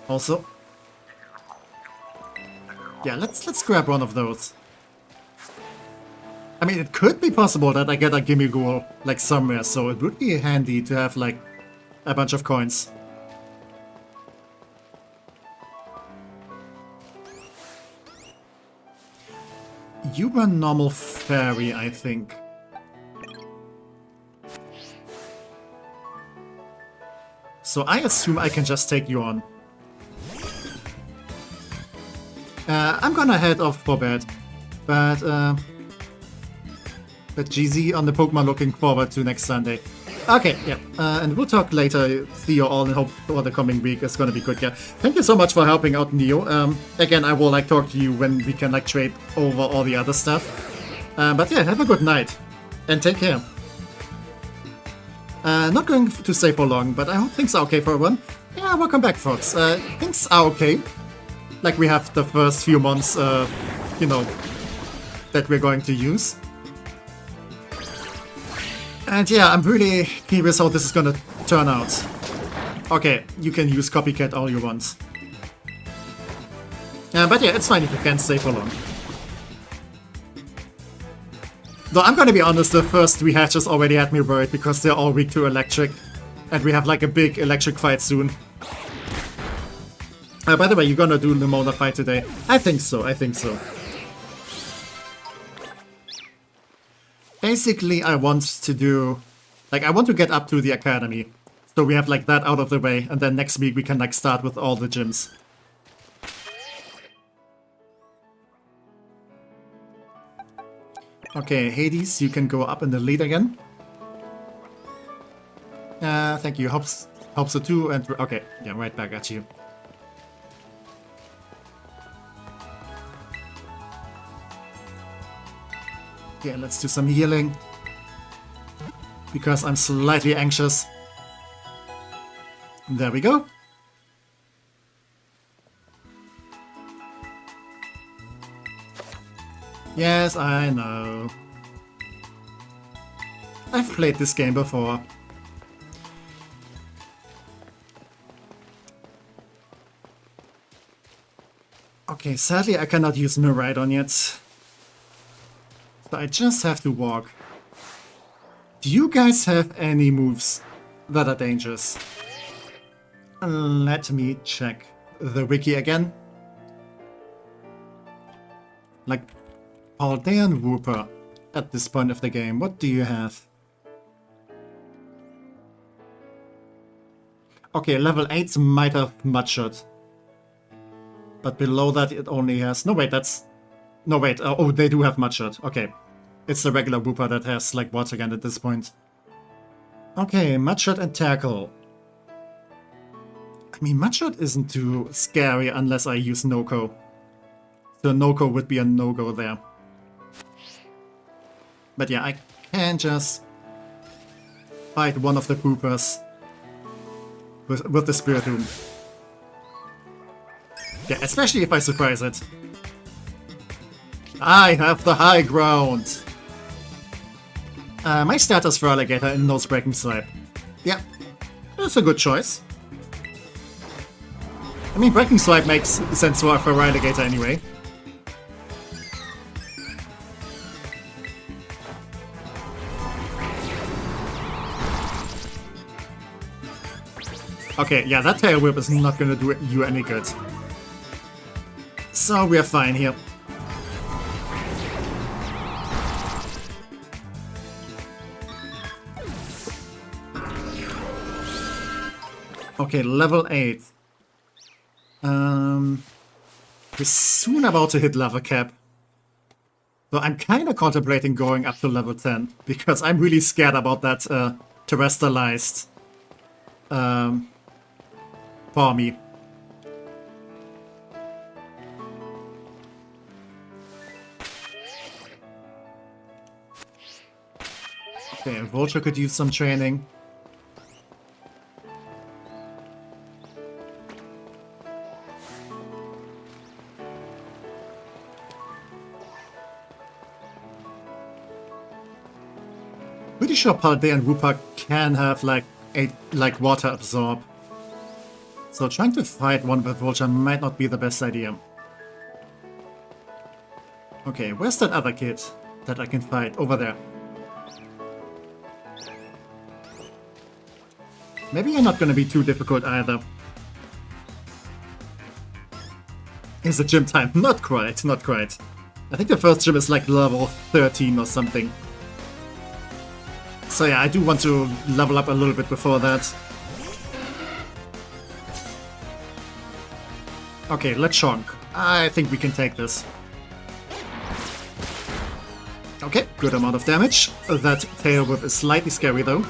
Also. Yeah, let's grab one of those. I mean, it could be possible that I get a Gimmighoul, like, somewhere, so it would be handy to have, like, a bunch of coins. You were normal fairy, I think. So I assume I can just take you on. I'm gonna head off for bed, but GZ on the Pokemon looking forward to next Sunday. Okay, yeah. And we'll talk later. See you all and hope for the coming week is gonna be good, yeah. Thank you so much for helping out, Neo. Again, I will like talk to you when we can like trade over all the other stuff. But yeah, have a good night. And take care. Not going to stay for long, but I hope things are okay for everyone. Yeah, welcome back, folks. Things are okay. Like we have the first few months, you know, that we're going to use. And yeah, I'm really curious how this is gonna turn out. Okay, you can use copycat all you want. But yeah, it's fine if you can't stay for long. Though I'm gonna be honest, the first 3 hatches already had me worried because they're all weak to electric. And we have like a big electric fight soon. By the way, you're gonna do Limona fight today? I think so, I think so. Basically, I want to do... Like, I want to get up to the academy. So we have, like, that out of the way. And then next week we can, like, start with all the gyms. Okay, Hades, you can go up in the lead again. Thank you. Helps so too. And okay, yeah, right back at you. Okay, let's do some healing. Because I'm slightly anxious. There we go. Yes, I know. I've played this game before. Okay, sadly I cannot use Miraidon yet. So I just have to walk. Do you guys have any moves that are dangerous? Let me check the wiki again. Like Paldea and Wooper at this point of the game. What do you have? Okay, level 8 might have Mudshot. But below that it only has... No, wait, that's... No, wait. Oh, they do have Mudshot. Okay. It's the regular Wooper that has, like, Water Gun at this point. Okay, Mudshot and Tackle. I mean, Mudshot isn't too scary unless I use No-Ko. So No-Ko would be a no-go there. But yeah, I can just fight one of the Woopers with the Spiritomb. Yeah, especially if I surprise it. I have the high ground! My status for Alligator in Nose Breaking Swipe. Yeah, that's a good choice. I mean, Breaking Swipe makes sense for Alligator anyway. Okay, yeah, that Tail Whip is not gonna do you any good. So we're fine here. Okay, level 8. We're soon about to hit level cap. So I'm kind of contemplating going up to level 10, because I'm really scared about that terrestrialized Palmy. Okay, Vulture could use some training. Pretty sure Paldea and Wooper can have like water absorb. So trying to fight one with Vulture might not be the best idea. Okay, where's that other kid that I can fight? Over there. Maybe you're not gonna be too difficult either. Is it gym time? Not quite, not quite. I think the first gym is like level 13 or something. So yeah, I do want to level up a little bit before that. Okay, let's chonk. I think we can take this. Okay, good amount of damage. That tail whip is slightly scary though.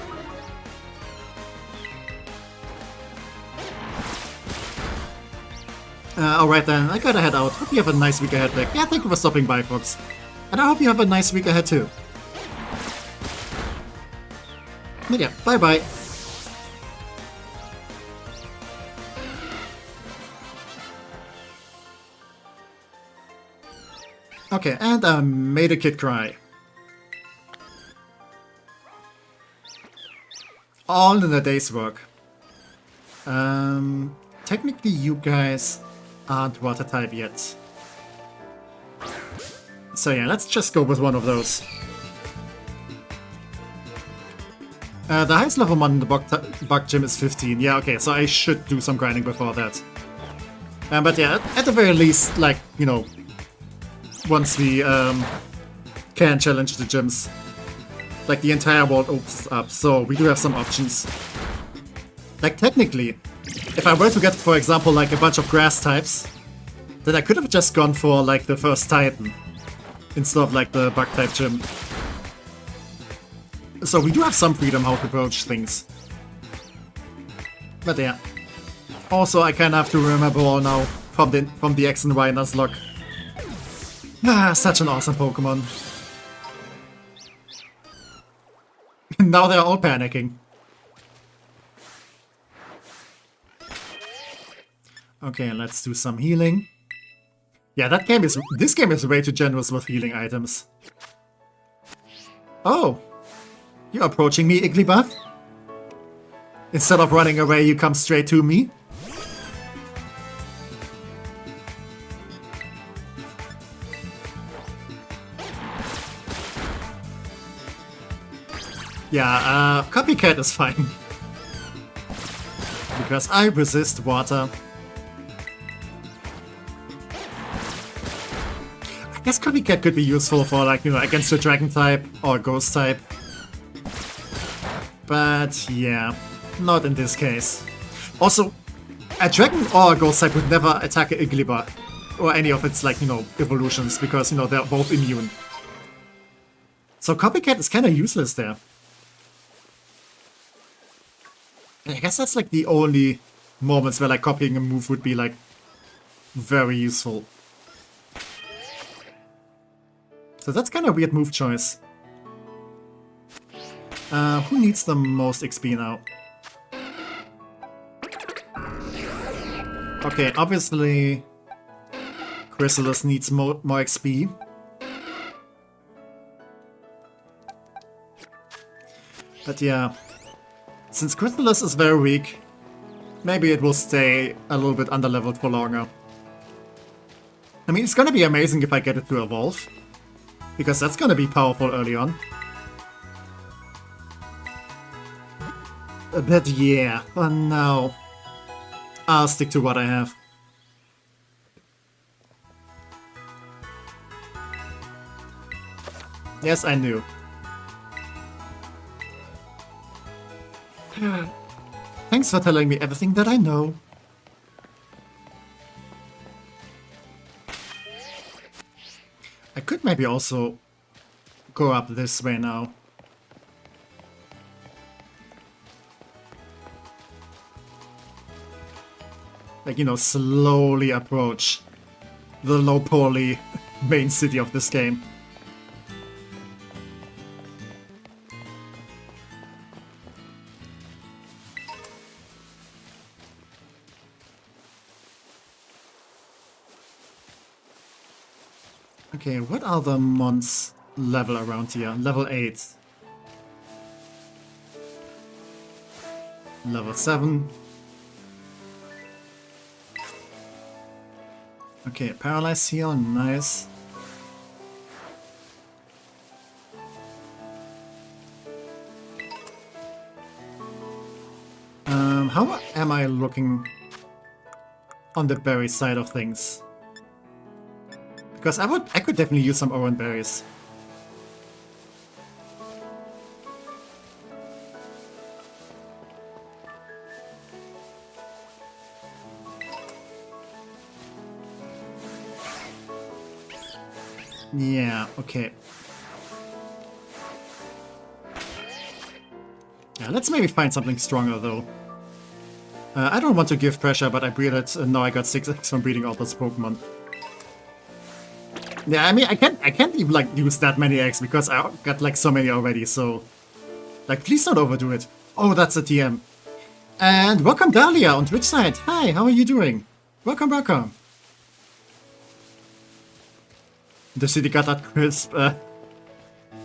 Alright then, I gotta head out. Hope you have a nice week ahead, Nick. Yeah, thank you for stopping by, folks. And I hope you have a nice week ahead too. But yeah, bye-bye. Okay, and I made a kid cry. All in a day's work. Technically you guys aren't water type yet. So yeah, let's just go with one of those. The highest level one in the bug gym is 15. Yeah, okay, so I should do some grinding before that. But yeah, at the very least, like, you know, once we can challenge the gyms, like the entire world opens up, so we do have some options. Like technically, if I were to get, for example, like a bunch of grass types, then I could have just gone for like the first Titan instead of like the bug type gym. So we do have some freedom how to approach things. But yeah. Also, I kind of have to remember all now from the X and Y Nuzlocke. Ah, such an awesome Pokemon. Now they're all panicking. Okay, let's do some healing. Yeah, this game is way too generous with healing items. Oh, you're approaching me, Igglybuff? Instead of running away, you come straight to me? Yeah, Copycat is fine. Because I resist water. I guess Copycat could be useful for, like, you know, against a dragon type or a ghost type. But yeah, not in this case. Also, a dragon or a ghost type would never attack an Igglybuff or any of its, like, you know, evolutions because, you know, they're both immune. So Copycat is kind of useless there. I guess that's like the only moments where like copying a move would be like very useful. So that's kind of a weird move choice. Who needs the most XP now? Okay, obviously Chrysalis needs more XP. But yeah. Since Chrysalis is very weak, maybe it will stay a little bit underleveled for longer. I mean, it's gonna be amazing if I get it to evolve, because that's gonna be powerful early on. But yeah, for now, I'll stick to what I have. Yes, I knew. Thanks for telling me everything that I know. I could maybe also go up this way now. Like, you know, slowly approach the low poly main city of this game. Okay, what are the mons level around here? Level 8. Level 7. Okay, Paralyze Heal, nice. How am I looking on the berry side of things? Because I could definitely use some orange berries. Yeah, okay. Yeah, let's maybe find something stronger though. I don't want to give pressure, but I breeded, and now I got 6x from breeding all those Pokemon. Yeah, I mean, I can't even, like, use that many eggs, because I got, like, so many already, so... Like, please don't overdo it. Oh, that's a TM. And welcome, Dahlia, on Twitch side. Hi, how are you doing? Welcome, welcome. The city got that crisp,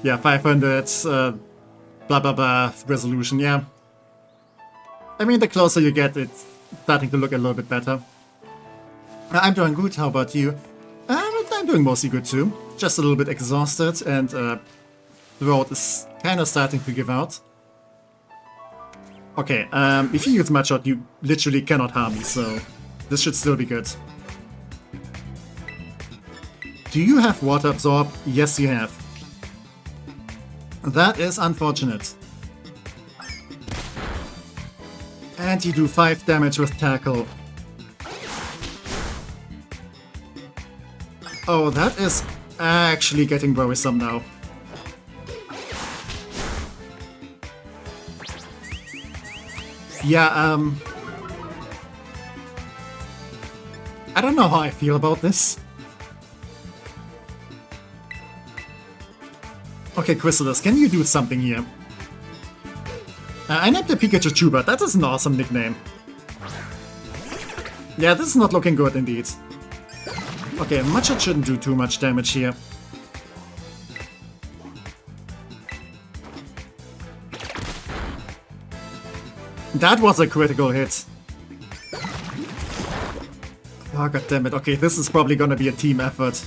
yeah, 500, blah blah blah, resolution, yeah. I mean, the closer you get, it's starting to look a little bit better. I'm doing good, how about you? I'm doing mostly good too. Just a little bit exhausted, and the road is kind of starting to give out. Okay, if you use Mudshot, you literally cannot harm me, so this should still be good. Do you have Water Absorb? Yes, you have. That is unfortunate. And you do 5 damage with Tackle. Oh, that is actually getting worrisome now. Yeah, I don't know how I feel about this. Okay, Chrysalis, can you do something here? I named the Pikachu Tuber. That is an awesome nickname. Yeah, this is not looking good indeed. Okay, Mudshot shouldn't do too much damage here. That was a critical hit. Oh, god damn it. Okay, this is probably gonna be a team effort.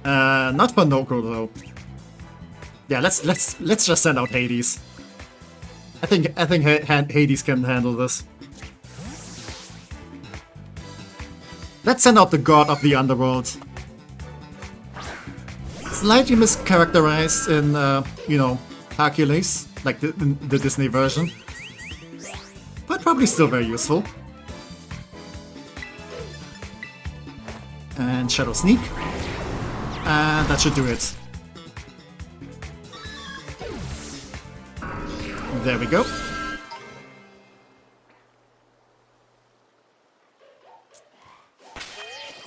Not for Noko though. Yeah, let's just send out Hades. I think Hades can handle this. Let's send out the god of the underworld. Slightly mischaracterized in, you know, Hercules, like the Disney version. But probably still very useful. And Shadow Sneak. And that should do it. There we go.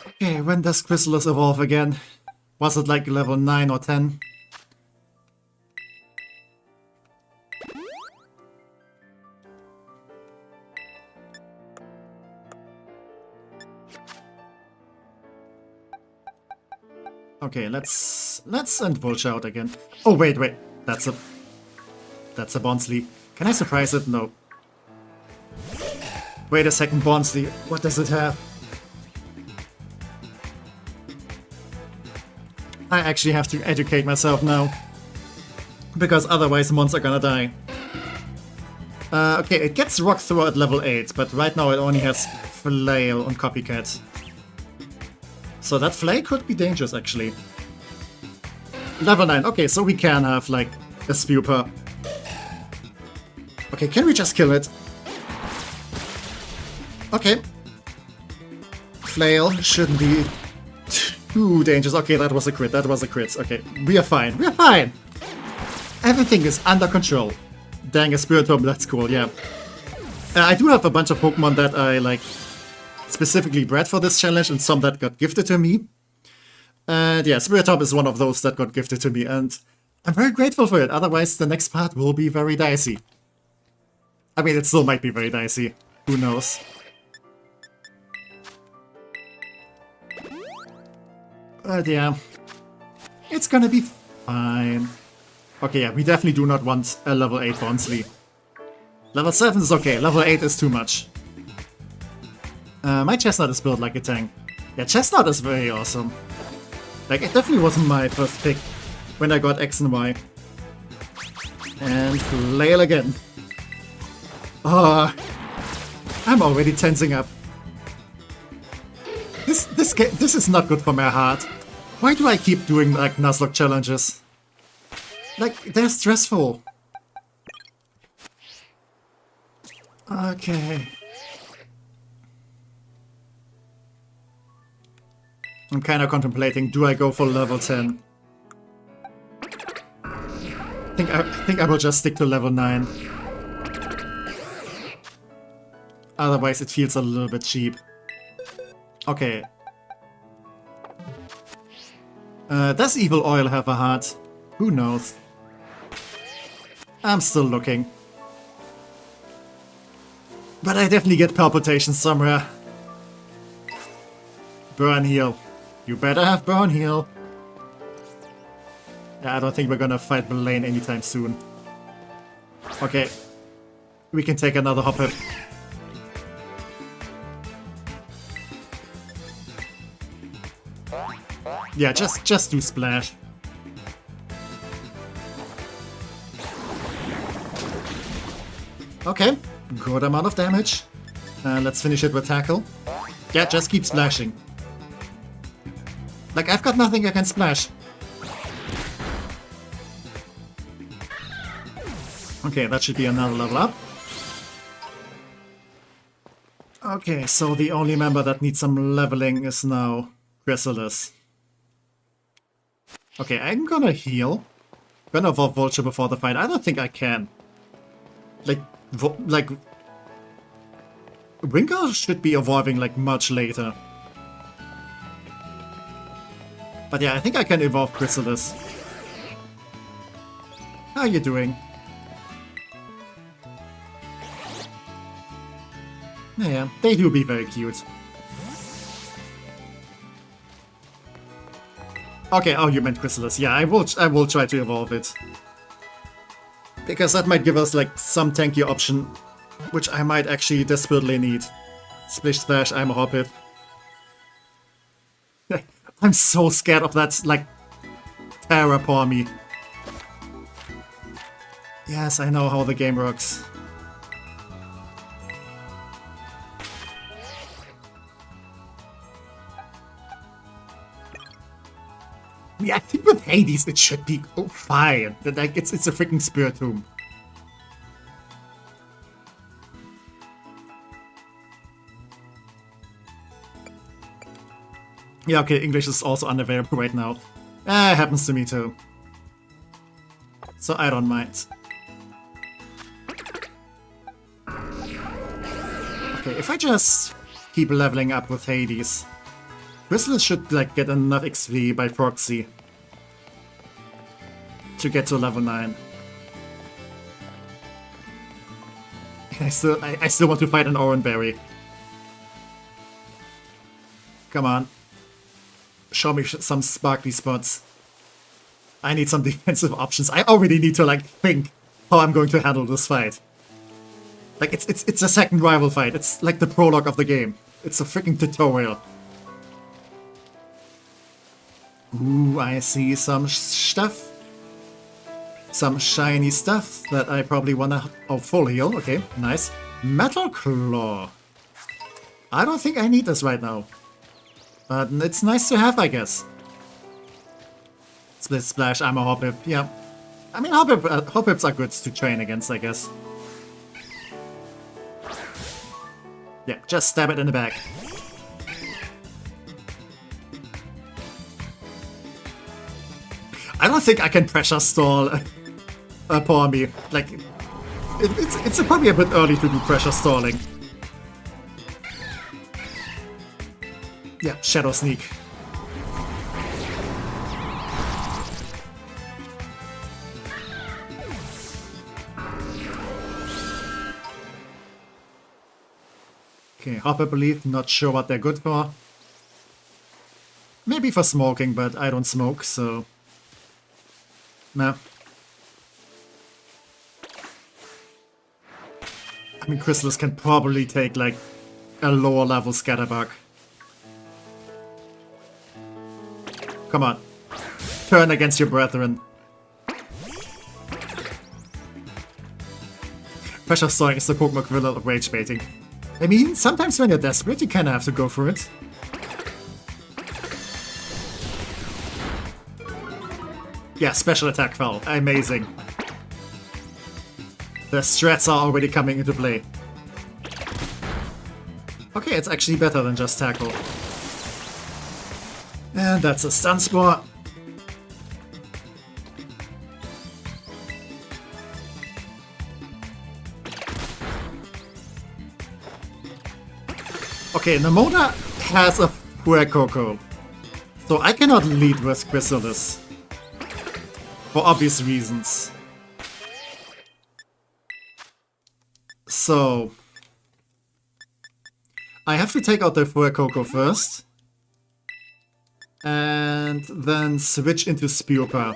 Okay, when does Chrysalis evolve again? Was it like level 9 or 10? Okay, let's end Vulture out again. Oh wait, that's a Bonsly. Can I surprise it? No. Wait a second, Bonsly. What does it have? I actually have to educate myself now, because otherwise the mons are gonna die. Okay, it gets Rock Throw at level 8, but right now it only has Flail on Copycat. So that Flail could be dangerous, actually. Level 9, okay, so we can have, like, a Spuper. Okay, can we just kill it? Okay. Flail shouldn't be too dangerous. Okay, that was a crit, Okay, we are fine, Everything is under control. Dang, a Spiritomb, that's cool, yeah. I do have a bunch of Pokemon that I, like, specifically bred for this challenge, and some that got gifted to me. And yeah, Spiritomb is one of those that got gifted to me, and I'm very grateful for it, otherwise the next part will be very dicey. I mean, it still might be very dicey. Who knows? But yeah, it's gonna be fine. Okay, yeah, we definitely do not want a level 8 Bonsly. Level 7 is okay, level 8 is too much. My Chestnut is built like a tank. Yeah, Chestnut is very awesome. Like, it definitely wasn't my first pick when I got X and Y. And Flail again. Oh, I'm already tensing up. This is not good for my heart. Why do I keep doing, like, Nuzlocke challenges? Like, they're stressful. Okay. I'm kind of contemplating, do I go for level 10? I think I will just stick to level 9. Otherwise it feels a little bit cheap. Okay. Does Evil Oil have a heart? Who knows? I'm still looking. But I definitely get palpitations somewhere. Burn Heal. You better have Burn Heal. Yeah, I don't think we're gonna fight Belane anytime soon. Okay. We can take another Hoppip. Yeah, just do Splash. Okay, good amount of damage. Let's finish it with Tackle. Yeah, just keep splashing. Like, I've got nothing I can splash. Okay, that should be another level up. Okay, so the only member that needs some leveling is now Chrysalis. Okay, I'm gonna heal. Gonna evolve Vulture before the fight. I don't think I can. Like, Winker should be evolving like much later. But yeah, I think I can evolve Chrysalis. How are you doing? Yeah, they do be very cute. Okay, oh, you meant Chrysalis. Yeah, I will try to evolve it. Because that might give us, like, some tanky option, which I might actually desperately need. Splish Splash, I'm a Hoppip. I'm so scared of that, like, Terraform. Yes, I know how the game works. Yeah, I think with Hades it should be fine. Like, it's a freaking Spiritomb. Yeah, okay, English is also unavailable right now. Happens to me too. So I don't mind. Okay, if I just keep leveling up with Hades, Chrysalis should like get enough XP by proxy to get to level 9. I still want to fight an Oranberry. Come on. Show me some sparkly spots. I need some defensive options. I already need to like think how I'm going to handle this fight. Like it's a second rival fight. It's like the prologue of the game. It's a freaking tutorial. Ooh, I see some stuff. Some shiny stuff that I probably wanna... Oh, full heal. Okay, nice. Metal Claw. I don't think I need this right now. But it's nice to have, I guess. Split Splash, I'm a Hoppip. Yeah. I mean, Hoppips are good to train against, I guess. Yeah, just stab it in the back. I don't think I can pressure stall Pormy. Like, it's probably a bit early to do pressure stalling. Yeah, Shadow Sneak. Okay, Hopper Belief, not sure what they're good for. Maybe for smoking, but I don't smoke, so... No. I mean, Chrysalis can probably take, like, a lower level Scatterbug. Come on. Turn against your brethren. Pressure Stalling is the Pokemon equivalent of Rage Baiting. I mean, sometimes when you're desperate, you kinda have to go for it. Yeah, special attack fell. Amazing. The strats are already coming into play. Okay, it's actually better than just tackle. And that's a stun spore. Okay, Namona has a Fuecoco, so I cannot lead with Chrysalis. For obvious reasons. So... I have to take out the Fuecoco first. And then switch into Spewpa.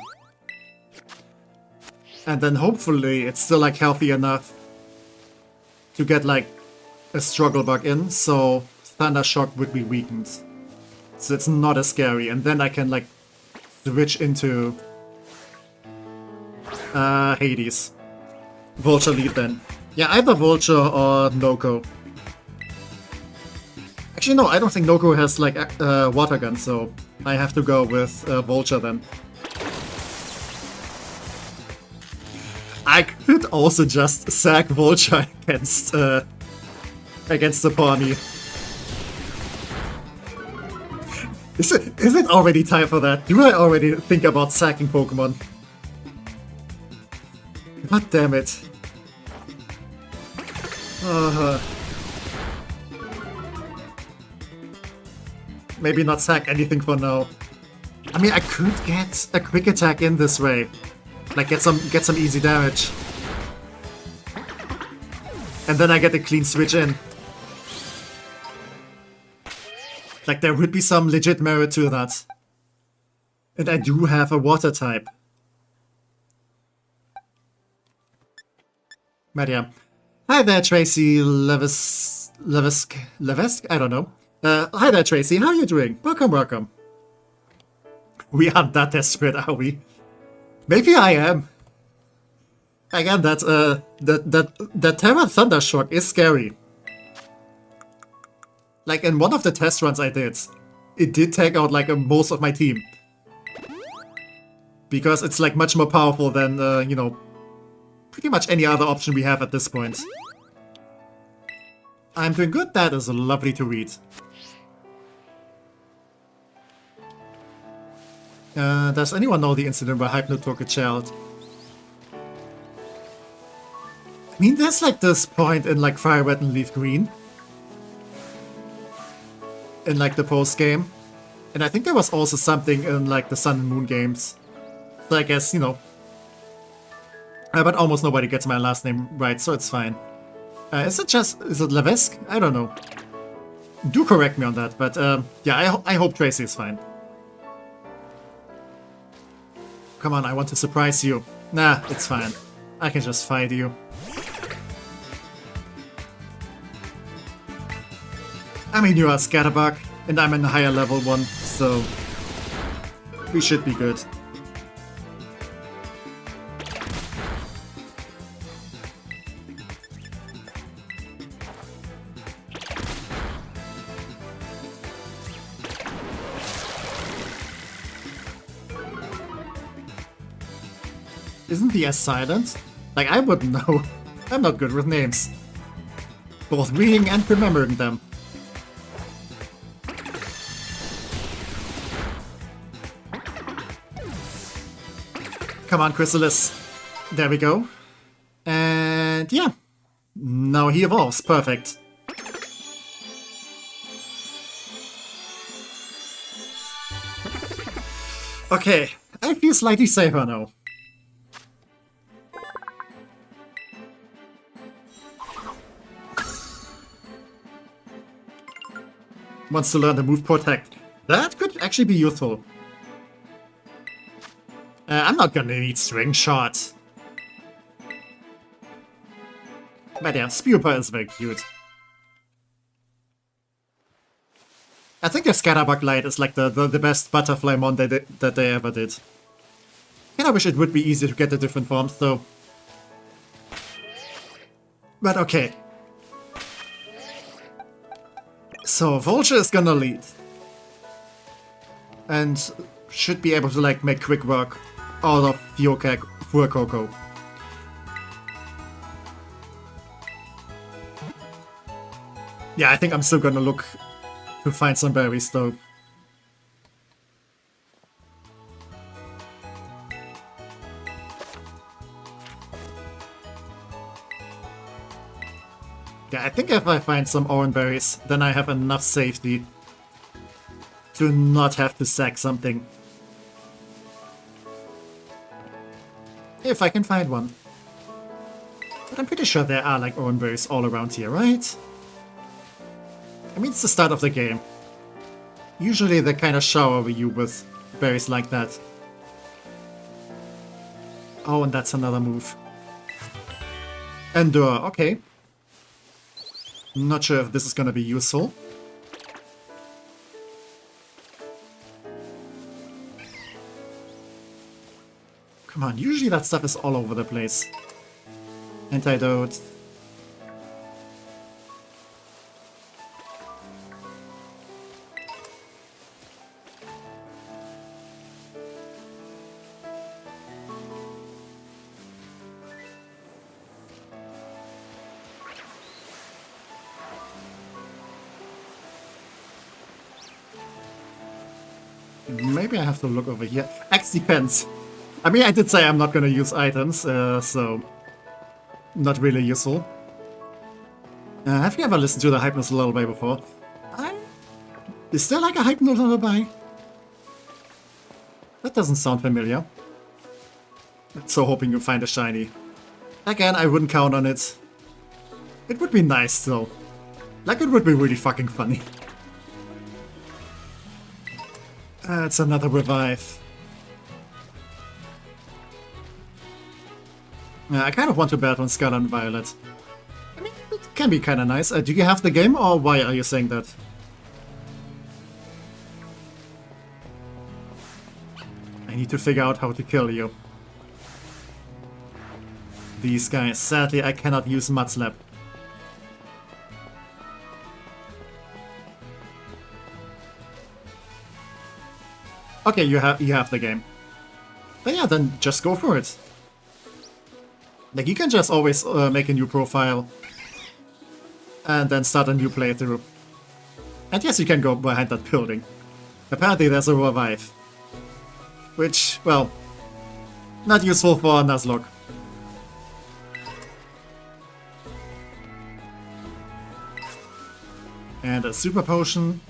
And then hopefully it's still like healthy enough to get like a struggle bug in, so Thunder Shock would be weakened. So it's not as scary, and then I can like switch into Hades. Vulture lead then. Yeah, either Vulture or Noko. Actually no, I don't think Noko has like water gun, so I have to go with Vulture then. I could also just sack Vulture against the Pawnee. Is it already time for that? Do I already think about sacking Pokemon? God damn it. Maybe not sack anything for now. I mean, I could get a quick attack in this way. Like, get some easy damage. And then I get a clean switch in. Like, there would be some legit merit to that. And I do have a water type. But yeah. Hi there, Tracy Levesque? I don't know. Hi there, Tracy. How are you doing? Welcome, welcome. We aren't that desperate, are we? Maybe I am. Again, that Terra Thunder Shock is scary. Like in one of the test runs I did, it did take out like most of my team. Because it's like much more powerful than, you know, pretty much any other option we have at this point. I'm doing good, that is lovely to read. Does anyone know the incident where Hypno took a child? I mean, there's like this point in like Fire Red and Leaf Green. In like the post game. And I think there was also something in like the Sun and Moon games. So I guess, you know. But almost nobody gets my last name right, so it's fine. Is it Levesque? I don't know. Do correct me on that, but yeah, I hope Tracy is fine. Come on, I want to surprise you. Nah, it's fine. I can just fight you. I mean, you are Scatterbug, and I'm in a higher level one, so we should be good. Isn't the S silent? Like, I wouldn't know. I'm not good with names. Both reading and remembering them. Come on, Chrysalis. There we go. And yeah. Now he evolves. Perfect. Okay. I feel slightly safer now. Wants to learn the move Protect. That could actually be useful. I'm not gonna need String Shot. But yeah, Spewpa is very cute. I think the Scatterbug Light is like the best Butterfly mon that they ever did. And I wish it would be easy to get the different forms though. But okay. So Vulture is gonna lead. And should be able to like make quick work out of Fuecoco. Yeah, I think I'm still gonna look to find some berries though. Yeah, think if I find some orange berries, then I have enough safety to not have to sack something. If I can find one. But I'm pretty sure there are like orange berries all around here, right? I mean, it's the start of the game. Usually they kind of shower you with berries like that. Oh, and that's another move. Endure, okay. Not sure if this is gonna be useful. Come on, usually that stuff is all over the place. Antidote. Maybe I have to look over here. X depends. I mean, I did say I'm not gonna use items, so... not really useful. Have you ever listened to the Hypnos Lullaby before? Is there like a Hypnos Lullaby? That doesn't sound familiar. So hoping you find a shiny. Again, I wouldn't count on it. It would be nice though. Like, it would be really fucking funny. It's another revive. I kind of want to battle on Scarlet and Violet. I mean, it can be kind of nice. Do you have the game, or why are you saying that? I need to figure out how to kill you. These guys. Sadly, I cannot use Mud Slap. Okay, you have the game. But yeah, then just go for it. Like, you can just always make a new profile and then start a new playthrough. And yes, you can go behind that building. Apparently there's a revive. Which, well, not useful for Nuzlocke. And a super potion.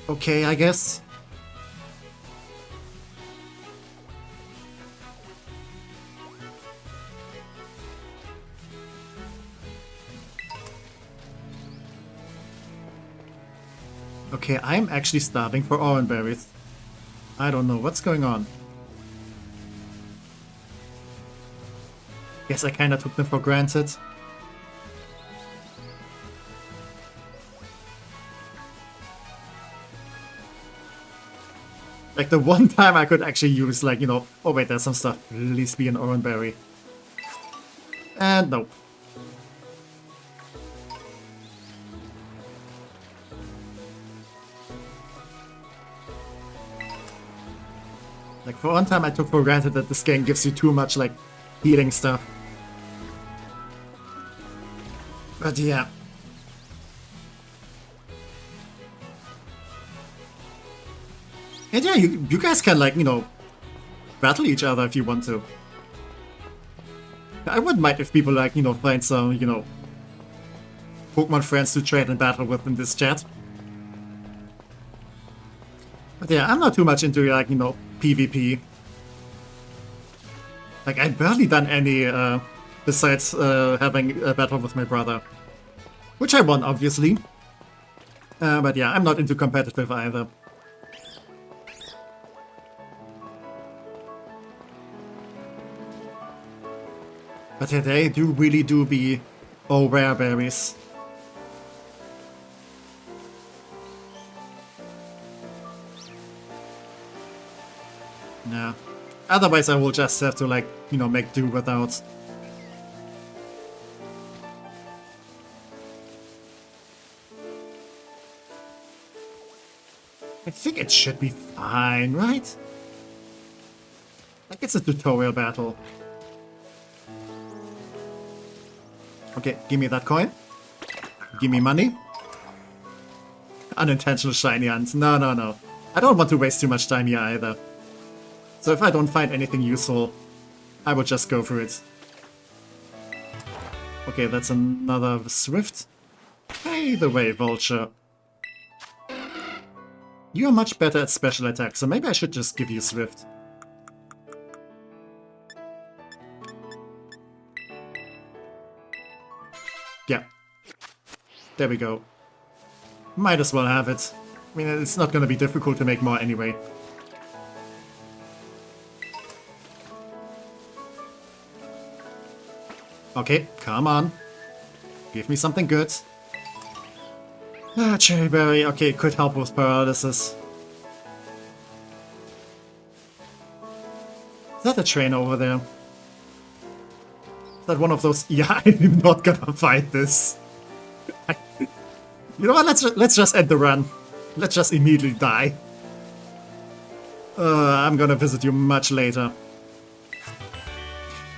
Okay, I guess. Okay, I'm actually starving for orange berries. I don't know what's going on. Guess I kinda took them for granted. Like, the one time I could actually use, like, you know... Oh wait, there's some stuff. Please be an orange berry. And no. Like, for one time I took for granted that this game gives you too much, like, healing stuff. But yeah. And yeah, you guys can, like, you know, battle each other if you want to. I wouldn't mind if people, like, you know, find some, you know, Pokemon friends to trade and battle with in this chat. But yeah, I'm not too much into, like, you know, PvP. Like, I've barely done any, besides having a battle with my brother. Which I won, obviously. But yeah, I'm not into competitive either. But yeah, they really do be all rare berries. Yeah. Otherwise I will just have to, like, you know, make do without. I think it should be fine, right? Like, it's a tutorial battle. Okay, give me that coin. Give me money. Unintentional shiny hunt. No, no, no. I don't want to waste too much time here either. So if I don't find anything useful, I will just go for it. Okay, that's another Swift. Hey, the way, Vulture. You are much better at special attacks, so maybe I should just give you Swift. Yeah. There we go. Might as well have it. I mean, it's not gonna be difficult to make more anyway. Okay, come on. Give me something good. Ah, Cherry Berry. Okay, could help with paralysis. Is that a trainer over there? Is that one of those? Yeah, I'm not gonna fight this. You know what? Let's just end the run. Let's just immediately die. I'm gonna visit you much later.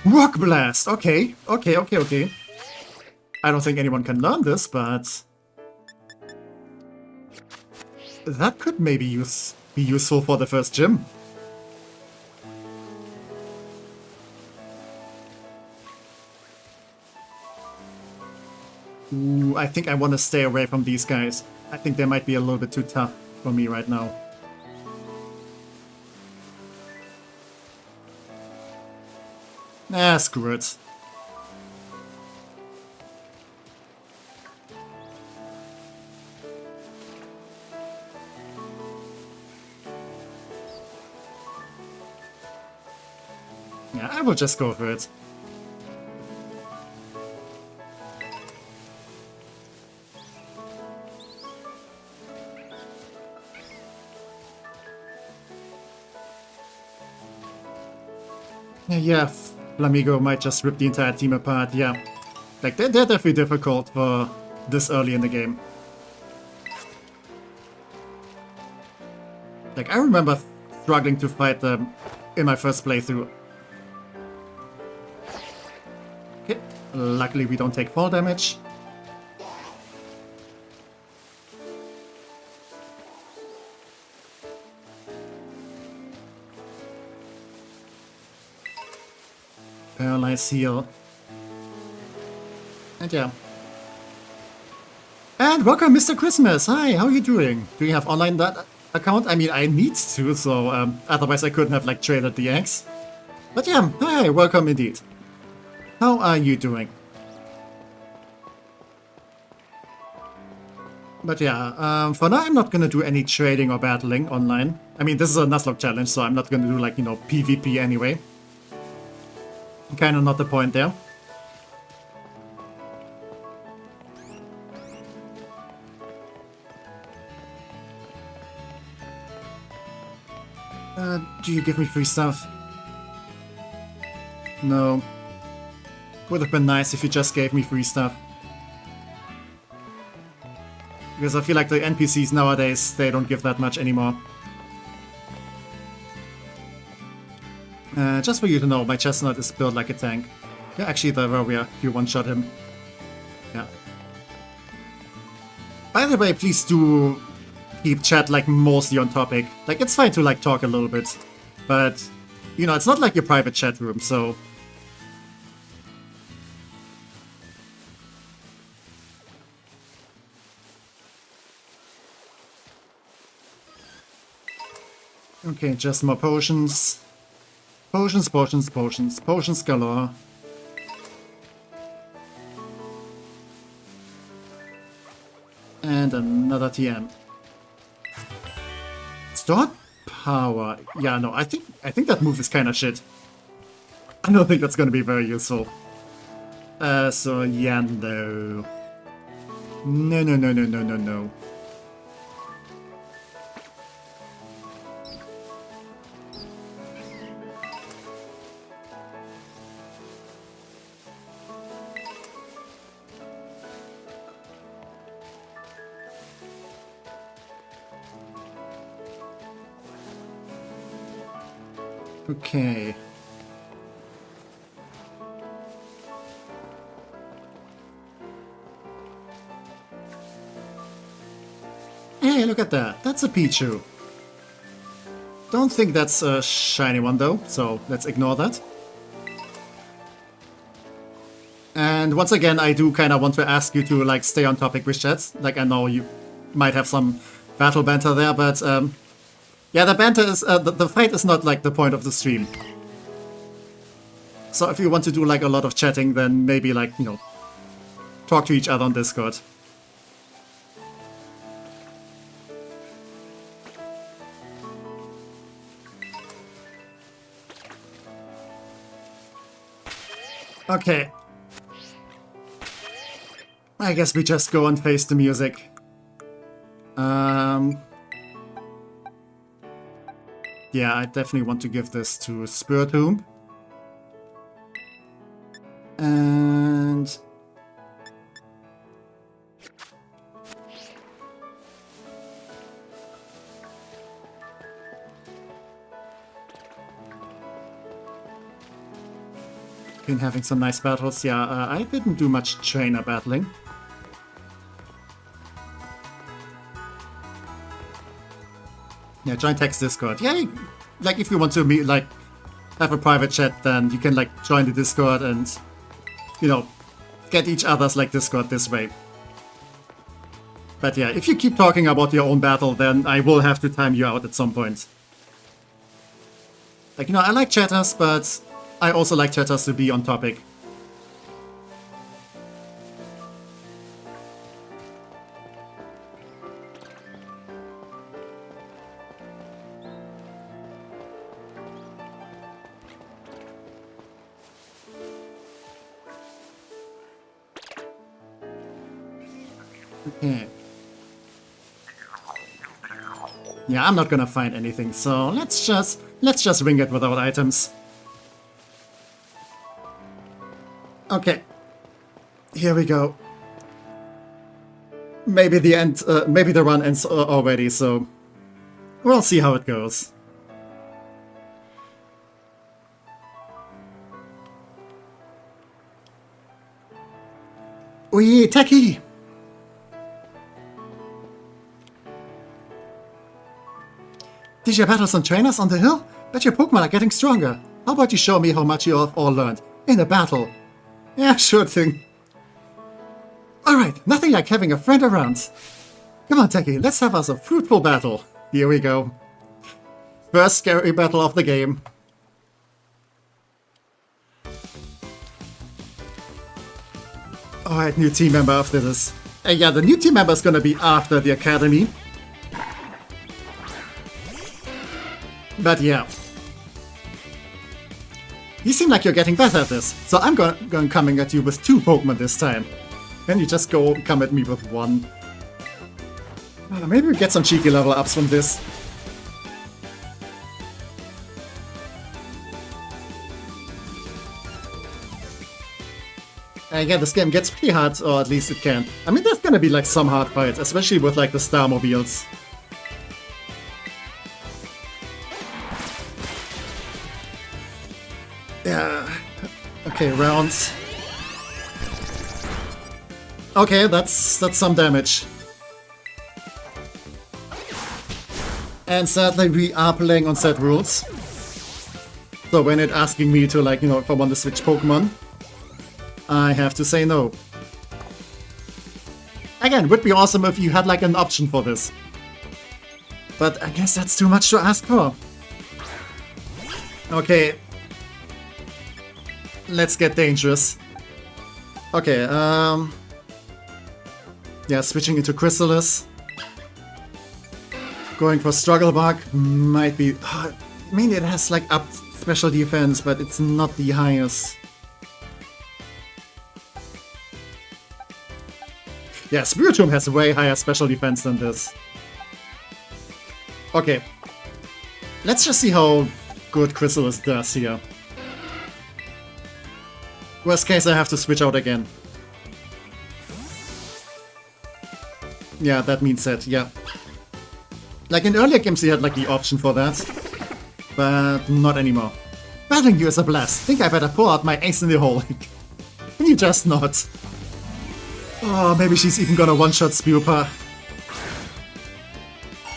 Rock Blast! Okay. I don't think anyone can learn this, but... that could maybe be useful for the first gym. Ooh, I think I want to stay away from these guys. I think they might be a little bit too tough for me right now. Ah, screw it. Yeah, I will just go for it. Yeah, Flamigo might just rip the entire team apart, yeah. Like, they're definitely difficult for this early in the game. Like, I remember struggling to fight them in my first playthrough. Okay, luckily we don't take fall damage. Paralyze heal. And yeah. And welcome, Mr. Christmas! Hi, how are you doing? Do you have online that account? I mean, I need to, so otherwise I couldn't have, like, traded the eggs. But yeah, hi, welcome indeed. How are you doing? But yeah, for now I'm not gonna do any trading or battling online. I mean, this is a Nuzlocke challenge, so I'm not gonna do, like, you know, PvP anyway. Kinda not the point there. Do you give me free stuff? No. Would have been nice if you just gave me free stuff. Because I feel like the NPCs nowadays, they don't give that much anymore. Just for you to know, my chestnut is built like a tank. Yeah, actually, the warrior, you one-shot him. Yeah. By the way, please do keep chat, like, mostly on topic. Like, it's fine to, like, talk a little bit. But, you know, it's not like your private chat room, so... Okay, just more potions. Potions galore. And another TM. Stored power. Yeah, no, I think that move is kinda shit. I don't think that's gonna be very useful. So yeah, no. No. Okay. Hey, look at that. That's a Pichu. Don't think that's a shiny one though, so let's ignore that. And And once again, I do kind of want to ask you to like stay on topic with chat. Like, I know you might have some battle banter there, but yeah, the banter is the fight is not like the point of the stream. So if you want to do like a lot of chatting, then maybe like, you know, talk to each other on Discord. Okay. I guess we just go and face the music. Yeah, I definitely want to give this to Spiritomb. And... been having some nice battles. Yeah, I didn't do much trainer battling. Yeah, join text Discord. Yeah, like if you want to meet, like, have a private chat, then you can like join the Discord and, you know, get each other's like Discord this way. But yeah, if you keep talking about your own battle, then I will have to time you out at some point. Like, you know, I like chatters, but I also like chatters to be on topic. Okay. Yeah, I'm not gonna find anything, so let's just wing it without items. Okay. Here we go. Maybe the end, maybe the run ends already, so we'll see how it goes. Oi, Techie! Did you battle some trainers on the hill? Bet your Pokemon are getting stronger. How about you show me how much you have all learned in a battle? Yeah, sure thing. Alright, nothing like having a friend around. Come on, Techie, let's have us a fruitful battle. Here we go. First scary battle of the game. Alright, new team member after this. Yeah, the new team member is gonna be after the academy. But yeah. You seem like you're getting better at this, so I'm going coming at you with 2 Pokemon this time. Can you just come at me with 1? Maybe we get some cheeky level ups from this. Yeah, this game gets pretty hard, or at least it can. I mean, there's gonna be like some hard fights, especially with like the Star Mobiles. Yeah. Okay, rounds. Okay, that's some damage. And sadly, we are playing on set rules. So when it's asking me to, like, you know, if I want to switch Pokemon, I have to say no. Again, would be awesome if you had like an option for this. But I guess that's too much to ask for. Okay. Let's get dangerous. Okay, yeah, switching into Chrysalis. Going for Struggle Bug might be... I mean, it has like up special defense, but it's not the highest. Yeah, Spiritomb has way higher special defense than this. Okay. Let's just see how good Chrysalis does here. Worst case, I have to switch out again. Yeah, that means that, yeah. Like in earlier games, you had like the option for that. But not anymore. Battling you is a blast. Think I better pull out my ace in the hole. Can you just not? Oh, maybe she's even gonna one-shot Spewpa.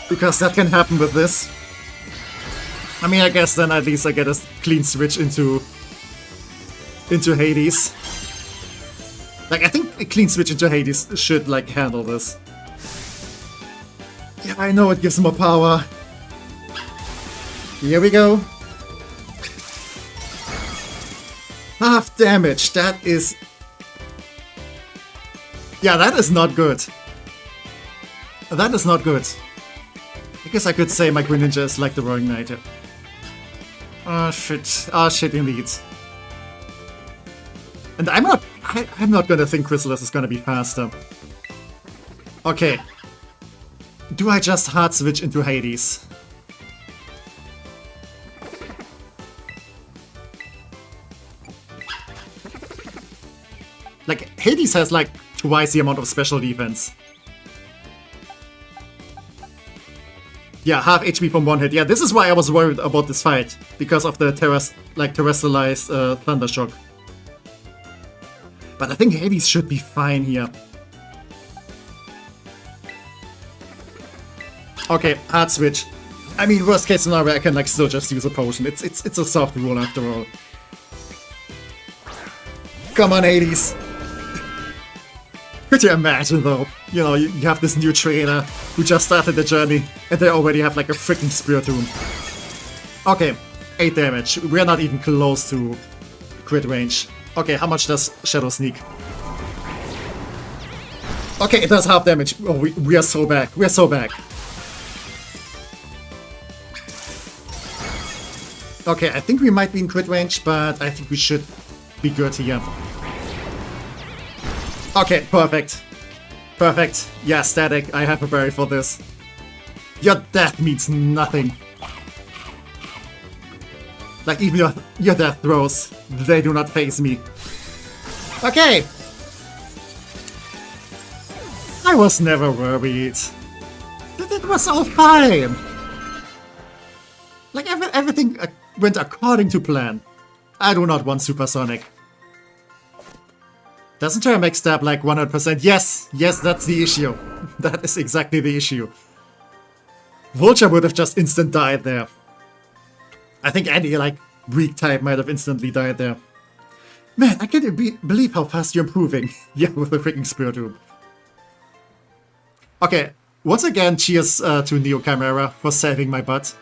Because that can happen with this. I mean, I guess then at least I get a clean switch into Hades. Like, I think a clean switch into Hades should, like, handle this. Yeah, I know it gives more power. Here we go. Half damage, that is... Yeah, that is not good. That is not good. I guess I could say my Greninja is like the Roaring Knight. Oh shit. Oh shit, indeed. And I'm not gonna think Chrysalis is gonna be faster. Okay. Do I just hard switch into Hades? Like, Hades has like twice the amount of special defense. Yeah, half HP from one hit. Yeah, this is why I was worried about this fight. Because of the terrestrialized Thunder Shock. But I think Hades should be fine here. Okay, hard switch. I mean, worst case scenario, I can like still just use a potion. It's a soft rule after all. Come on, Hades. Could you imagine though? You know, you have this new trainer who just started the journey and they already have like a freaking Spiritomb. Okay, 8 damage. We're not even close to crit range. Okay, how much does Shadow Sneak? Okay, it does half damage. Oh, we are so back. We are so back. Okay, I think we might be in crit range, but I think we should be good here. Okay, perfect. Perfect. Yeah, static. I have a berry for this. Your death means nothing. Like, even your death throws, they do not faze me. Okay! I was never worried. It was all fine. Like, everything went according to plan. I do not want Supersonic. Doesn't try to make stab like 100%. Yes, yes, that's the issue. That is exactly the issue. Vulture would have just instant died there. I think any, like, weak type might have instantly died there. Man, I can't believe how fast you're improving. Yeah, with the freaking Spiritomb. Okay, once again, cheers to Neo Chimera for saving my butt.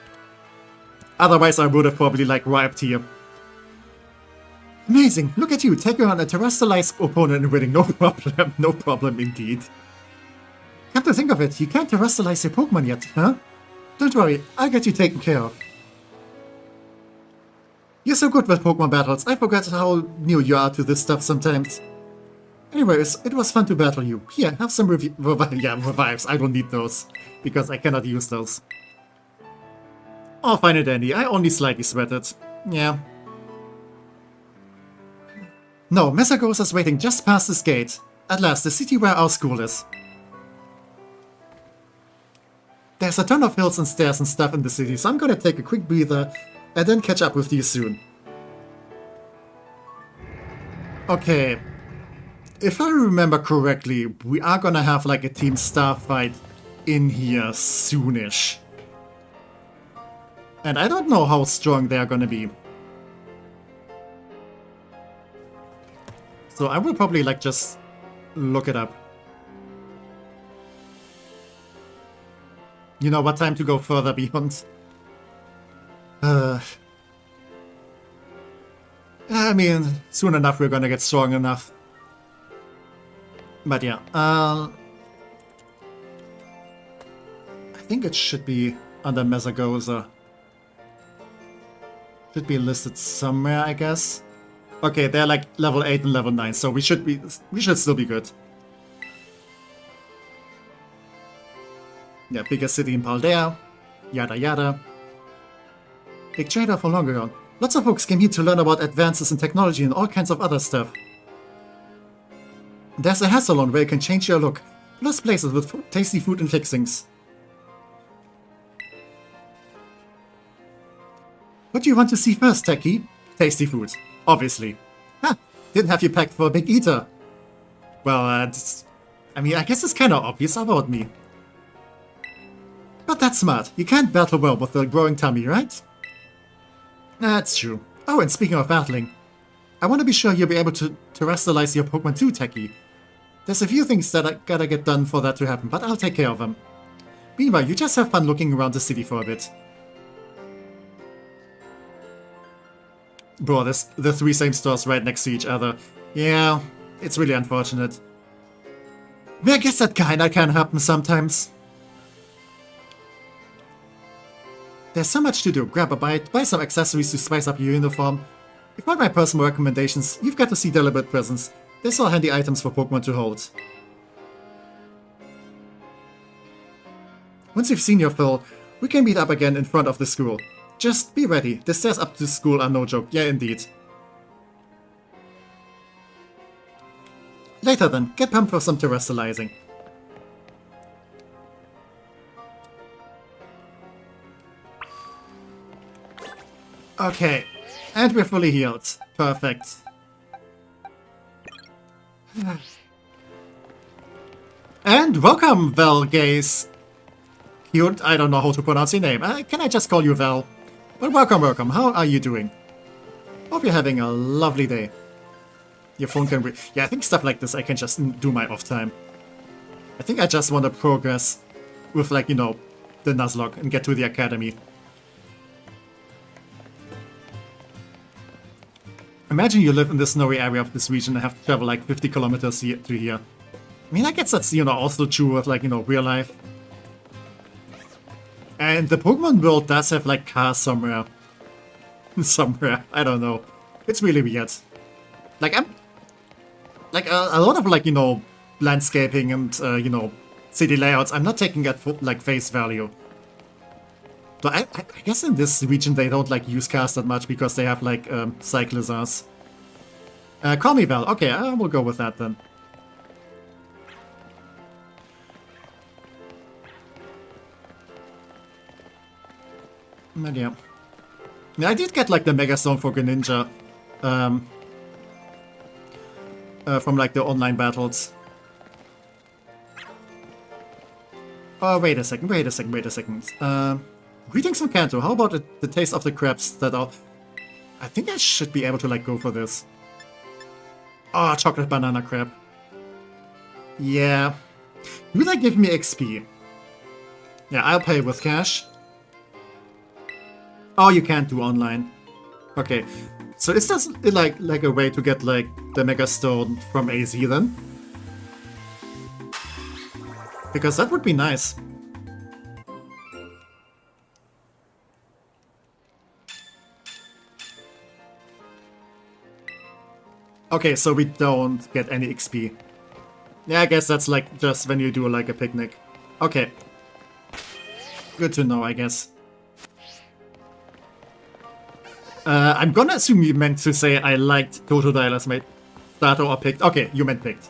Otherwise, I would have probably, like, wiped here. Amazing! Look at you, taking on a terrestrialized opponent and winning, no problem, no problem indeed. Come to think of it, you can't terrestrialize your Pokemon yet, huh? Don't worry, I'll get you taken care of. You're so good with Pokemon battles, I forget how new you are to this stuff sometimes. Anyways, it was fun to battle you. Here, have some revives, I don't need those, because I cannot use those. Oh, fine and dandy, I only slightly sweated. Yeah. No, Mesagoza's waiting just past this gate. At last, the city where our school is. There's a ton of hills and stairs and stuff in the city, so I'm gonna take a quick breather and then catch up with you soon. Okay. If I remember correctly, we are gonna have like a Team Star fight in here soonish. And I don't know how strong they are gonna be. So I will probably like just look it up. You know what, time to go further beyond. I mean, soon enough we're gonna get strong enough. But yeah, I think it should be under Mesagoza. Should be listed somewhere, I guess. Okay, they're like level 8 and level 9, so we should still be good. Yeah, biggest city in Paldea, yada yada. Big trader for long ago. Lots of folks came here to learn about advances in technology and all kinds of other stuff. There's a hair salon where you can change your look, plus places with tasty food and fixings. What do you want to see first, Techie? Tasty food. Obviously. Ha! Didn't have you packed for a big eater. Well, I mean, I guess it's kinda obvious about me. But that's smart. You can't battle well with a growing tummy, right? That's true. Oh, and speaking of battling. I want to be sure you'll be able to terrestrialize your Pokemon too, Techie. There's a few things that I gotta get done for that to happen, but I'll take care of them. Meanwhile, you just have fun looking around the city for a bit. Bro, there's the 3 same stores right next to each other. Yeah, it's really unfortunate. I guess that kinda can happen sometimes. There's so much to do. Grab a bite, buy some accessories to spice up your uniform. If you want my personal recommendations, you've got to see Deliberate Presence. There's all handy items for Pokemon to hold. Once you've seen your fill, we can meet up again in front of the school. Just be ready. The stairs up to the school are no joke. Yeah, indeed. Later then, get pumped for some terrestrializing. Okay, and we're fully healed. Perfect. And welcome, Velgaze. Cute, I don't know how to pronounce your name. Can I just call you Vel? But welcome, welcome. How are you doing? Hope you're having a lovely day. Your phone can yeah, I think stuff like this I can just do my off time. I think I just want to progress with, like, you know, the Nuzlocke and get to the academy. Imagine you live in the snowy area of this region and have to travel like 50 kilometers to here. I mean, I guess that's, you know, also true with, like, you know, real life. And the Pokemon world does have, like, cars somewhere. Somewhere, I don't know. It's really weird. Like, like, a lot of, like, you know, landscaping and, you know, city layouts, I'm not taking at, like, face value. So I guess in this region they don't, like, use cars that much because they have, like, cyclizars. Call me Val. Okay, I will go with that then. But yeah. I did get, like, the Mega Stone for Greninja. From, like, the online battles. Oh, wait a second. Greetings from Kanto. How about the taste of the crabs that are... I think I should be able to, like, go for this. Oh, chocolate banana crab. Yeah. Do they give me XP? Yeah, I'll pay with cash. Oh, you can't do online. Okay. So is this like a way to get, like, the Mega Stone from AZ then? Because that would be nice. Okay, so we don't get any XP. Yeah, I guess that's, like, just when you do, like, a picnic. Okay. Good to know, I guess. I'm gonna assume you meant to say I liked Totodile as my starter or picked. Okay, you meant picked.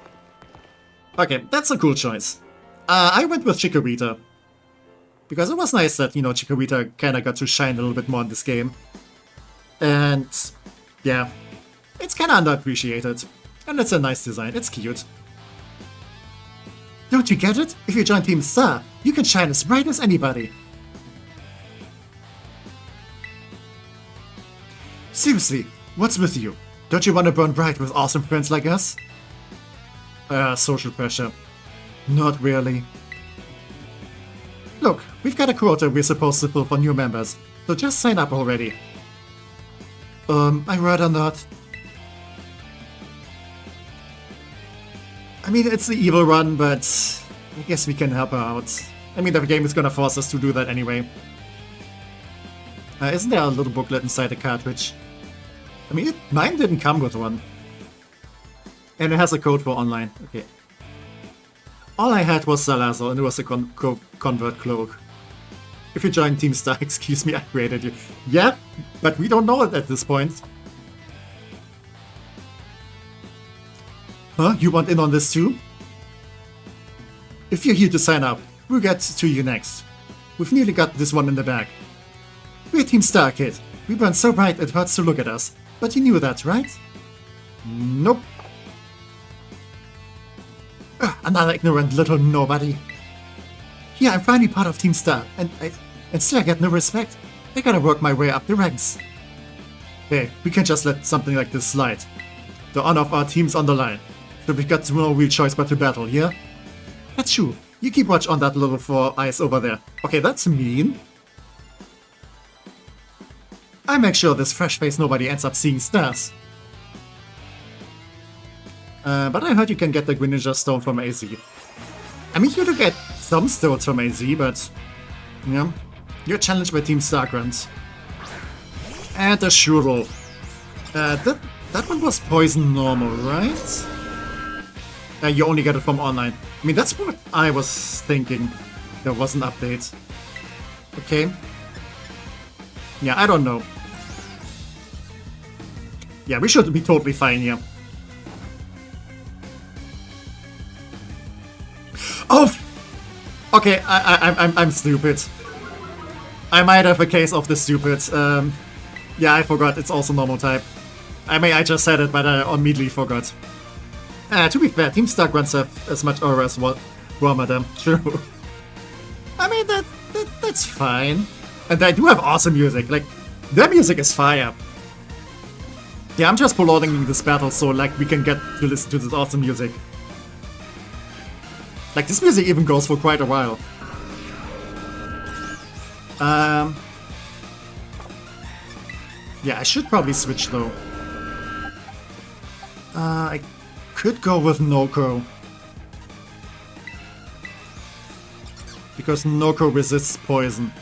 Okay, that's a cool choice. I went with Chikorita. Because it was nice that, you know, Chikorita kinda got to shine a little bit more in this game. And, yeah. It's kinda underappreciated. And it's a nice design, it's cute. Don't you get it? If you join Team Star, you can shine as bright as anybody. Seriously, what's with you? Don't you want to burn bright with awesome friends like us? Social pressure. Not really. Look, we've got a quota we're supposed to fill for new members, so just sign up already. I'd rather not. I mean, it's the evil run, but I guess we can help her out. I mean, the game is gonna force us to do that anyway. Isn't there a little booklet inside the cartridge? I mean, mine didn't come with one. And it has a code for online. Okay. All I had was Salazzle, and it was a convert cloak. If you join Team Star, excuse me, I created you. Yeah, but we don't know it at this point. Huh? You want in on this too? If you're here to sign up, we'll get to you next. We've nearly got this one in the bag. We're Team Star, kid. We burn so bright it hurts to look at us. But you knew that, right? Nope. Another ignorant little nobody. Yeah, I'm finally part of Team Star, and still I get no respect. I gotta work my way up the ranks. Hey, we can't just let something like this slide. The honor of our team's on the line. So we got no real choice but to battle, yeah? That's true. You keep watch on that little 4 eyes over there. Okay, that's mean. I make sure this fresh face nobody ends up seeing stars. But I heard you can get the Greninja Stone from AZ. I mean, you do get some stones from AZ, but... yeah. You're challenged by Team Stargrunt. And a Shuro. That one was poison normal, right? You only get it from online. I mean, that's what I was thinking. There was an update. Okay. Yeah, I don't know. Yeah, we should be totally fine here. Oh! Okay, I'm stupid. I might have a case of the stupid. Yeah, I forgot. It's also normal type. I mean, I just said it, but I immediately forgot. To be fair, Team Stargrunts have as much aura as Wormadam. True. I mean, that's fine. And they do have awesome music. Like, their music is fire. Yeah, I'm just prolonging this battle so, like, we can get to listen to this awesome music. Like, this music even goes for quite a while. Yeah, I should probably switch, though. I could go with Noko. Because Noko resists poison.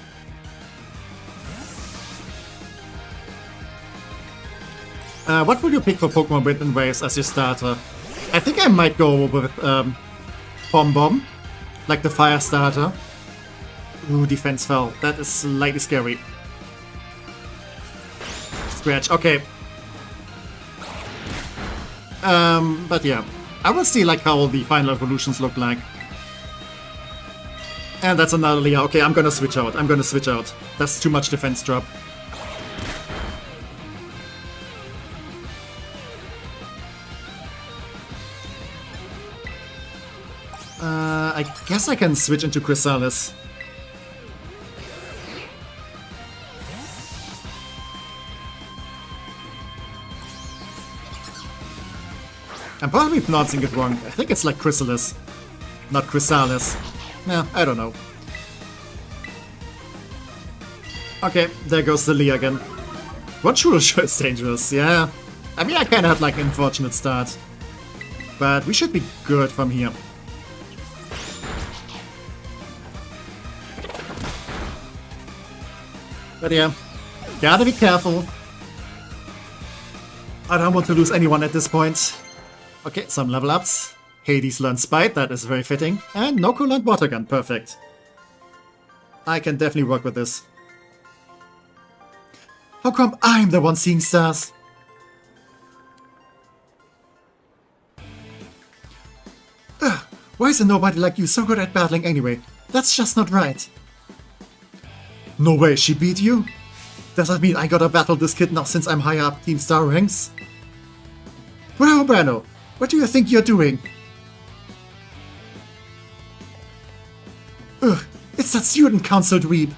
What would you pick for Pokemon Wind and Waves as your starter? I think I might go with Bomb, like the fire starter. Ooh, defense fell. That is slightly scary. Scratch, okay. But yeah, I will see like how the final evolutions look like. And that's another Leah. Okay, I'm gonna switch out. That's too much defense drop. I guess I can switch into Chrysalis. I'm probably pronouncing it wrong. I think it's like Chrysalis, not Chrysalis. No, I don't know. Okay, there goes the Lee again. One sure is dangerous, yeah. I mean, I kinda had like an unfortunate start. But we should be good from here. But yeah, gotta be careful. I don't want to lose anyone at this point. Okay, some level ups. Hades learned Spite, that is very fitting. And Noko learned Water Gun, perfect. I can definitely work with this. How come I'm the one seeing stars? Ugh, why is nobody like you so good at battling anyway? That's just not right. No way, she beat you? Does that mean I gotta battle this kid now since I'm higher up Team Star ranks? Well, Brano, what do you think you're doing? Ugh, it's that student council dweeb.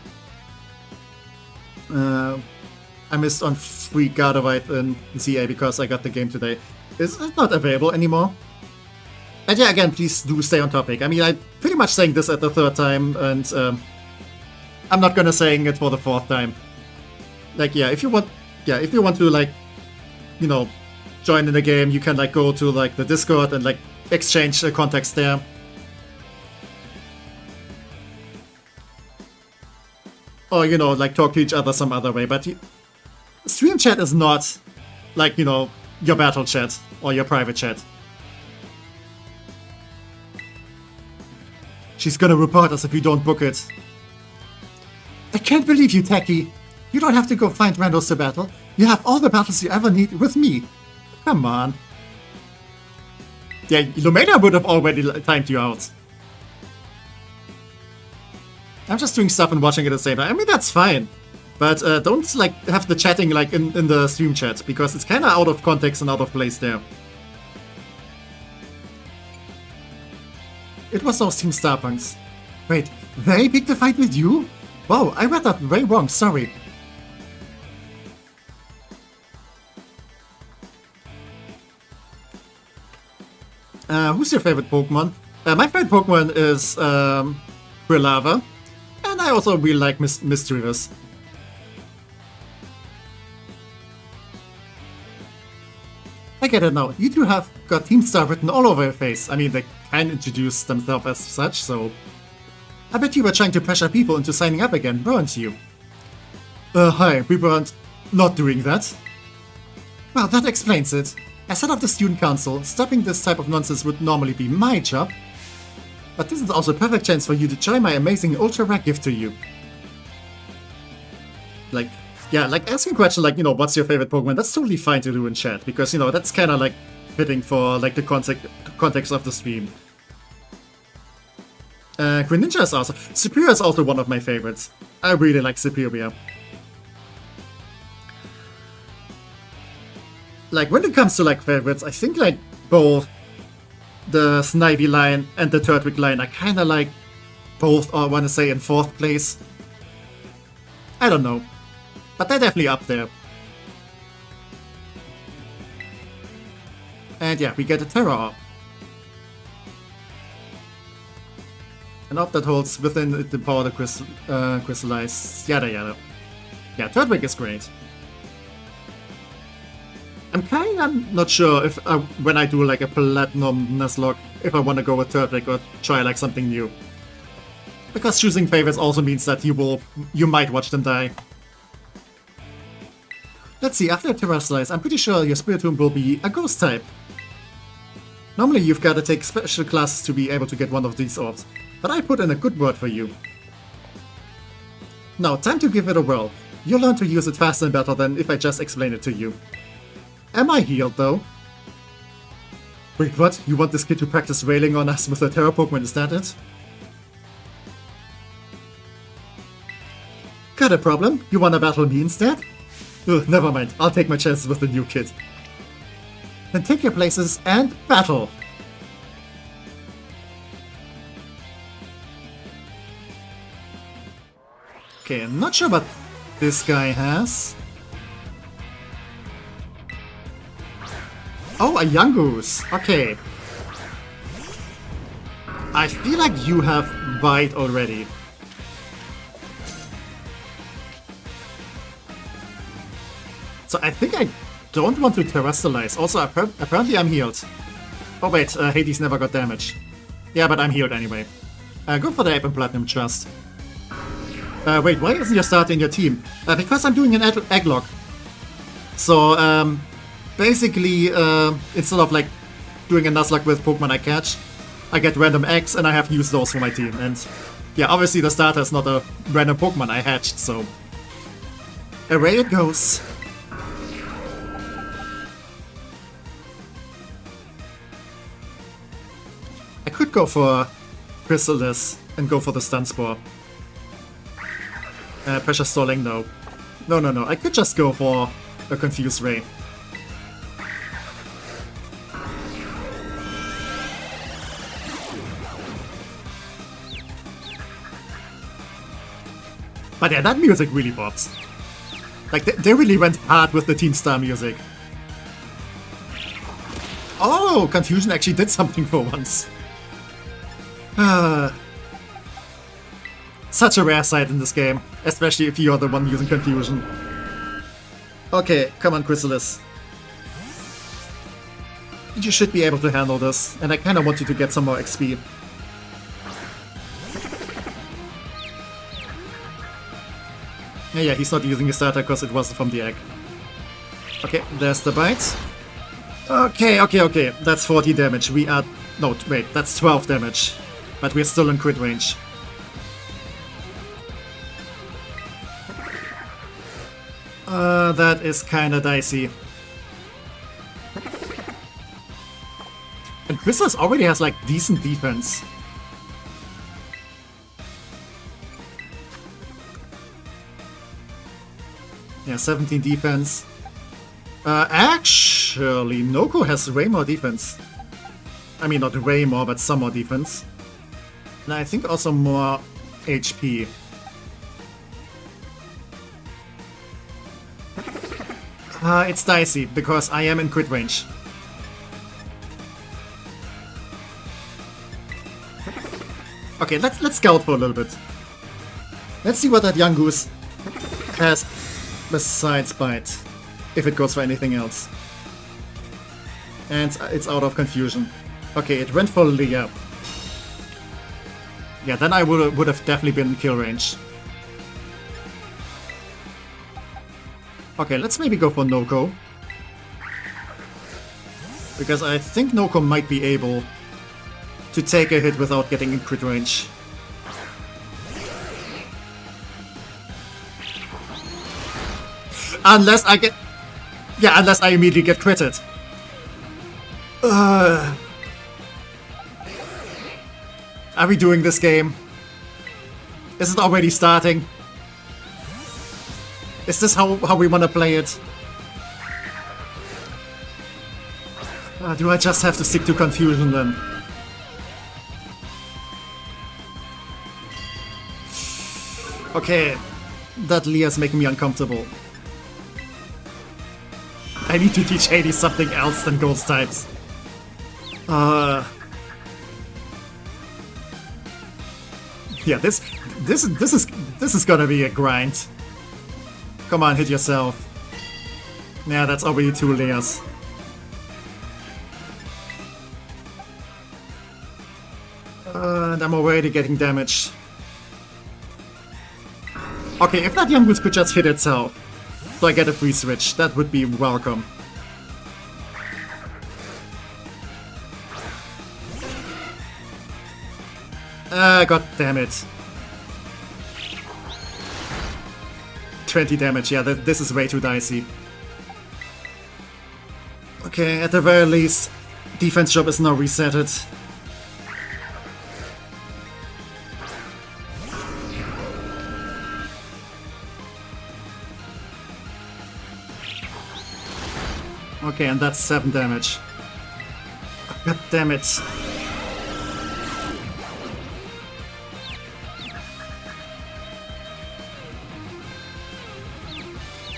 I missed on free Gardevoir in CA because I got the game today. Is it not available anymore? And yeah, again, please do stay on topic. I mean, I'm pretty much saying this at the 3rd time, and I'm not gonna saying it for the 4th time. Like, yeah, if you want to, like, you know, join in the game, you can, like, go to, like, the Discord and, like, exchange contacts there. Or, you know, like, talk to each other some other way, but stream chat is not, like, you know, your battle chat or your private chat. She's gonna report us if we don't book it. I can't believe you, Techie. You don't have to go find randos to battle. You have all the battles you ever need with me. Come on. Yeah, Lumena would have already timed you out. I'm just doing stuff and watching it at the same time. I mean, that's fine. But don't, like, have the chatting, like, in the stream chat, because it's kind of out of context and out of place there. It was those Team Starpunks. Wait, they picked a fight with you? Wow, I read that way wrong, sorry. who's your favorite Pokemon? My favorite Pokemon is Quilava, and I also really like Mischievous. I get it now. You two have got Team Star written all over your face. I mean, they can introduce themselves as such, so... I bet you were trying to pressure people into signing up again, weren't you? Hi, we weren't not doing that. Well, that explains it. As head of the student council, stopping this type of nonsense would normally be my job. But this is also a perfect chance for you to try my amazing ultra rare gift to you. Like, yeah, like asking a question like, you know, what's your favorite Pokemon? That's totally fine to do in chat, because, you know, that's kind of like fitting for like the context of the stream. Greninja is also... Superior is also one of my favorites. I really like Superior. Like, when it comes to like favorites, I think like both the Snivy line and the Turtwig line are kind of like both, I want to say, in 4th place. I don't know. But they're definitely up there. And yeah, we get a Terra Orb. An orb that holds within it the power to crystallize, yada yada. Yeah, Turtwig is great. I'm kinda not sure if when I do like a Platinum Nuzlocke, if I want to go with Turtwig or try like something new. Because choosing favorites also means that you might watch them die. Let's see, after Terrestrialize, I'm pretty sure your Spiritomb will be a Ghost type. Normally you've got to take special classes to be able to get one of these orbs, but I put in a good word for you. Now, time to give it a whirl. You'll learn to use it faster and better than if I just explain it to you. Am I healed, though? Wait, what? You want this kid to practice railing on us with a Terra Pokemon, is that it? Got a problem? You wanna battle me instead? Ugh, never mind, I'll take my chances with the new kid. Then take your places and battle! Okay, I'm not sure what this guy has. Oh, a Yangoose! Okay. I feel like you have Bite already. So I think I don't want to Terrestrialize. Also, apparently I'm healed. Oh wait, Hades never got damage. Yeah, but I'm healed anyway. Go for the Ape and Platinum Trust. Wait, why isn't your starter in your team? Because I'm doing an Egglocke. So, basically, instead of like doing a Nuzlocke with Pokemon I catch, I get random eggs and I have used those for my team. And yeah, obviously the starter is not a random Pokemon I hatched, so... Away it goes. I could go for Chrysalis and go for the Stun Spore. Pressure Stalling, no. No, I could just go for a Confused Ray. But yeah, that music really pops. Like, they really went hard with the Team Star music. Oh, Confusion actually did something for once. Such a rare sight in this game, especially if you're the one using Confusion. Okay, come on, Chrysalis. You should be able to handle this, and I kinda want you to get some more XP. Yeah, he's not using his starter because it wasn't from the egg. Okay, there's the bite. Okay, that's 40 damage. We are... No, wait, that's 12 damage. But we're still in crit range. That is kinda dicey. And Chrysalis already has like decent defense. Yeah, 17 defense. Actually, Noko has way more defense. I mean, not way more, but some more defense. And I think also more HP. It's dicey, because I am in crit range. Okay, let's scout for a little bit. Let's see what that young goose has besides bite, if it goes for anything else. And it's out of confusion. Okay, it went for Leah. Yeah, then I would have definitely been in kill range. Okay, let's maybe go for Noko. Because I think Noko might be able to take a hit without getting in crit range. Unless I get... Yeah, unless I immediately get critted. Are we doing this game? Is it already starting? Is this how we want to play it? Do I just have to stick to confusion then? Okay, that Leah's making me uncomfortable. I need to teach Hades something else than ghost types. Yeah, this is gonna be a grind. Come on, hit yourself. Yeah, that's already 2 layers. And I'm already getting damaged. Okay, if that young goose could just hit itself, so I get a free switch, that would be welcome. God damn it. 20 damage, yeah, this is way too dicey. Okay, at the very least, defense job is now resetted. Okay, and that's 7 damage. God damn it.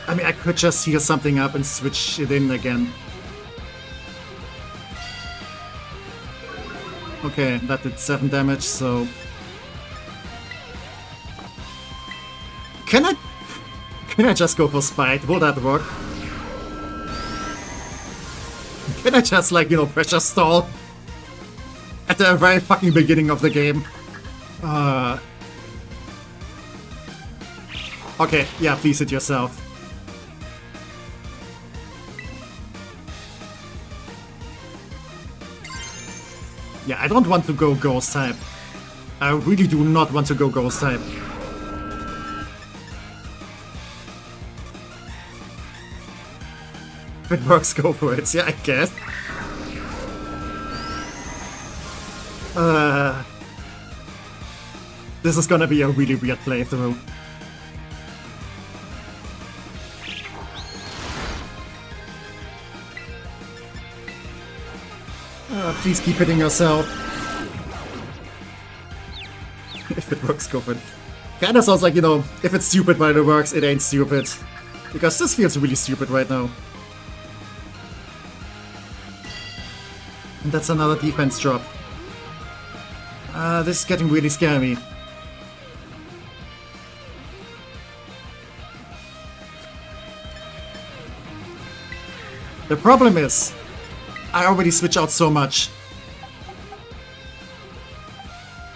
I mean, I could just heal something up and switch it in again. Okay, that did 7 damage, so... Can I just go for Spite? Will that work? Can I just, like, you know, pressure stall? At the very fucking beginning of the game. Okay, yeah, please hit yourself. Yeah, I don't want to go Ghost type. I really do not want to go Ghost type. If it works, go for it. Yeah, I guess. This is gonna be a really weird playthrough. Please keep hitting yourself. If it works, go for it. Kinda sounds like, you know, if it's stupid while it works, it ain't stupid. Because this feels really stupid right now. And that's another defense drop. This is getting really scary. The problem is, I already switch out so much.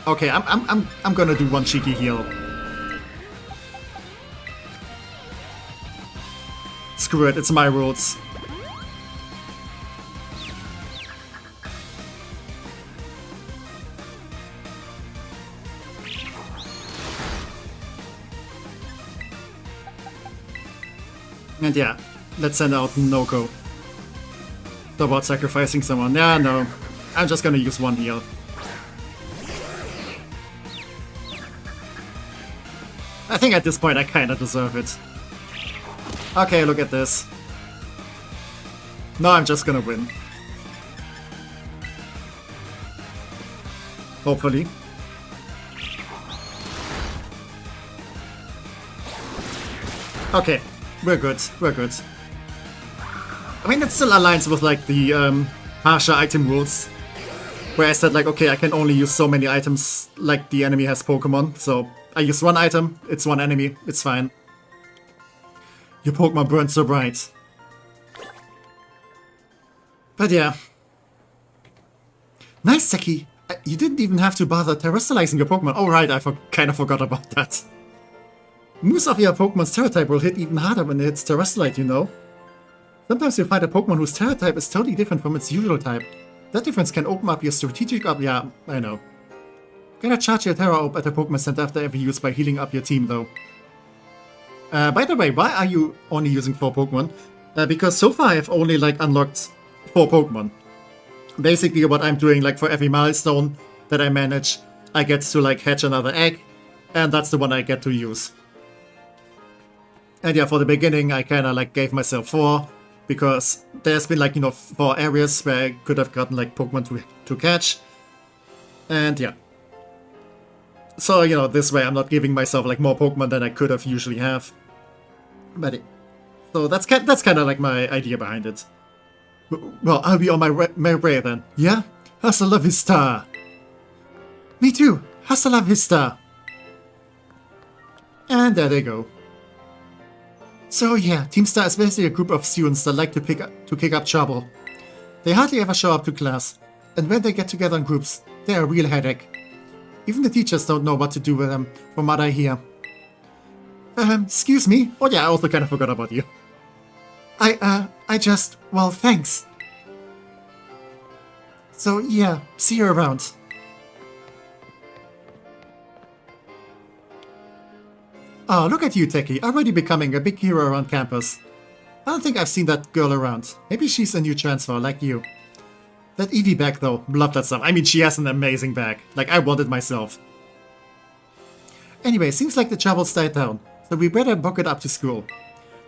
Okay, I'm gonna do one cheeky heal. Screw it, it's my rules. And yeah, let's send out Noko. About sacrificing someone. Yeah, no. I'm just gonna use one heal. I think at this point I kinda deserve it. Okay, look at this. No, I'm just gonna win. Hopefully. Okay, we're good, we're good. I mean, it still aligns with, like, the harsher item rules. where I said like, okay, I can only use so many items like the enemy has Pokemon, so I use one item, it's one enemy, it's fine. Your Pokemon burn so bright. But yeah. Nice, Seki. You didn't even have to bother terrestrializing your Pokemon. Oh right, I kind of forgot about that. Most of your Pokemon's Terra type will hit even harder when it hits Terrestrialite, you know? Sometimes you find a Pokemon whose Terra type is totally different from its usual type. That difference can open up your strategic up. Yeah, I know. Gotta charge your Terra Orb at the Pokemon Center after every use by healing up your team, though. By the way, why are you only using 4 Pokemon? Because so far I've only, like, unlocked 4 Pokemon. Basically what I'm doing, like, for every milestone that I manage, I get to, like, hatch another egg, and that's the one I get to use. And yeah, for the beginning, I kinda, like, gave myself 4, because there's been, like, you know, 4 areas where I could have gotten, like, Pokemon to catch. And yeah. So, you know, this way I'm not giving myself, like, more Pokemon than I could have usually have. But so that's kind of like my idea behind it. Well, I'll be on my way then. Yeah? Hasta la vista! Me too! Hasta la vista! And there they go. So yeah, Team Star is basically a group of students that like to kick up trouble. They hardly ever show up to class, and when they get together in groups, they're a real headache. Even the teachers don't know what to do with them, from what I hear. Excuse me? Oh yeah, I also kind of forgot about you. Well, thanks. So yeah, see you around. Oh, look at you, Techie, already becoming a big hero around campus. I don't think I've seen that girl around. Maybe she's a new transfer, like you. That Eevee bag, though, love that stuff. I mean, she has an amazing bag. Like, I want it myself. Anyway, seems like the trouble's died down, so we better book it up to school.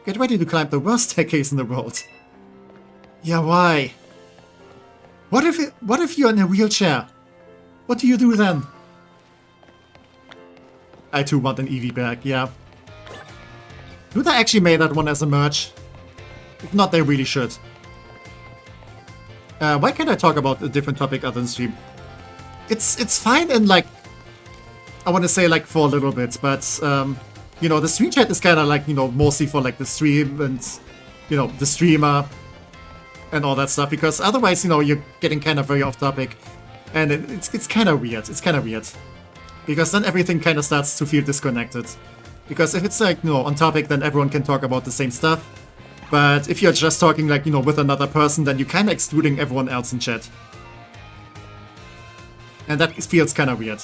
Get ready to climb the worst staircase in the world. Yeah, why? What if you're in a wheelchair? What do you do then? I too want an Eevee bag, yeah. Do they actually make that one as a merch? If not, they really should. Why can't I talk about a different topic other than stream? It's fine and like, I want to say like for a little bit, but you know, the stream chat is kind of like, you know, mostly for like the stream and, you know, the streamer and all that stuff, because otherwise, you know, you're getting kind of very off topic, and it's kind of weird. It's kind of weird. Because then everything kind of starts to feel disconnected. Because if it's like, you know, on topic, then everyone can talk about the same stuff. But if you're just talking like, you know, with another person, then you're kind of excluding everyone else in chat. And that feels kind of weird.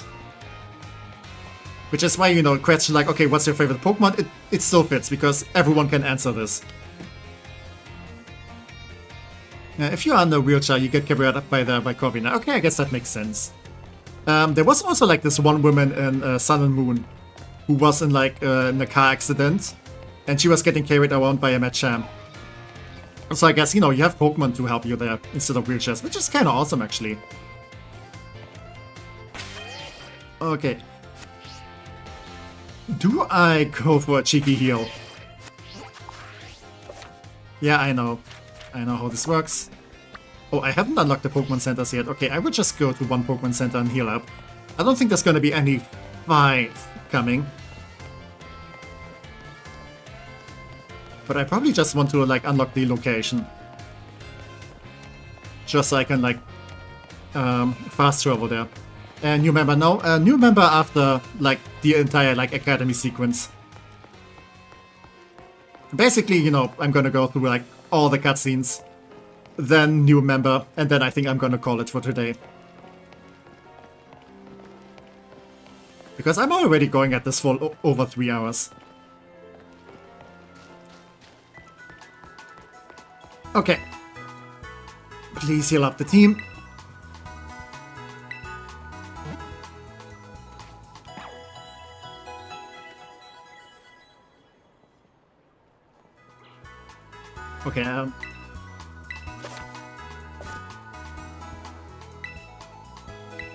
Which is why, you know, a question like, okay, what's your favorite Pokemon? It still fits, because everyone can answer this. If you are in a wheelchair, you get carried up by Corvina. Okay, I guess that makes sense. There was also like this one woman in Sun and Moon who was in like in a car accident, and she was getting carried around by a Machamp. So I guess, you know, you have Pokemon to help you there instead of wheelchairs, which is kind of awesome actually. Okay. Do I go for a cheeky heal? Yeah, I know. I know how this works. Oh, I haven't unlocked the Pokemon Centers yet. Okay, I will just go to one Pokemon Center and heal up. I don't think there's gonna be any 5 coming. But I probably just want to, like, unlock the location. Just so I can, like, fast travel there. And new member now. New member after, like, the entire, like, Academy sequence. Basically, you know, I'm gonna go through, like, all the cutscenes. Then new member, and then I think I'm gonna call it for today. Because I'm already going at this for over 3 hours. Okay. Please heal up the team. Okay,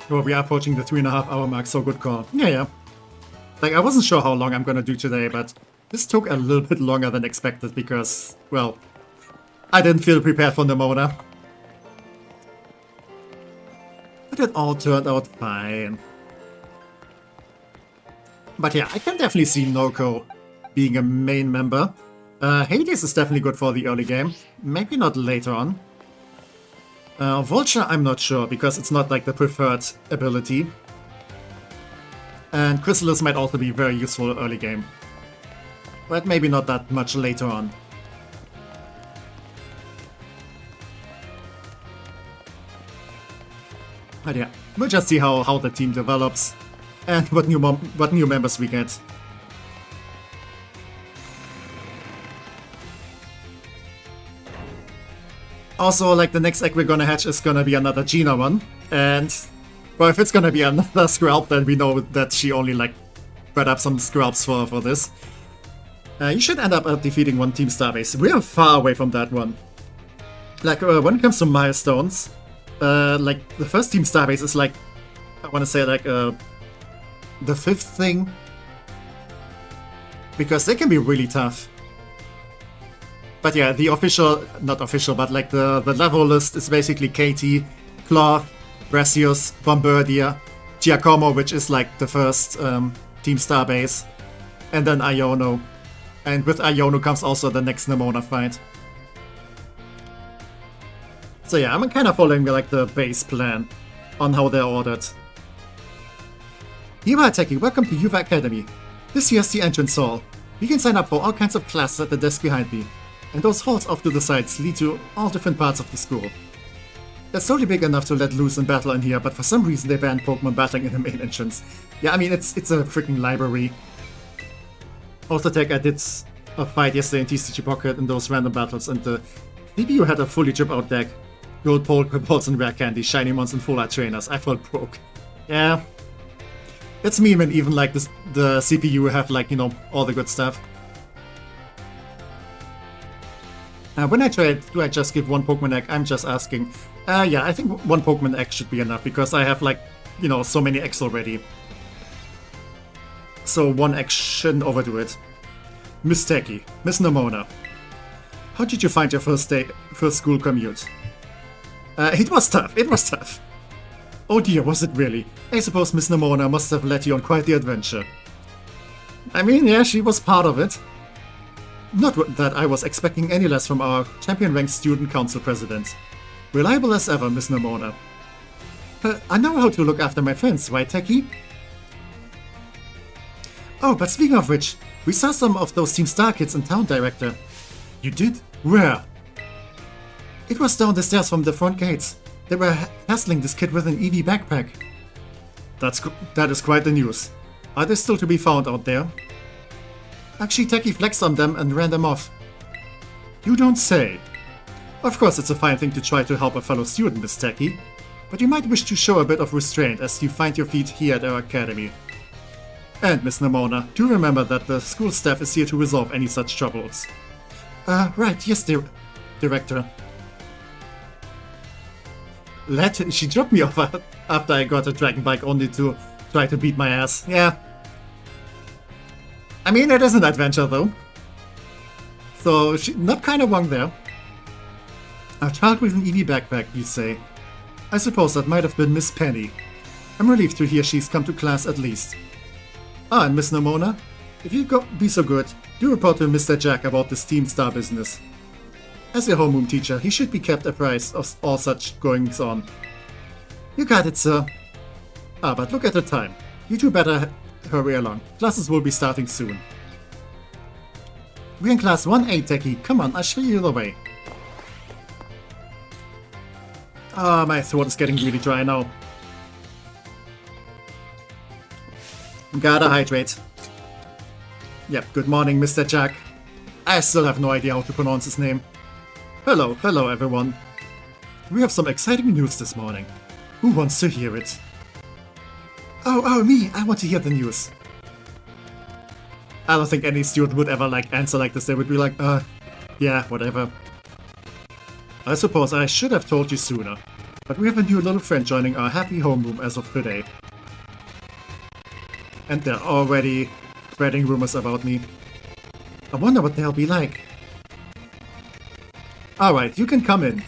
well, we are approaching the 3.5 hour mark, so good call. Yeah. Like, I wasn't sure how long I'm gonna do today, but this took a little bit longer than expected because, well, I didn't feel prepared for Nemona. But it all turned out fine. But yeah, I can definitely see Noko being a main member. Hades is definitely good for the early game. Maybe not later on. Vulture, I'm not sure, because it's not like the preferred ability. And Chrysalis might also be very useful early game. But maybe not that much later on. But yeah, we'll just see how the team develops and what new members we get. Also, like, the next egg we're gonna hatch is gonna be another Gina one, and well, if it's gonna be another Skrelp, then we know that she only like bred up some Skrelps for this. You should end up defeating one Team Starbase. We are far away from that one. Like, when it comes to milestones, like, the first Team Starbase is like, I want to say like, the 5th thing. Because they can be really tough. But yeah, the official, not official, but like the level list is basically Katie, Claw, Brassius, Bombardier, Giacomo, which is like the first Team Starbase, and then Iono. And with Iono comes also the next Nemona fight. So yeah, I'm kind of following like the base plan on how they're ordered. Here Teki, welcome to Yuva Academy. This here's the entrance hall. You can sign up for all kinds of classes at the desk behind me. And those halls off to the sides lead to all different parts of the school. It's totally big enough to let loose and battle in here, but for some reason they banned Pokemon battling in the main entrance. Yeah, I mean, it's a freaking library. Also, Tech, I did a fight yesterday in TCG Pocket in those random battles, and the DBU had a fully drip out deck. Gold Pokeballs and Rare Candy, Shiny Mons and Full Art Trainers. I felt broke. Yeah. It's me when even like this, the CPU have like, you know, all the good stuff. When I try, do I just give one Pokemon egg? I'm just asking. Yeah, I think one Pokemon egg should be enough, because I have like, you know, so many eggs already. So one egg shouldn't overdo it. Miss Teki, Miss Nemona. How did you find your first school commute? It was tough. Oh dear, was it really? I suppose Miss Nemona must have led you on quite the adventure. I mean, yeah, she was part of it. Not that I was expecting any less from our champion-ranked student council president. Reliable as ever, Miss Nemona. I know how to look after my friends, right, Teki? Oh, but speaking of which, we saw some of those Team Star kids in town, Director. You did? Where? It was down the stairs from the front gates. They were hassling this kid with an EV backpack. That is quite the news. Are they still to be found out there? Actually, Teki flexed on them and ran them off. You don't say. Of course, it's a fine thing to try to help a fellow student, Miss Teki, but you might wish to show a bit of restraint as you find your feet here at our academy. And, Miss Nemona, do remember that the school staff is here to resolve any such troubles. Right, yes, Director. She dropped me off after I got a dragon bike only to try to beat my ass. Yeah. I mean, it is an adventure, though. So, not kind of wrong there. A child with an EV backpack, you say? I suppose that might have been Miss Penny. I'm relieved to hear she's come to class at least. Ah, and Miss Nemona? If you be so good, do report to Mr. Jack about this Team Star business. As your homeroom teacher, he should be kept apprised of all such goings-on. You got it, sir. Ah, but look at the time. You two better hurry along. Classes will be starting soon. We're in class 1A, Teki. Come on, I'll show you the way. Ah, my throat is getting really dry now. Gotta hydrate. Yep, good morning, Mr. Jack. I still have no idea how to pronounce his name. Hello everyone. We have some exciting news this morning. Who wants to hear it? Oh, me! I want to hear the news. I don't think any student would ever answer like this. They would be like, yeah, whatever. I suppose I should have told you sooner, but we have a new little friend joining our happy homeroom as of today. And they're already spreading rumors about me. I wonder what they'll be like. Alright, you can come in.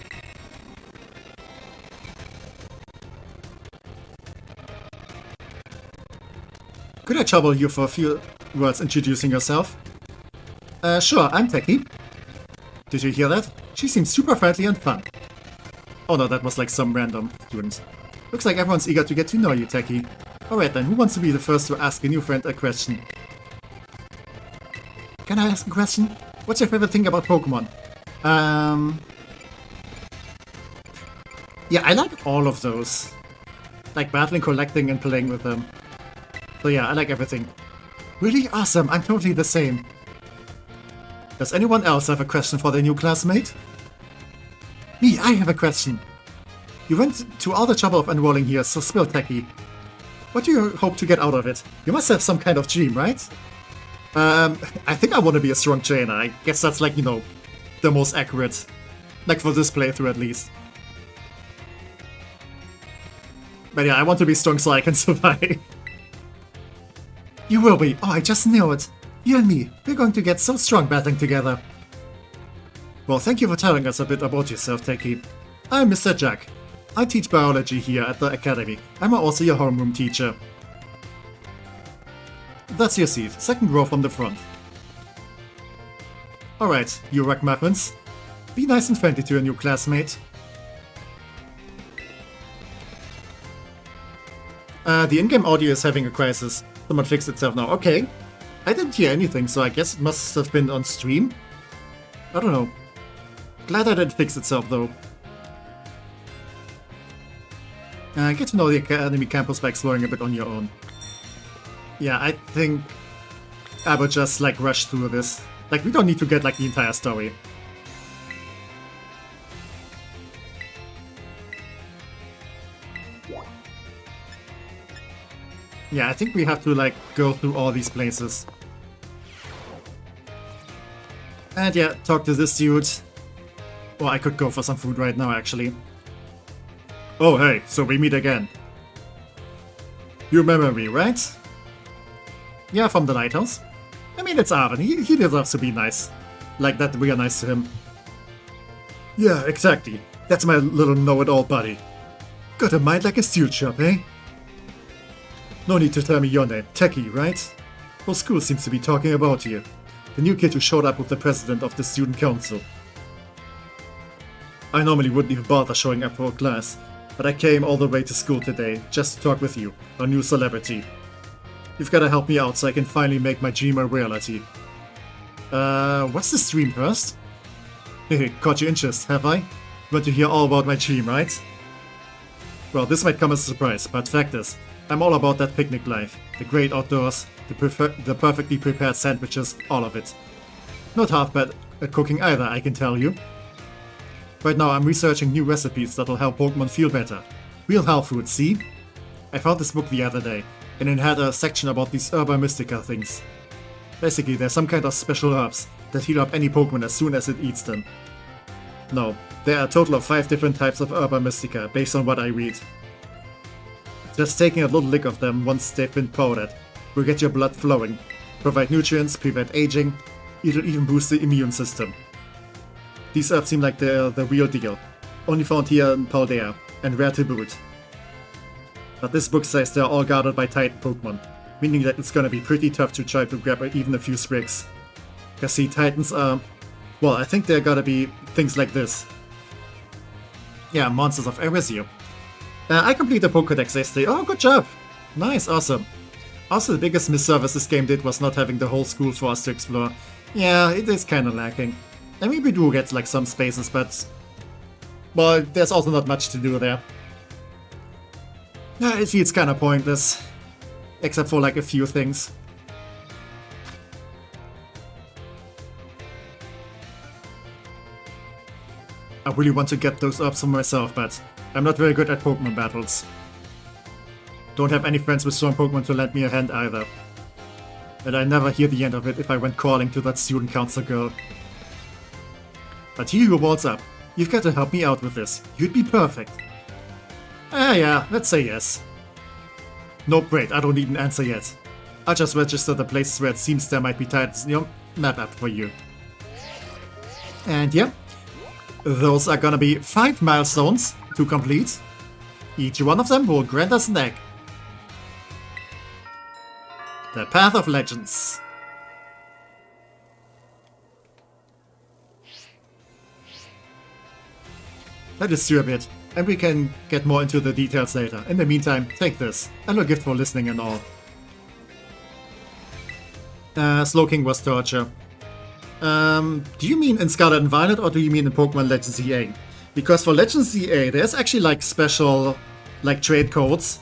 trouble you for a few words introducing yourself? Sure, I'm Techie. Did you hear that? She seems super friendly and fun. Oh no, that was like some random student. Looks like everyone's eager to get to know you, Techie. Alright then, who wants to be the first to ask a new friend a question? Can I ask a question? What's your favorite thing about Pokemon? Yeah, I like all of those. Like battling, collecting, and playing with them. So yeah, I like everything. Really awesome, I'm totally the same. Does anyone else have a question for their new classmate? Me, I have a question. You went to all the trouble of enrolling here, so spill, Techie. What do you hope to get out of it? You must have some kind of dream, right? I think I want to be a strong trainer. I guess that's like, you know, the most accurate. Like for this playthrough at least. But yeah, I want to be strong so I can survive. You will be. Oh, I just knew it. You and me, we're going to get so strong battling together. Well, thank you for telling us a bit about yourself, Techie. I'm Mr. Jack. I teach biology here at the academy. I'm also your homeroom teacher. That's your seat, second row from the front. Alright, you ragamuffins. Be nice and friendly to your new classmate. The in-game audio is having a crisis. Someone fixed itself now. Okay. I didn't hear anything, so I guess it must have been on stream? I don't know. Glad that it fixed itself, though. Get to know the Academy campus by exploring a bit on your own. Yeah, I think I would just, like, rush through this. Like, we don't need to get, like, the entire story. Yeah, I think we have to, like, go through all these places. And yeah, talk to this dude. Or I could go for some food right now, actually. Oh, hey, so we meet again. You remember me, right? Yeah, from the lighthouse. I mean, it's Arven. He deserves to be nice. Like that we are nice to him. Yeah, exactly. That's my little know-it-all buddy. Got a mind like a steel shop, eh? No need to tell me your name. Techie, right? Whole school seems to be talking about you. The new kid who showed up with the president of the student council. I normally wouldn't even bother showing up for a class, but I came all the way to school today just to talk with you, our new celebrity. You've gotta help me out so I can finally make my dream a reality. What's the stream first? Hey, caught your interest, have I? Want to hear all about my dream, right? Well, this might come as a surprise, but fact is, I'm all about that picnic life, the great outdoors, the perfectly prepared sandwiches, all of it. Not half bad at cooking either, I can tell you. Right now I'm researching new recipes that'll help Pokemon feel better. Real health food, see? I found this book the other day, and it had a section about these Herba Mystica things. Basically, they're some kind of special herbs that heal up any Pokemon as soon as it eats them. No, there are a total of 5 different types of Herba Mystica, based on what I read. Just taking a little lick of them once they've been powdered will get your blood flowing, provide nutrients, prevent aging, it'll even boost the immune system. These herbs seem like they're the real deal, only found here in Paldea, and rare to boot. But this book says they're all guarded by Titan Pokemon, meaning that it's gonna be pretty tough to try to grab even a few sprigs. Cause see, Titans are... well, I think they're gonna be things like this. Yeah, monsters of Erisio. I completed the Pokédex yesterday. Oh, good job! Nice, awesome. Also, the biggest misservice this game did was not having the whole school for us to explore. Yeah, it is kinda lacking. I mean, we do get like some spaces, but... well, there's also not much to do there. Yeah, it feels kinda pointless. Except for like a few things. I really want to get those herbs for myself, but I'm not very good at Pokemon battles. Don't have any friends with strong Pokemon to lend me a hand either. And I never hear the end of it if I went crawling to that student council girl. But here you waltz up. You've got to help me out with this. You'd be perfect. Yeah, let's say yes. Nope, wait, I don't need an answer yet. I'll just register the places where it seems there might be Titans in your map app for you. And yeah, those are gonna be 5 milestones to complete. Each one of them will grant us an egg. The Path of Legends. Let us do a bit, and we can get more into the details later. In the meantime, take this. A little gift for listening and all. Slowking was torture. Do you mean in Scarlet and Violet, or do you mean in Pokemon Legends EA? Because for Legends EA, there's actually like special like trade codes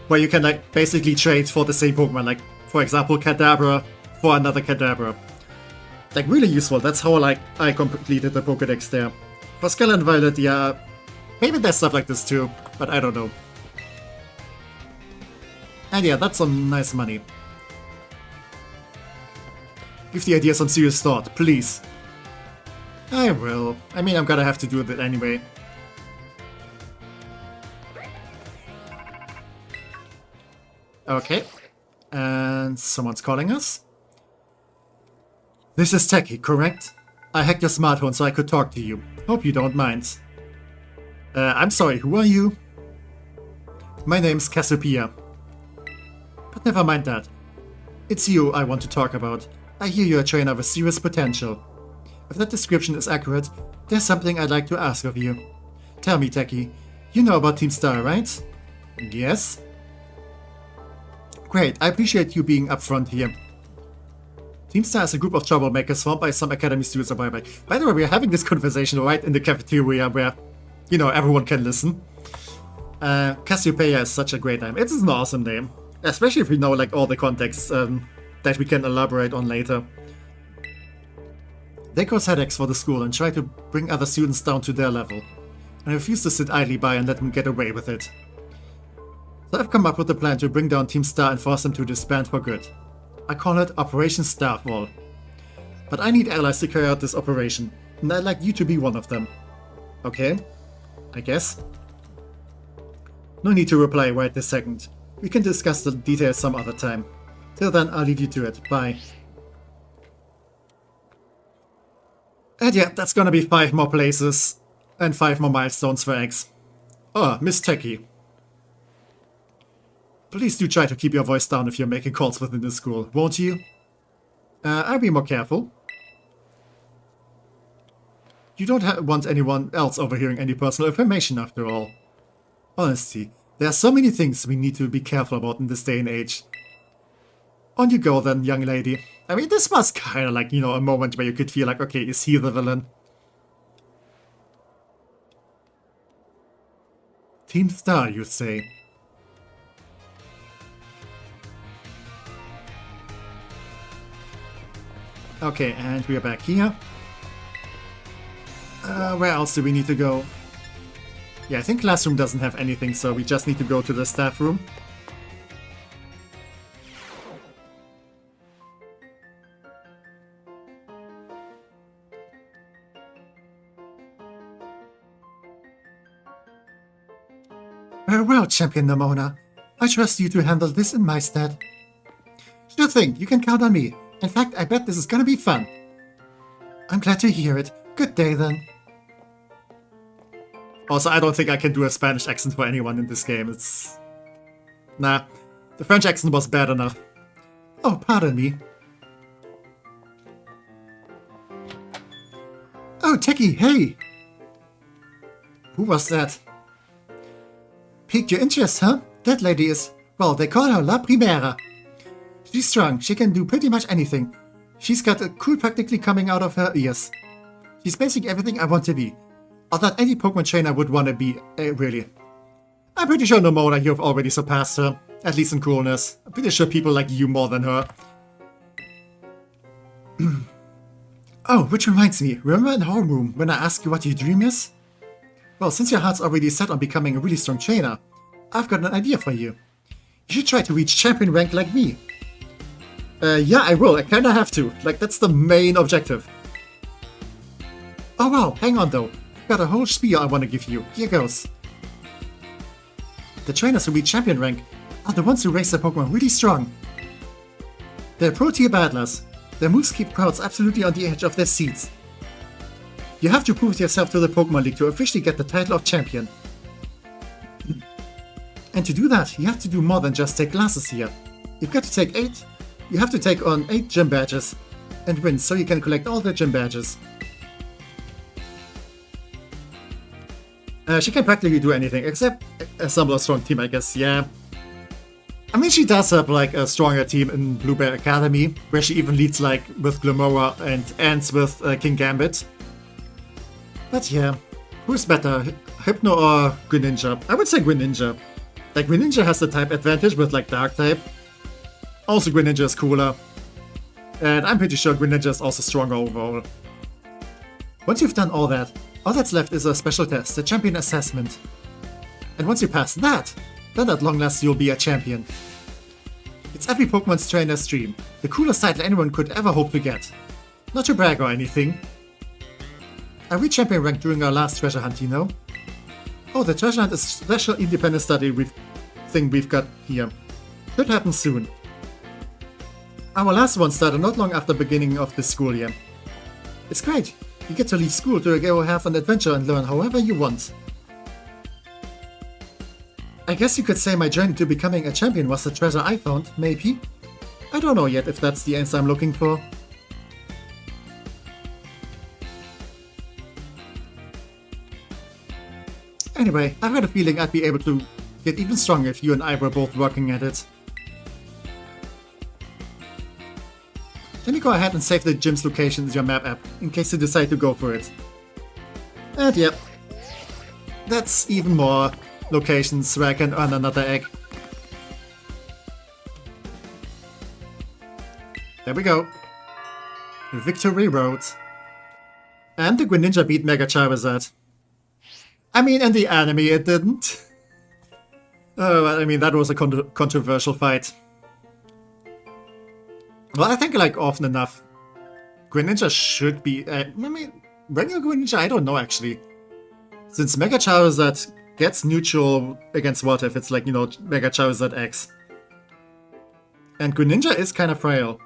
where you can like basically trade for the same Pokemon. Like for example, Kadabra for another Kadabra. Like really useful. That's how like I completed the Pokédex there. For Scarlet and Violet, yeah, maybe there's stuff like this too, but I don't know. And yeah, that's some nice money. Give the idea some serious thought, please. I will. I mean, I'm gonna have to do it anyway. Okay. And someone's calling us. This is Techie, correct? I hacked your smartphone so I could talk to you. Hope you don't mind. I'm sorry, who are you? My name's Cassiopeia. But never mind that. It's you I want to talk about. I hear you're a trainer with serious potential. If that description is accurate, there's something I'd like to ask of you. Tell me, Techie, you know about Team Star, right? Yes? Great, I appreciate you being upfront here. Team Star is a group of troublemakers formed by some Academy students a while back. By the way, we're having this conversation right in the cafeteria where, you know, everyone can listen. Cassiopeia is such a great name. It is an awesome name. Especially if we know, like, all the context that we can elaborate on later. They cause headaches for the school and try to bring other students down to their level. I refuse to sit idly by and let them get away with it. So I've come up with a plan to bring down Team Star and force them to disband for good. I call it Operation Starfall. But I need allies to carry out this operation, and I'd like you to be one of them. Okay? I guess. No need to reply right this second. We can discuss the details some other time. Till then, I'll leave you to it. Bye. And yeah, that's gonna be 5 more places and 5 more milestones for X. Oh, Miss Techie. Please do try to keep your voice down if you're making calls within the school, won't you? I'll be more careful. You don't want anyone else overhearing any personal information after all. Honestly, there are so many things we need to be careful about in this day and age. On you go then, young lady. I mean, this was kinda like, you know, a moment where you could feel like, okay, is he the villain? Team Star, you say? Okay, and we are back here. Where else do we need to go? Yeah, I think classroom doesn't have anything, so we just need to go to the staff room. Very well, Champion Nemona. I trust you to handle this in my stead. Sure thing, you can count on me. In fact, I bet this is gonna be fun. I'm glad to hear it. Good day, then. Also, I don't think I can do a Spanish accent for anyone in this game. It's... Nah, the French accent was bad enough. Oh, pardon me. Oh, Techie, hey! Who was that? Piqued your interest, huh? That lady is... Well, they call her La Primera. She's strong, she can do pretty much anything. She's got a cool practically coming out of her ears. She's basically everything I want to be. Or that any Pokemon trainer would want to be, really. I'm pretty sure Nemona, you've already surpassed her. At least in coolness. I'm pretty sure people like you more than her. Oh, which reminds me, remember in homeroom when I asked you what your dream is? Well, since your heart's already set on becoming a really strong trainer, I've got an idea for you. You should try to reach champion rank like me. Yeah, I will. I kinda have to. Like, that's the main objective. Oh wow, hang on though. I've got a whole spiel I want to give you. Here goes. The trainers who reach champion rank are the ones who raise their Pokemon really strong. They're pro-tier battlers. Their moves keep crowds absolutely on the edge of their seats. You have to prove yourself to the Pokemon League to officially get the title of champion. And to do that, you have to do more than just take classes here. You've got to take 8, You have to take on 8 gym badges and win so you can collect all the gym badges. She can practically do anything except assemble a strong team, I guess, yeah. I mean, she does have like a stronger team in Blueberry Academy, where she even leads like with Glamora and ends with King Gambit. But yeah, who's better, Hypno or Greninja? I would say Greninja. Like, Greninja has the type advantage with like Dark type. Also, Greninja is cooler. And I'm pretty sure Greninja is also stronger overall. Once you've done all that's left is a special test, the champion assessment. And once you pass that, then at long last you'll be a champion. It's every Pokemon's trainer's dream, the coolest title anyone could ever hope to get. Not to brag or anything. I reached champion rank during our last treasure hunt, you know? Oh, the treasure hunt is a special independent study thing we've got here. Should happen soon. Our last one started not long after the beginning of this school year. It's great. You get to leave school to go have an adventure and learn however you want. I guess you could say my journey to becoming a champion was the treasure I found, maybe? I don't know yet if that's the answer I'm looking for. Anyway, I had a feeling I'd be able to get even stronger if you and I were both working at it. Let me go ahead and save the gym's location in your map app, in case you decide to go for it. And yep, that's even more locations where I can earn another egg. There we go. Victory Road. And the Greninja beat Mega Charizard. I mean, in the anime it didn't. I mean, that was a controversial fight. Well, I think like often enough, Greninja should be... I mean, regular Greninja, I don't know actually. Since Mega Charizard gets neutral against water if it's like, you know, Mega Charizard X. And Greninja is kind of frail.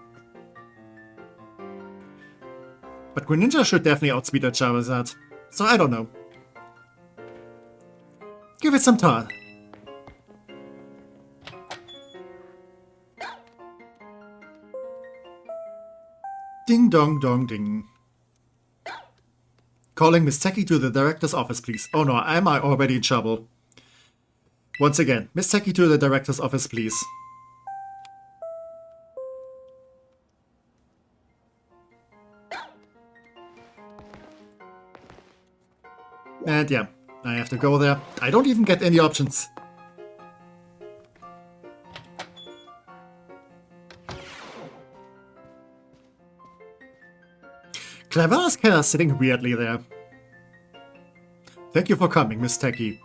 But Greninja should definitely outspeed a Charizard. So I don't know. Give it some thought. Ding dong dong ding. Calling Miss Techie to the director's office, please. Oh no, am I already in trouble? Once again, Miss Techie to the director's office, please. And yeah, I have to go there. I don't even get any options. Clever is kind of sitting weirdly there. Thank you for coming, Miss Techie.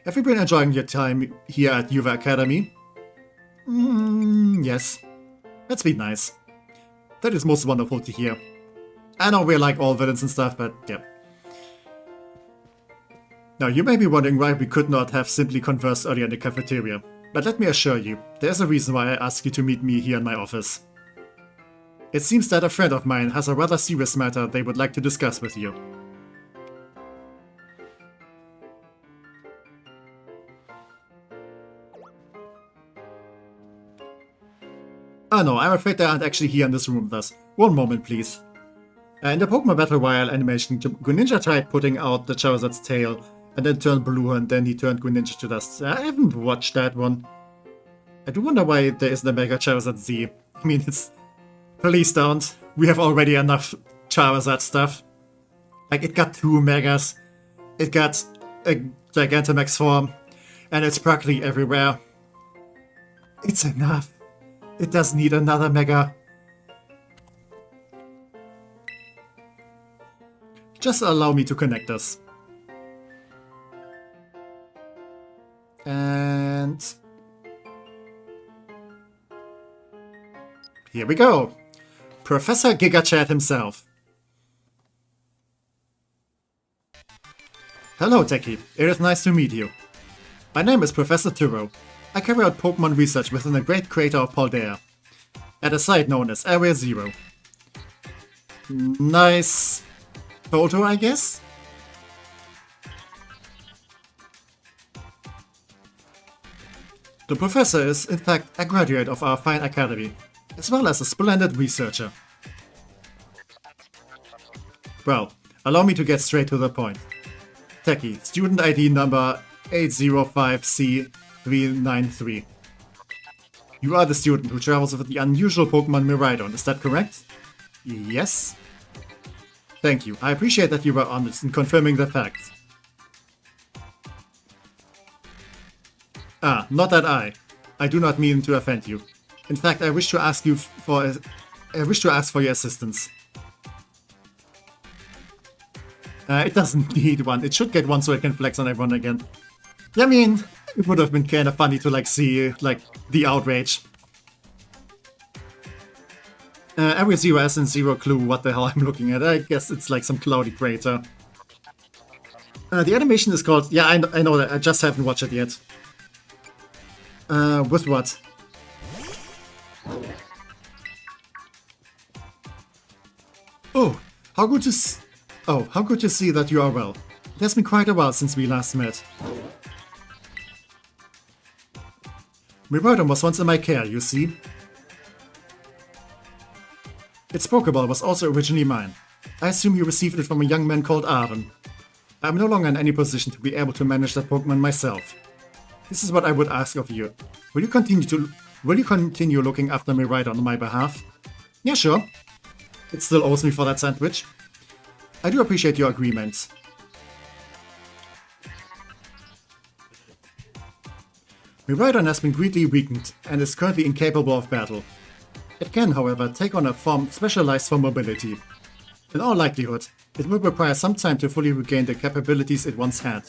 Have you been enjoying your time here at Vtuber Academy? Yes. That's been nice. That is most wonderful to hear. I know we're like all villains and stuff, but yeah. Now, you may be wondering why we could not have simply conversed earlier in the cafeteria, but let me assure you, there's a reason why I asked you to meet me here in my office. It seems that a friend of mine has a rather serious matter they would like to discuss with you. Oh no, I'm afraid they aren't actually here in this room with us. One moment, please. In the Pokemon Battle Royale animation, Greninja tried putting out the Charizard's tail, and then turned blue, and then he turned Greninja to dust. I haven't watched that one. I do wonder why there isn't a Mega Charizard Z. I mean, it's... Please don't. We have already enough Charizard stuff. Like, it got 2 Megas. It got a Gigantamax form. And it's practically everywhere. It's enough. It doesn't need another Mega. Just allow me to connect us. And... here we go. Professor GigaChat himself. Hello, Techie. It is nice to meet you. My name is Professor Turo. I carry out Pokemon research within the great crater of Paldea, at a site known as Area Zero. Nice photo, I guess? The professor is, in fact, a graduate of our fine academy. as well as a splendid researcher. Well, allow me to get straight to the point. Techie, student ID number 805C393. You are the student who travels with the unusual Pokemon Miraidon, is that correct? Yes? Thank you. I appreciate that you were honest in confirming the facts. Ah, not that I do not mean to offend you. In fact, I wish to ask for your assistance. It doesn't need one. It should get one so it can flex on everyone again. I mean, it would have been kind of funny to like see like the outrage. Every zero has and zero clue what the hell I'm looking at. I guess it's like some cloudy crater. The animation is called... Yeah, I know that. I just haven't watched it yet. With what? Oh, how good to see that you are well. It has been quite a while since we last met. Miraidon was once in my care, you see. Its Pokeball was also originally mine. I assume you received it from a young man called Aaron. I am no longer in any position to be able to manage that Pokemon myself. This is what I would ask of you. Will you continue looking after Miraidon on my behalf? Yeah, sure. It still owes me for that sandwich. I do appreciate your agreement. Miraidon has been greatly weakened and is currently incapable of battle. It can, however, take on a form specialized for mobility. In all likelihood, it will require some time to fully regain the capabilities it once had.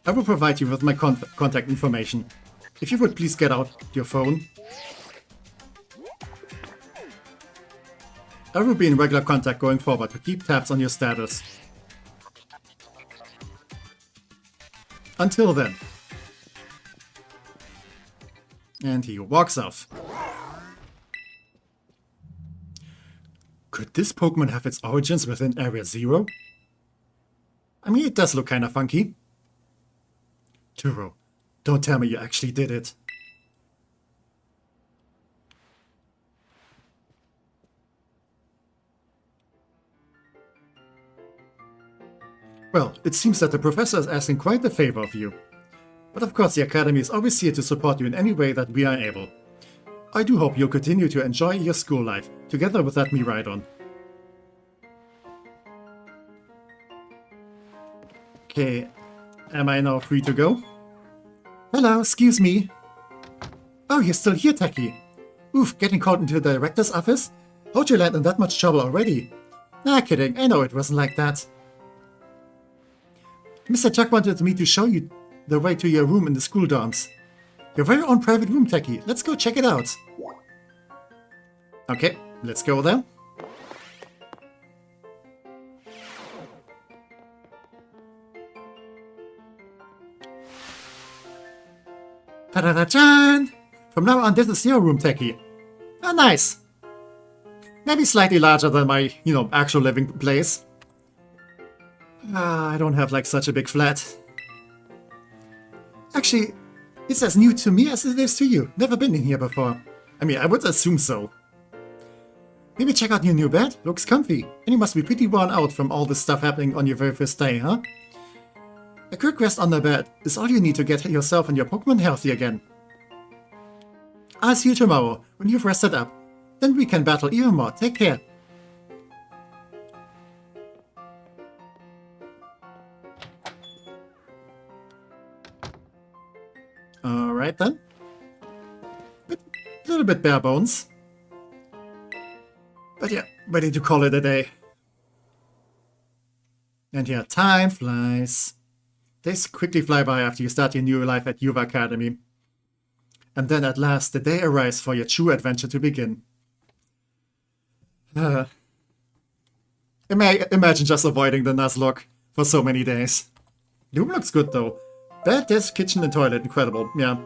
I will provide you with my contact information. If you would please get out your phone. I will be in regular contact going forward to keep tabs on your status. Until then. And he walks off. Could this Pokemon have its origins within Area Zero? I mean, it does look kinda funky. Turo, don't tell me you actually did it. Well, it seems that the professor is asking quite a favor of you. But of course the Academy is always here to support you in any way that we are able. I do hope you'll continue to enjoy your school life, together with that Miraidon. Okay, am I now free to go? Hello, excuse me. Oh, you're still here, Techie. Oof, getting called into the director's office? How'd you land in that much trouble already? Nah, kidding, I know it wasn't like that. Mr. Chuck wanted me to show you the way to your room in the school dorms. Your very own private room, Techie. Let's go check it out. Okay, let's go there. Ta-da-da-chan! From now on, this is your room, Techie. Ah, nice. Maybe slightly larger than my, actual living place. I don't have like such a big flat. Actually, it's as new to me as it is to you. Never been in here before. I mean, I would assume so. Maybe check out your new bed. Looks comfy. And you must be pretty worn out from all this stuff happening on your very first day, huh? A quick rest on the bed is all you need to get yourself and your Pokemon healthy again. I'll see you tomorrow, when you've rested up. Then we can battle even more. Take care. Alright then. A little bit bare bones. But yeah, ready to call it a day. And yeah, time flies. Days quickly fly by after you start your new life at Uva Academy. And then at last, the day arrives for your true adventure to begin. Imagine just avoiding the Nuzlocke for so many days. The room looks good though. Bed, desk, kitchen and toilet, incredible, yeah.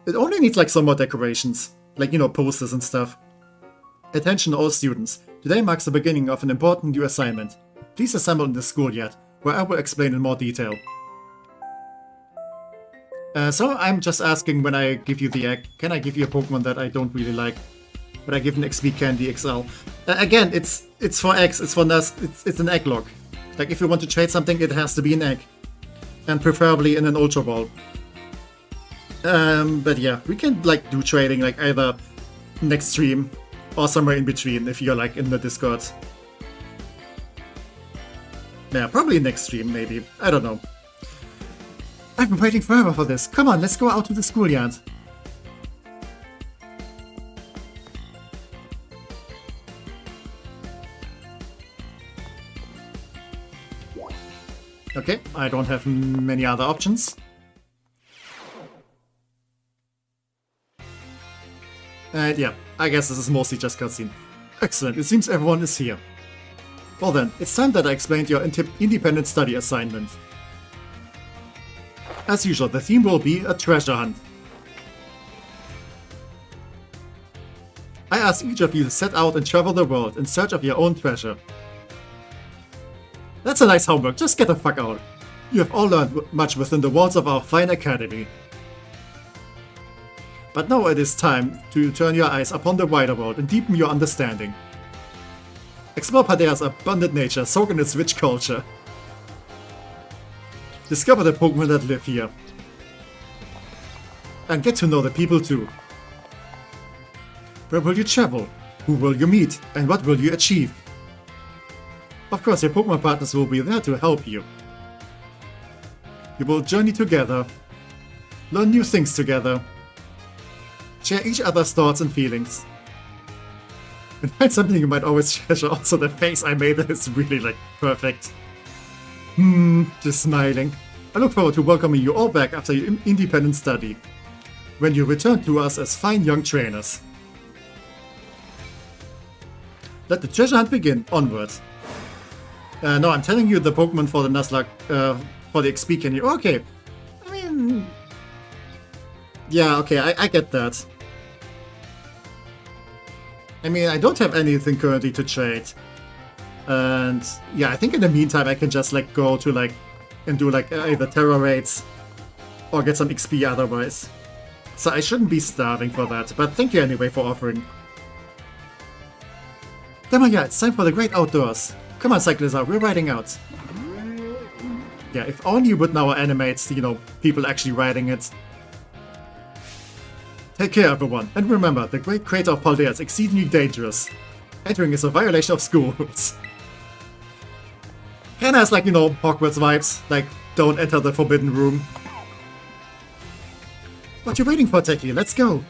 It only needs like some more decorations. Like, posters and stuff. Attention all students. Today marks the beginning of an important new assignment. Please assemble in the schoolyard, where I will explain in more detail. So I'm just asking, when I give you the egg, can I give you a Pokemon that I don't really like? But I give an XP Candy XL. Again, it's for eggs, it's for Nuz, it's an Egglocke. Like, if you want to trade something, it has to be an egg. And preferably in an Ultra Ball. But yeah, we can like do trading like either next stream or somewhere in between if you're like in the Discord. Yeah, probably next stream, maybe. I don't know. I've been waiting forever for this. Come on, let's go out to the schoolyard. Okay, I don't have many other options. And yeah, I guess this is mostly just cutscene. Excellent, it seems everyone is here. Well then, it's time that I explained your independent study assignment. As usual, the theme will be a treasure hunt. I ask each of you to set out and travel the world in search of your own treasure. That's a nice homework, just get the fuck out. You have all learned much within the walls of our fine academy. But now it is time to turn your eyes upon the wider world and deepen your understanding. Explore Paldea's abundant nature, soak in its rich culture. Discover the Pokémon that live here. And get to know the people too. Where will you travel? Who will you meet? And what will you achieve? Of course, your Pokémon partners will be there to help you. You will journey together, learn new things together, share each other's thoughts and feelings, and find something you might always treasure. Also, the face I made is really, like, perfect. Just smiling. I look forward to welcoming you all back after your independent study, when you return to us as fine young trainers. Let the treasure hunt begin. Onward. No, I'm telling you the Pokemon for the Nuzlocke, for the XP candy. Okay. I mean... yeah, okay, I get that. I mean, I don't have anything currently to trade. And yeah, I think in the meantime I can just like go to like, and do like either terror raids or get some XP otherwise. So I shouldn't be starving for that, but thank you anyway for offering. TecManiac, it's time for the great outdoors. Come on, Cyclizar, we're riding out. Yeah, if only you would now animate, you know, people actually riding it. Take care, everyone, and remember, the great crater of Paldea is exceedingly dangerous. Entering is a violation of school rules. Kinda has like, you know, Hogwarts vibes, like, don't enter the forbidden room. What you waiting for, Techie? Let's go!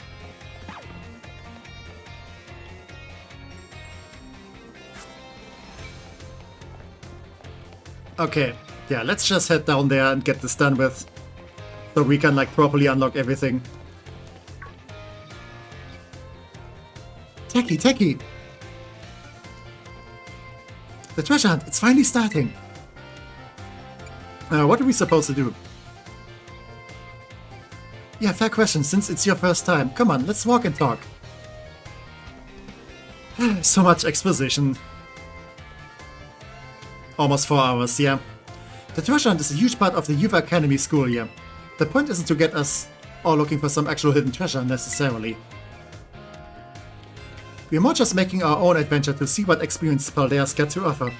Okay, yeah, let's just head down there and get this done with, so we can like properly unlock everything. Techie! The treasure hunt, it's finally starting! What are we supposed to do? Yeah, fair question, since it's your first time. Come on, let's walk and talk. So much exposition. Almost 4 hours, yeah. The treasure hunt is a huge part of the Youth Academy school year. The point isn't to get us all looking for some actual hidden treasure necessarily. We're more just making our own adventure to see what experience Paldea's got to offer.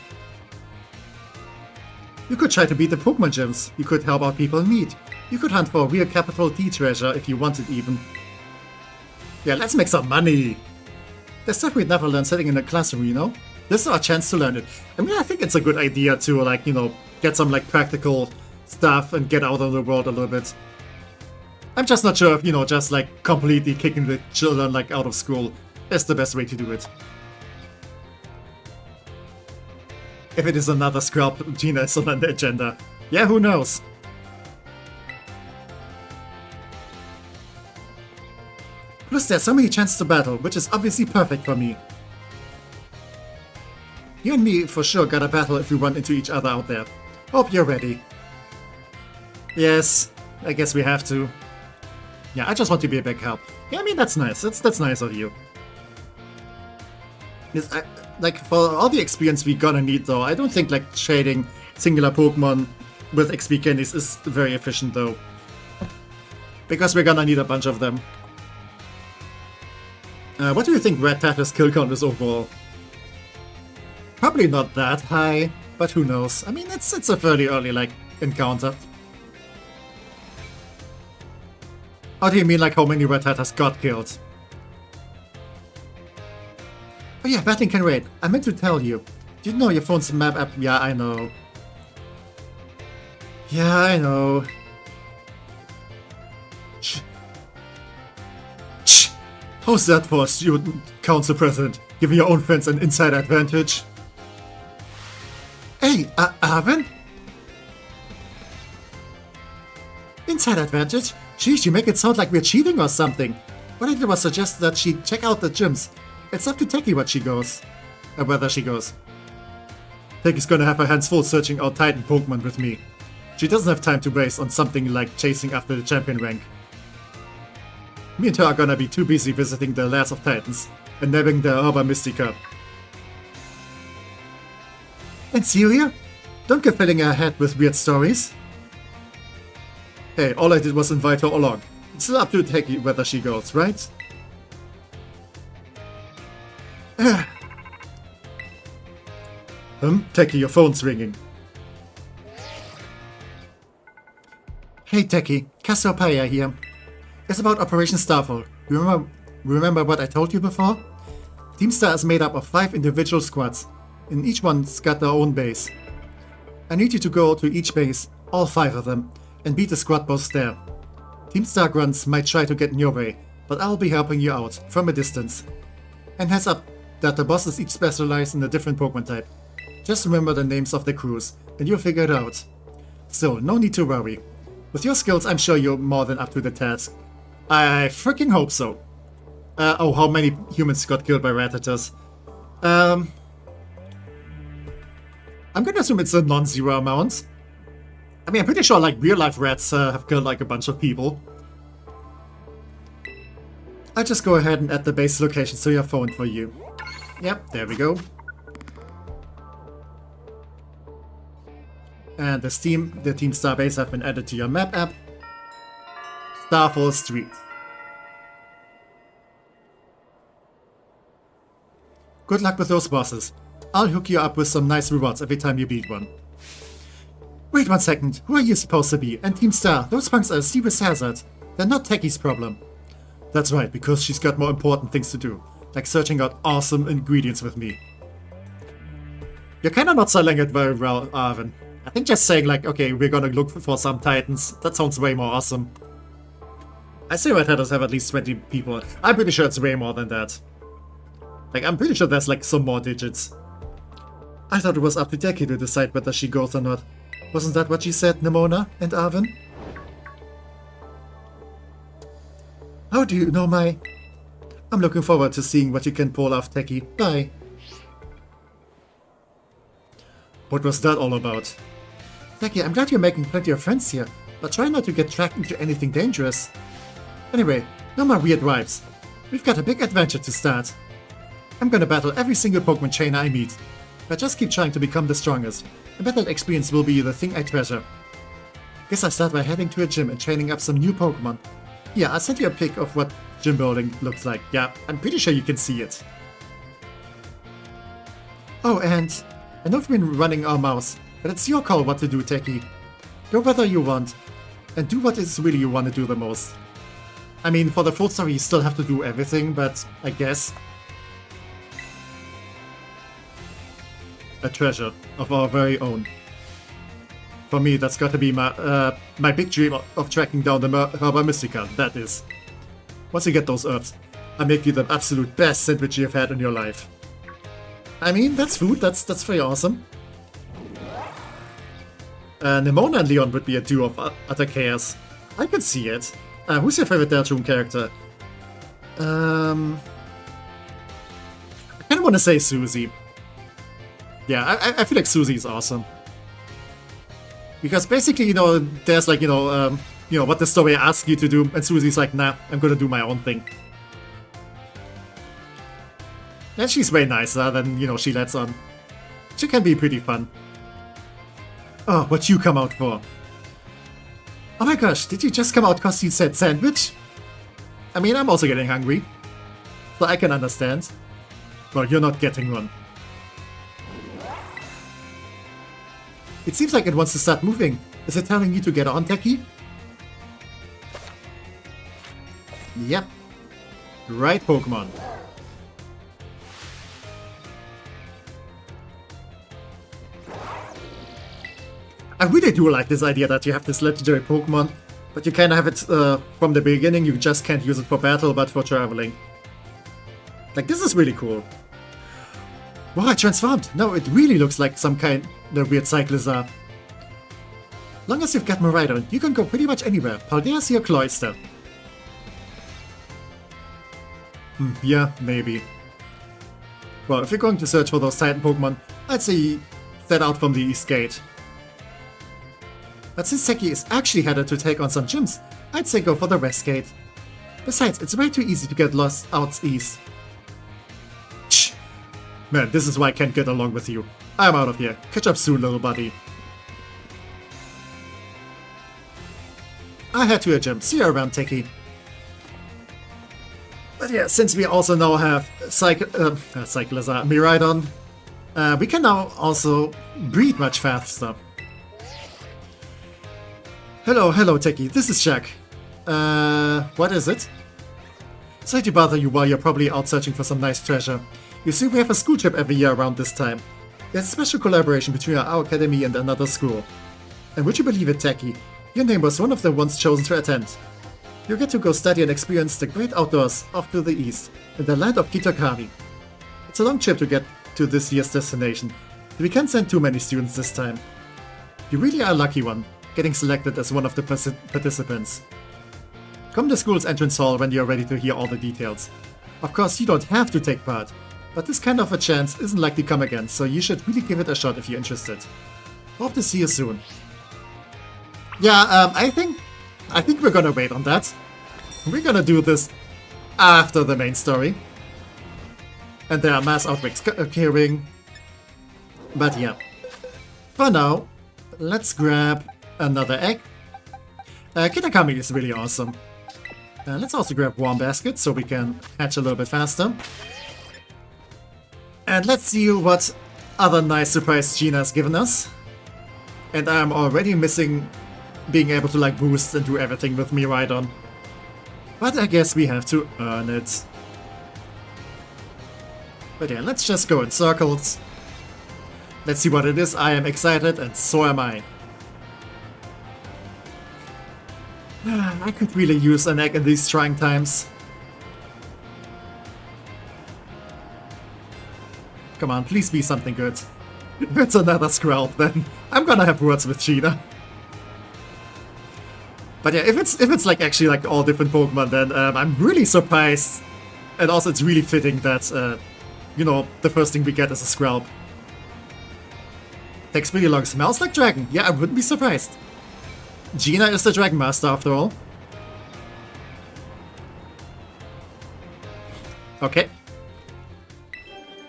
You could try to beat the Pokémon gyms, you could help out people in need, you could hunt for a real capital D treasure if you wanted even. Yeah, let's make some money! There's stuff we'd never learn sitting in a classroom, you know? This is our chance to learn it. I mean, I think it's a good idea to, like, you know, get some, like, practical stuff and get out of the world a little bit. I'm just not sure if, you know, just, like, completely kicking the children, like, out of school is the best way to do it. If it is another scrub, Gina is on the agenda. Yeah, who knows? Plus, there's so many chances to battle, which is obviously perfect for me. You and me for sure gotta battle if we run into each other out there. Hope you're ready. Yes, I guess we have to. Yeah, I just want to be a big help. Yeah, I mean, that's nice. That's nice of you. Yes, like, for all the experience we're gonna need, though, I don't think, like, trading singular Pokemon with XP candies is very efficient, though. Because we're gonna need a bunch of them. What do you think Red Tatter's kill count is overall? Probably not that high, but who knows? I mean, it's a fairly early, like, encounter. Or do you mean like how many Red Hatters got killed? Oh yeah, battling can wait. I meant to tell you. Do you know your phone's map app? Yeah, I know. Yeah, I know. Shh. Shh. How's that for a student council president? Giving your own friends an inside advantage? Hey, Arvin? Inside advantage? Geez, you make it sound like we're cheating or something. What I did was suggest that she check out the gyms. It's up to Techie whether she goes. Techie's gonna have her hands full searching out Titan Pokemon with me. She doesn't have time to waste on something like chasing after the champion rank. Me and her are gonna be too busy visiting the Lands of Titans and nabbing the Herba Mystica. And Celia? Don't go filling her head with weird stories. Hey, all I did was invite her along. It's still up to Techie whether she goes, right? Techie, your phone's ringing. Hey Techie, Cassiopeia here. It's about Operation Starfall. Remember what I told you before? Team Star is made up of 5 individual squads, and each one's got their own base. I need you to go to each base, all 5 of them, and beat the squad boss there. Team Star grunts might try to get in your way, but I'll be helping you out, from a distance. And heads up that the bosses each specialize in a different Pokemon type. Just remember the names of the crews, and you'll figure it out. Still, no need to worry. With your skills, I'm sure you're more than up to the task. I freaking hope so. Oh, how many humans got killed by Rattatas? I'm gonna assume it's a non-zero amount. I mean, I'm pretty sure, like, real-life rats have killed, like, a bunch of people. I'll just go ahead and add the base location to your phone for you. Yep, there we go. And the Team Star base have been added to your map app. Starfall Street. Good luck with those bosses. I'll hook you up with some nice rewards every time you beat one. Wait 1 second, who are you supposed to be? And Team Star, those punks are a serious hazard. They're not Techie's problem. That's right, because she's got more important things to do, like searching out awesome ingredients with me. You're kinda not selling it very well, Arvin. I think just saying like, okay, we're gonna look for some Titans, that sounds way more awesome. I say Red Hatters have at least 20 people. I'm pretty sure it's way more than that. Like, I'm pretty sure there's like some more digits. I thought it was up to Techie to decide whether she goes or not. Wasn't that what she said, Nimona and Arvin? How do you know my... I'm looking forward to seeing what you can pull off, Techie. Bye. What was that all about? Techie, I'm glad you're making plenty of friends here, but try not to get tracked into anything dangerous. Anyway, no more weird vibes. We've got a big adventure to start. I'm gonna battle every single Pokemon trainer I meet, but just keep trying to become the strongest. I bet that experience will be the thing I treasure. Guess I'll start by heading to a gym and training up some new Pokemon. Yeah, I'll send you a pic of what gym building looks like. Yeah, I'm pretty sure you can see it. Oh, and I know we've been running our mouths, but it's your call what to do, Techie. Go whether you want, and do what is really you want to do the most. I mean, for the full story you still have to do everything, but I guess... A treasure of our very own. For me, that's got to be my big dream of tracking down the Herba Mystica, that is. Once you get those herbs, I'll make you the absolute best sandwich you've had in your life. I mean, that's food, that's very awesome. Nimona and Leon would be a duo of utter chaos. I can see it. Who's your favorite Deltarune character? I kinda wanna say Susie. Yeah, I feel like Susie is awesome. Because basically, you know, there's like, you know, what the story asks you to do, and Susie's like, nah, I'm gonna do my own thing. And she's way nicer than, you know, she lets on. She can be pretty fun. Oh, what you come out for? Oh my gosh, did you just come out because you said sandwich? I mean, I'm also getting hungry. So I can understand. Well, you're not getting one. It seems like it wants to start moving. Is it telling you to get on, Techie? Yep. Right, Pokemon. I really do like this idea that you have this legendary Pokemon, but you kind of have it from the beginning. You just can't use it for battle, but for traveling. Like, this is really cool. Wow, I transformed! No, it really looks like some kind of weird Cyclizar. Long as you've got Miraidon, you can go pretty much anywhere. Paldea's your cloister. Yeah, maybe. Well, if you're going to search for those Titan Pokemon, I'd say set out from the East Gate. But since Seki is actually headed to take on some gyms, I'd say go for the West Gate. Besides, it's way too easy to get lost out east. Shh! Man, this is why I can't get along with you. I'm out of here. Catch up soon, little buddy. I head to a gym. See you around, Techie. But yeah, since we also now have Cyclizar, Miraidon, we can now also breed much faster. Hello, Techie, this is Jack. What is it? Sorry to bother you while you're probably out searching for some nice treasure. You see, we have a school trip every year around this time. There's a special collaboration between our academy and another school. And would you believe it, Techie? Your name was one of the ones chosen to attend. You get to go study and experience the great outdoors off to the east, in the land of Kitakami. It's a long trip to get to this year's destination, but we can't send too many students this time. You really are a lucky one, getting selected as one of the participants. Come to school's entrance hall when you're ready to hear all the details. Of course, you don't have to take part, but this kind of a chance isn't likely to come again, so you should really give it a shot if you're interested. Hope to see you soon. Yeah, I think we're gonna wait on that. We're gonna do this after the main story. And there are mass outbreaks occurring. But yeah. For now, let's grab another egg. Kitakami is really awesome. Let's also grab Warm Basket so we can hatch a little bit faster. And let's see what other nice surprise Gina has given us. And I'm already missing being able to like boost and do everything with Miraidon. But I guess we have to earn it. But yeah, let's just go in circles. Let's see what it is. I am excited and so am I. I could really use an egg in these trying times. Come on, please be something good. If it's another Squirrel, then I'm gonna have words with Gina. But yeah, if it's like actually like all different Pokemon, then I'm really surprised. And also it's really fitting that, you know, the first thing we get is a Squirrel. Takes pretty long, smells like dragon. Yeah, I wouldn't be surprised. Gina is the Dragon Master after all. Okay.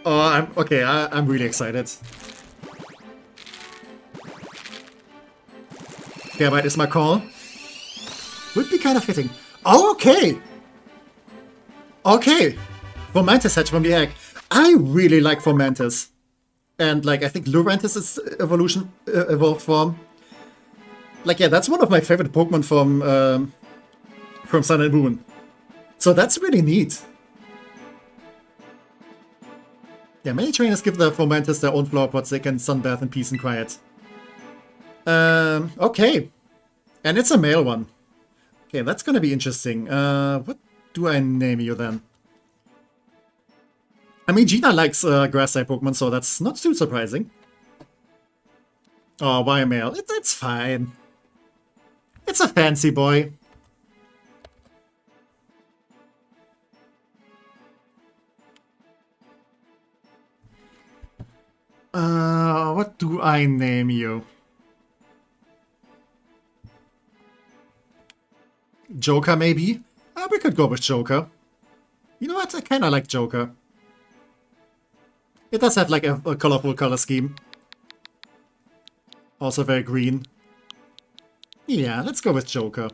Oh, I'm really excited. Gabite is my call. Would be kind of fitting. Oh, okay! Okay! Fomantis hatch from the egg. I really like Fomantis. And, like, I think Lurantis is evolved form. Like, yeah, that's one of my favorite Pokemon from Sun and Moon. So that's really neat. Yeah, many trainers give the Fomantis their own flower pots they can sunbath in peace and quiet. Okay. And it's a male one. Okay, that's gonna be interesting. What do I name you then? I mean, Gina likes grass-type Pokemon, so that's not too surprising. Oh, why a male? It's fine. It's a fancy boy. What do I name you? Joker, maybe? We could go with Joker. You know what? I kinda like Joker. It does have like a colorful color scheme. Also very green. Yeah, let's go with Joker.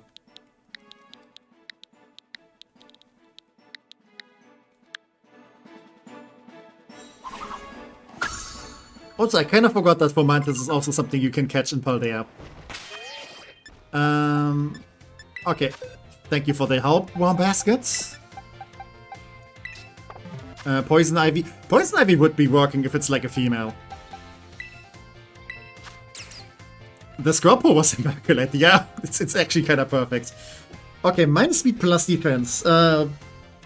Also, I kind of forgot that Fomantis is also something you can catch in Paldea. Okay. Thank you for the help, Warm Baskets. Poison Ivy. Poison Ivy would be working if it's like a female. The Scrapple was immaculate. Yeah, it's actually kind of perfect. Okay, minus speed plus defense.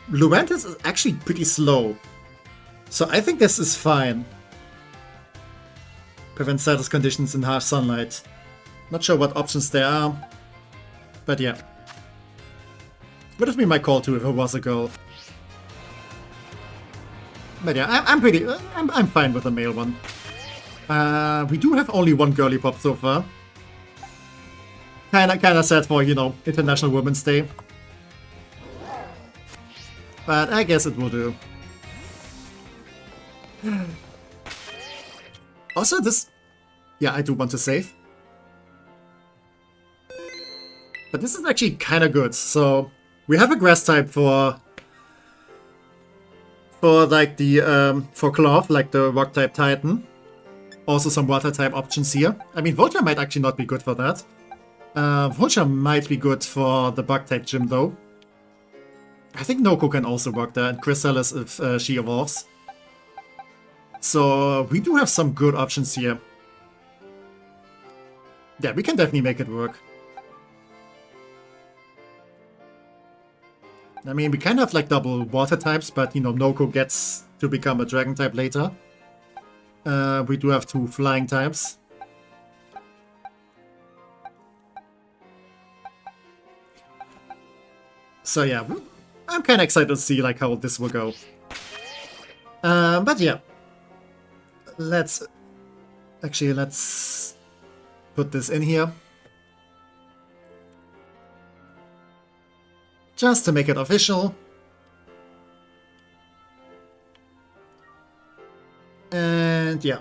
Lurantis is actually pretty slow. So I think this is fine. Prevent status conditions in harsh sunlight. Not sure what options there are. But yeah. Would have been my call too if it was a girl. But yeah, I'm fine with the male one. We do have only one girly pop so far. Kinda sad for, you know, International Women's Day. But I guess it will do. Also this... Yeah, I do want to save. But this is actually kinda good, so... We have a grass type for like the, for Cloth, like the rock type Titan. Also some water type options here. I mean, Vulture might actually not be good for that. Vulture might be good for the bug type gym though. I think Noko can also work there, and Chrysalis if she evolves. So we do have some good options here. Yeah, we can definitely make it work. I mean, we kind of have like double water types, but you know, Noko gets to become a dragon type later. We do have 2 flying types. So yeah, I'm kind of excited to see like how this will go. But yeah, let's put this in here. Just to make it official. And yeah.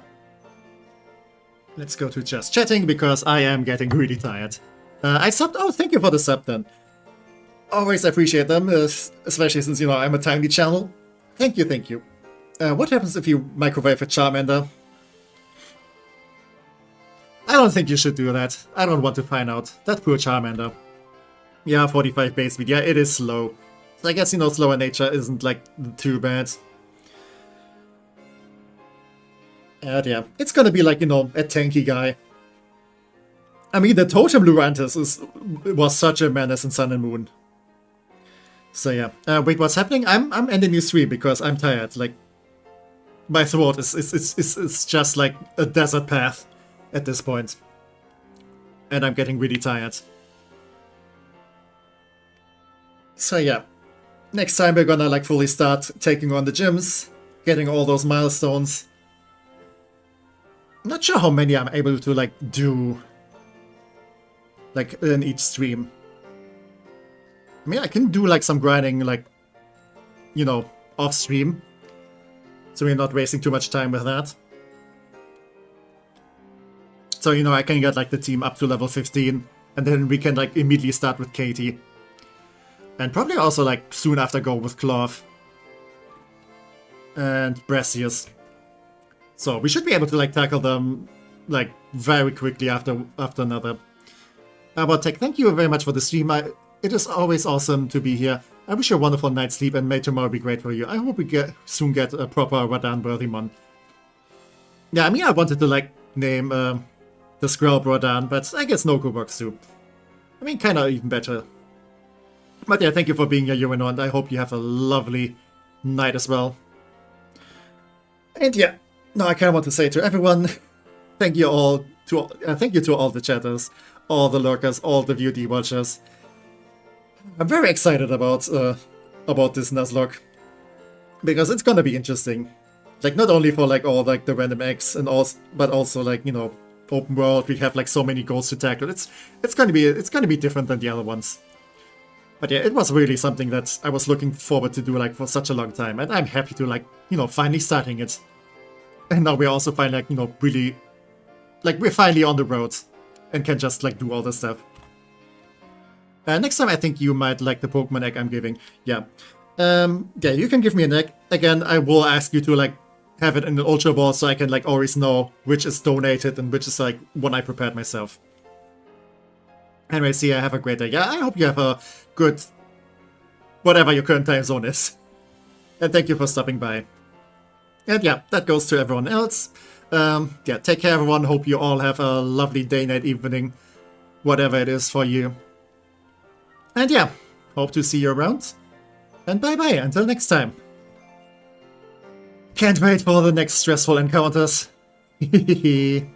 Let's go to just chatting because I am getting really tired. I subbed. Oh, thank you for the sub then. Always appreciate them, especially since, you know, I'm a tiny channel. Thank you, thank you. What happens if you microwave a Charmander? I don't think you should do that. I don't want to find out. That poor Charmander. Yeah, 45 base speed. Yeah, it is slow. So I guess, you know, slower nature isn't, like, too bad. And yeah, it's gonna be, like, you know, a tanky guy. I mean, the Totem Lurantis was such a menace in Sun and Moon. So yeah. Wait, what's happening? I'm ending this stream because I'm tired. Like, my throat is just like a desert path at this point. And I'm getting really tired. So yeah, next time we're gonna like fully start taking on the gyms, getting all those milestones. Not sure how many I'm able to like do like in each stream. I mean, I can do like some grinding like, you know, off stream. So we're not wasting too much time with that. So, you know, I can get like the team up to level 15 and then we can like immediately start with Katie. And probably also, like, soon after go with Cloth. And Brassius. So we should be able to, like, tackle them, like, very quickly after another. But Tech, thank you very much for the stream. It is always awesome to be here. I wish you a wonderful night's sleep and may tomorrow be great for you. I hope we soon get a proper Radan Worthymon. Yeah, I mean, I wanted to, like, name the Squirrel Radan, but I guess Noko works too. I mean, kinda even better. But yeah, thank you for being here, Urano, and I hope you have a lovely night as well. And yeah, now I kind of want to say to everyone, thank you all thank you to all the chatters, all the lurkers, all the VOD watchers. I'm very excited about this Nuzlocke because it's gonna be interesting. Like not only for like all like the random eggs and all, but also like, you know, open world. We have like so many goals to tackle. It's gonna be different than the other ones. But yeah, it was really something that I was looking forward to do like for such a long time, and I'm happy to like, you know, finally starting it. And now we're also finally like, you know, really, like we're finally on the road and can just like do all this stuff. Next time I think you might like the Pokemon egg I'm giving. Yeah. Yeah, you can give me an egg. Again, I will ask you to like have it in the Ultra Ball so I can like always know which is donated and which is like one I prepared myself. Anyway, see ya, have a great day. Yeah, I hope you have a good whatever your current time zone is. And thank you for stopping by. And yeah, that goes to everyone else. Yeah, take care everyone. Hope you all have a lovely day, night, evening, whatever it is for you. And yeah, hope to see you around. And bye bye, until next time. Can't wait for the next stressful encounters. Hehehe.